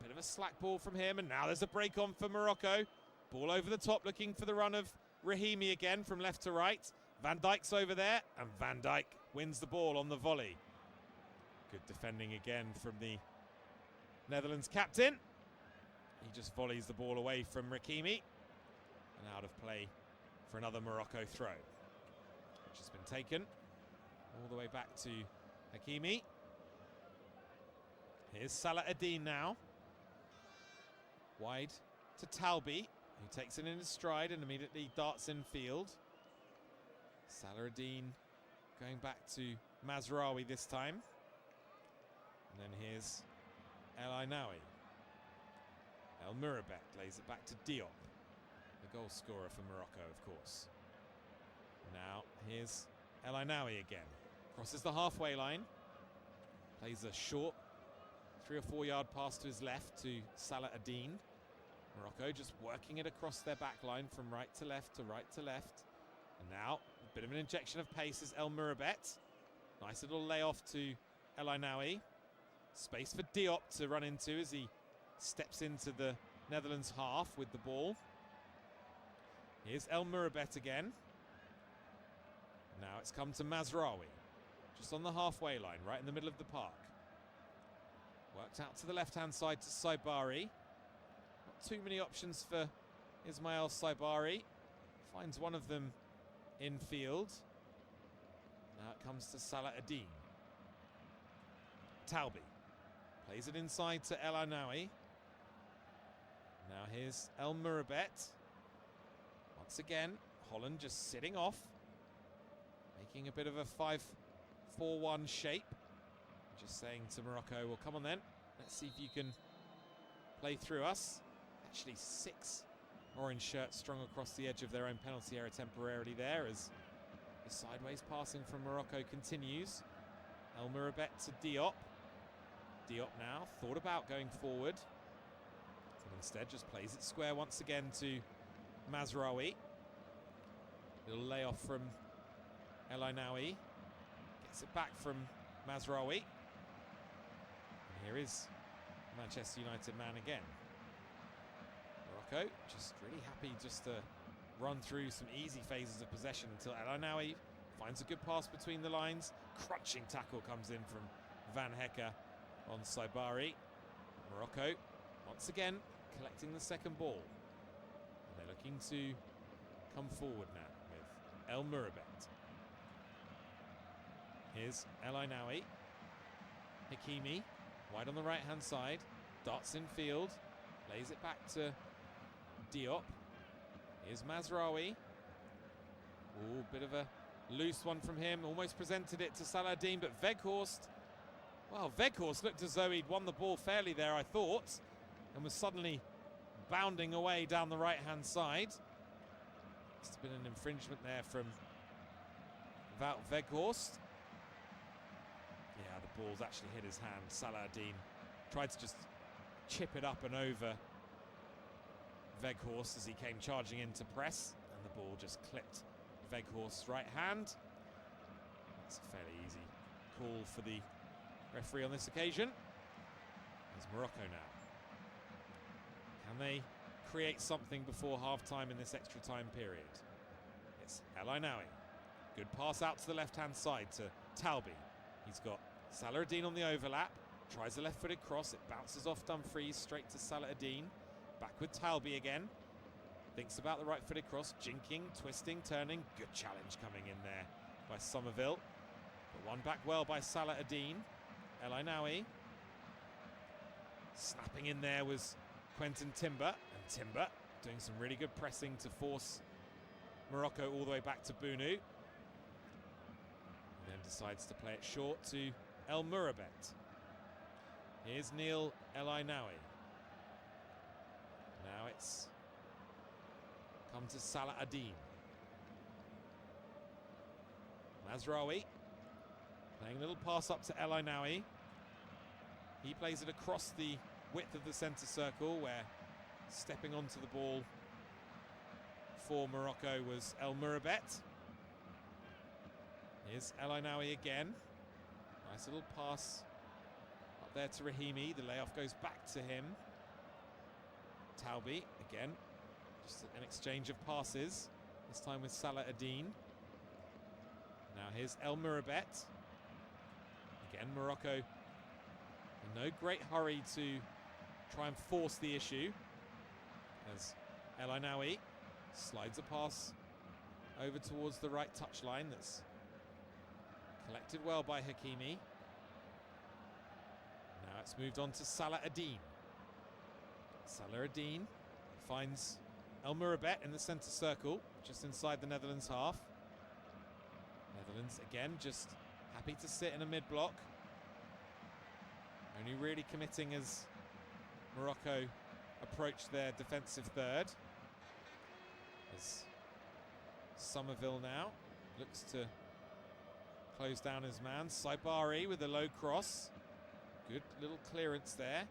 [SPEAKER 1] Bit of a slack ball from him, and now there's a break on for Morocco. Ball over the top, looking for the run of Rahimi again from left to right. Van Dijk's over there, and Van Dijk wins the ball on the volley. Good defending again from the Netherlands captain. He just volleys the ball away from Rahimi, and out of play for another Morocco throw, which has been taken all the way back to Hakimi. Here's Salah Ad-Din now. Wide to Talbi, who takes it in his stride and immediately darts in field. Salah Ad-Din going back to Mazraoui this time. And then here's El Ainaoui. El Mourabet lays it back to Diop, the goal scorer for Morocco, of course. Now here's El Ainaoui again. Crosses the halfway line. Plays a short 3 or 4 yard pass to his left to Salah Ad-Din. Morocco just working it across their back line from right to left to right to left. And now a bit of an injection of pace is El Mourabet. Nice little layoff to El Ainaoui. Space for Diop to run into as he steps into the Netherlands half with the ball. Here's El Mourabet again. Now it's come to Mazraoui, just on the halfway line, right in the middle of the park. Worked out to the left-hand side to Saibari. Not too many options for Ismail Saibari. Finds one of them in field. Now it comes to Salah Ad-Din. Talbi plays it inside to El Ainaoui. Now here's El Mourabet. Once again, Holland just sitting off, making a bit of a 5-4-1 shape. Just saying to Morocco, well, come on then, let's see if you can play through us. Actually 6 orange shirts strung across the edge of their own penalty area temporarily there as the sideways passing from Morocco continues. El Mourabet to Diop. Diop now thought about going forward, but instead just plays it square once again to Mazraoui. Little layoff from El Ainaoui. Gets it back from Mazraoui. And here is Manchester United man again. Morocco just really happy just to run through some easy phases of possession until El Ainaoui finds a good pass between the lines. Crunching tackle comes in from Van Hecke on Saibari. Morocco once again collecting the second ball. And they're looking to come forward now with El Mourabet. Here's El Ainaoui. Hakimi, wide on the right-hand side. Darts in field. Lays it back to Diop. Here's Mazraoui. Ooh, bit of a loose one from him. Almost presented it to Salah Ad-Din, but Weghorst... Well, Weghorst looked as though he'd won the ball fairly there, I thought, and was suddenly bounding away down the right-hand side. Must have been an infringement there from Wout Weghorst. Yeah, the ball's actually hit his hand. Salah Ad-Din tried to just chip it up and over Weghorst as he came charging in to press, and the ball just clipped Weghorst's right hand. That's a fairly easy call for the referee on this occasion. There's Morocco now. Can they create something before half-time in this extra time period? It's El Ainaoui. Good pass out to the left-hand side to Talbi. He's got Salah Ad-Din on the overlap. Tries a left-footed cross. It bounces off Dumfries straight to Salah Ad-Din. Back with Talbi again. Thinks about the right-footed cross. Jinking, twisting, turning. Good challenge coming in there by Somerville. But one back well by Salah Ad-Din. El Ainaoui. Snapping in there was Quentin Timber. And Timber doing some really good pressing to force Morocco all the way back to Bunu. And then decides to play it short to El Mourabet. Here's Neil El Ainaoui. Now it's come to Salah Ad-Din. Mazraoui playing a little pass up to El Ainaoui. He plays it across the width of the centre circle, where stepping onto the ball for Morocco was El Mourabet. Here's El Ainaoui again. Nice little pass up there to Rahimi. The layoff goes back to him. Talbi again. Just an exchange of passes, this time with Salah Adine. Now here's El Mourabet. Again, Morocco in no great hurry to try and force the issue, as El Ainaoui slides a pass over towards the right touchline that's collected well by Hakimi. Now it's moved on to Salah Adine. Salah Adine finds El Mourabet in the centre circle, just inside the Netherlands half. Netherlands again just happy to sit in a mid-block. Only really committing as Morocco approach their defensive third. As Somerville now looks to close down his man. Saibari with a low cross. Good little clearance there.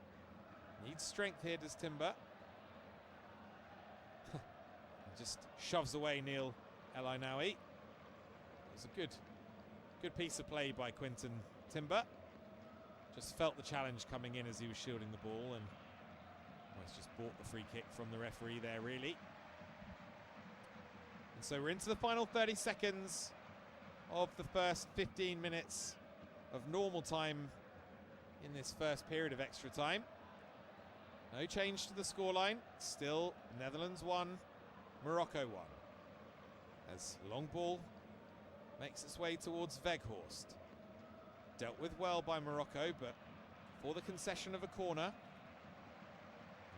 [SPEAKER 1] Needs strength here, does Timber. Just shoves away Neil El Ainaoui. It was a good piece of play by Quinton Timber. Just felt the challenge coming in as he was shielding the ball, and almost just bought the free kick from the referee there, really. And so we're into the final 30 seconds of the first 15 minutes of normal time in this first period of extra time. No change to the scoreline. Still Netherlands 1, Morocco 1. As long ball makes its way towards Weghorst. Dealt with well by Morocco, but for the concession of a corner.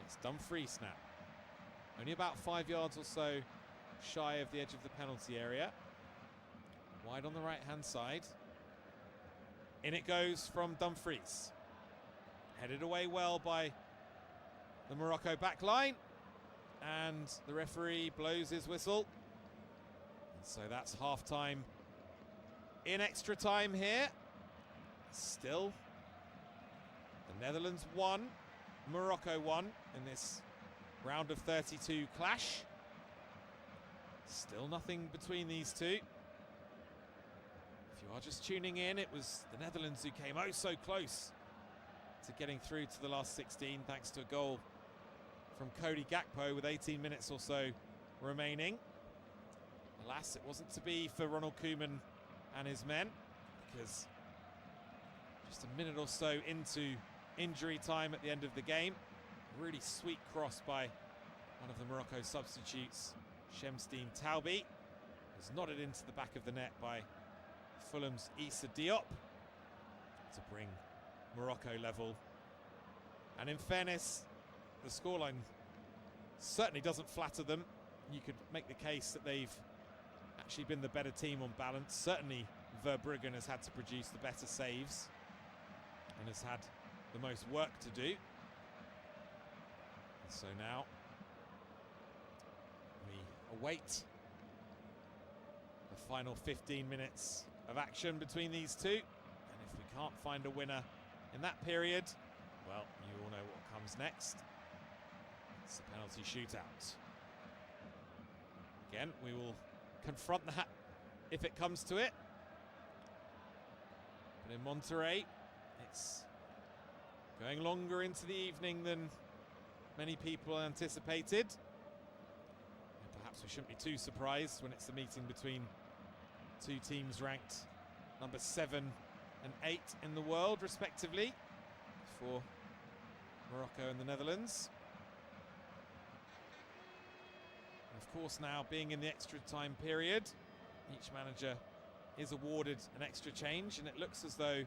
[SPEAKER 1] It's Dumfries now. Only about 5 yards or so shy of the edge of the penalty area. Wide on the right-hand side. In it goes from Dumfries. Headed away well by the Morocco back line. And the referee blows his whistle. And so that's half-time in extra time here. Still the Netherlands 1, Morocco 1 in this round of 32 clash. Still nothing between these two. If you are just tuning in, it was the Netherlands who came oh so close to getting through to the last 16 thanks to a goal from Cody Gakpo with 18 minutes or so remaining. Alas, it wasn't to be for Ronald Koeman and his men, because just a minute or so into injury time at the end of the game, a really sweet cross by one of the Morocco substitutes, Shemsteen Talbi, was nodded into the back of the net by Fulham's Issa Diop to bring Morocco level. And in fairness, the scoreline certainly doesn't flatter them. You could make the case that they've actually been the better team on balance. Certainly Verbruggen has had to produce the better saves and has had the most work to do. And so now we await the final 15 minutes of action between these two. And if we can't find a winner in that period, well, you all know what comes next. It's the penalty shootout. Again, we will confront that if it comes to it. But in Monterrey, it's going longer into the evening than many people anticipated. And perhaps we shouldn't be too surprised when it's the meeting between two teams ranked number 7 and 8 in the world, respectively, for Morocco and the Netherlands. And of course, now being in the extra time period, each manager is awarded an extra change, and it looks as though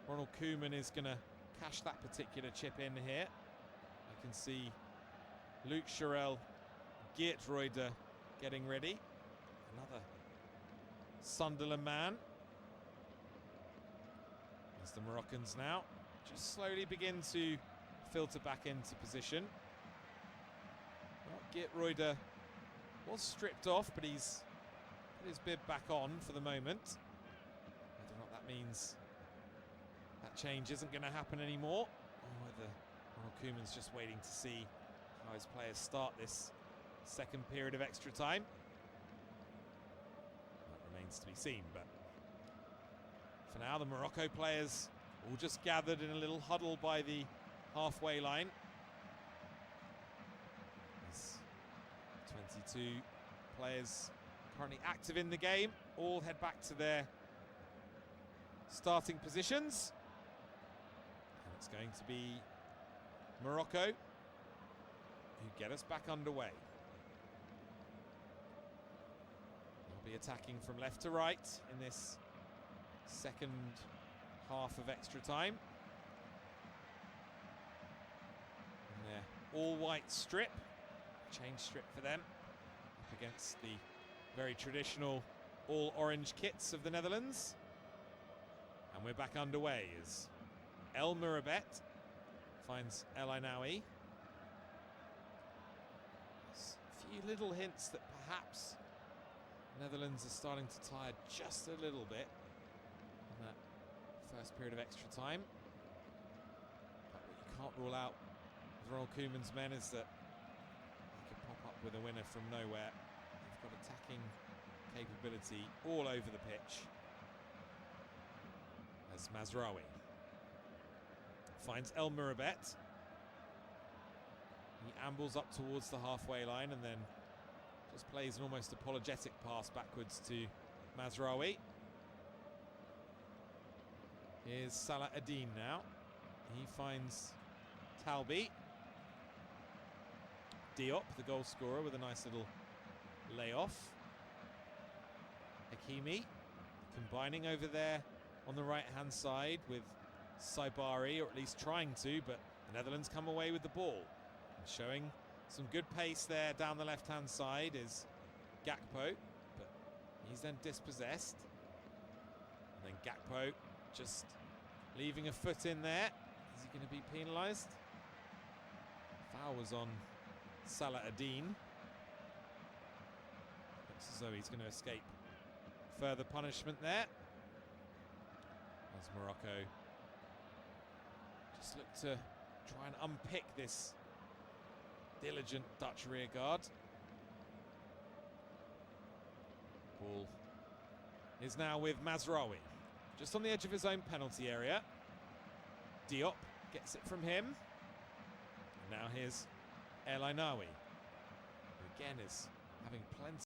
[SPEAKER 1] Ronald Koeman is going to cash that particular chip in here. I can see Luke Sherrill, Geert Reuter getting ready. Another Sunderland man. As the Moroccans now just slowly begin to filter back into position. Well, Geert Reuter was stripped off, but he's put his bib back on for the moment. Whether or not that means that change isn't going to happen anymore, or whether Ronald Koeman's just waiting to see how his players start this second period of extra time. That remains to be seen, but for now the Morocco players all just gathered in a little huddle by the halfway line. There's 22 players currently active in the game, all head back to their starting positions. And it's going to be Morocco who get us back underway. They'll be attacking from left to right in this second half of extra time. And their all-white strip, change strip for them, up against the very traditional all-orange kits of the Netherlands. And we're back underway as El Mourabet finds El Ainaoui. A few little hints that perhaps Netherlands are starting to tire just a little bit in that first period of extra time. But what you can't rule out with Ronald Koeman's men is that they could pop up with a winner from nowhere. They've got attacking capability all over the pitch. As Mazraoui finds El Mourabet. He ambles up towards the halfway line and then just plays an almost apologetic pass backwards to Mazraoui. Here's Salah Adine now. He finds Talbi. Diop, the goal scorer, with a nice little layoff. Hakimi combining over there on the right-hand side with Saibari, or at least trying to, but the Netherlands come away with the ball. And showing some good pace there down the left-hand side is Gakpo, but he's then dispossessed. And then Gakpo just leaving a foot in there. Is he going to be penalised? Foul was on Salah Adine. Looks as though he's going to escape further punishment there. As Morocco just look to try and unpick this diligent Dutch rearguard. Ball is now with Mazraoui, just on the edge of his own penalty area. Diop gets it from him. And now here's El Ainaoui, who again is having plenty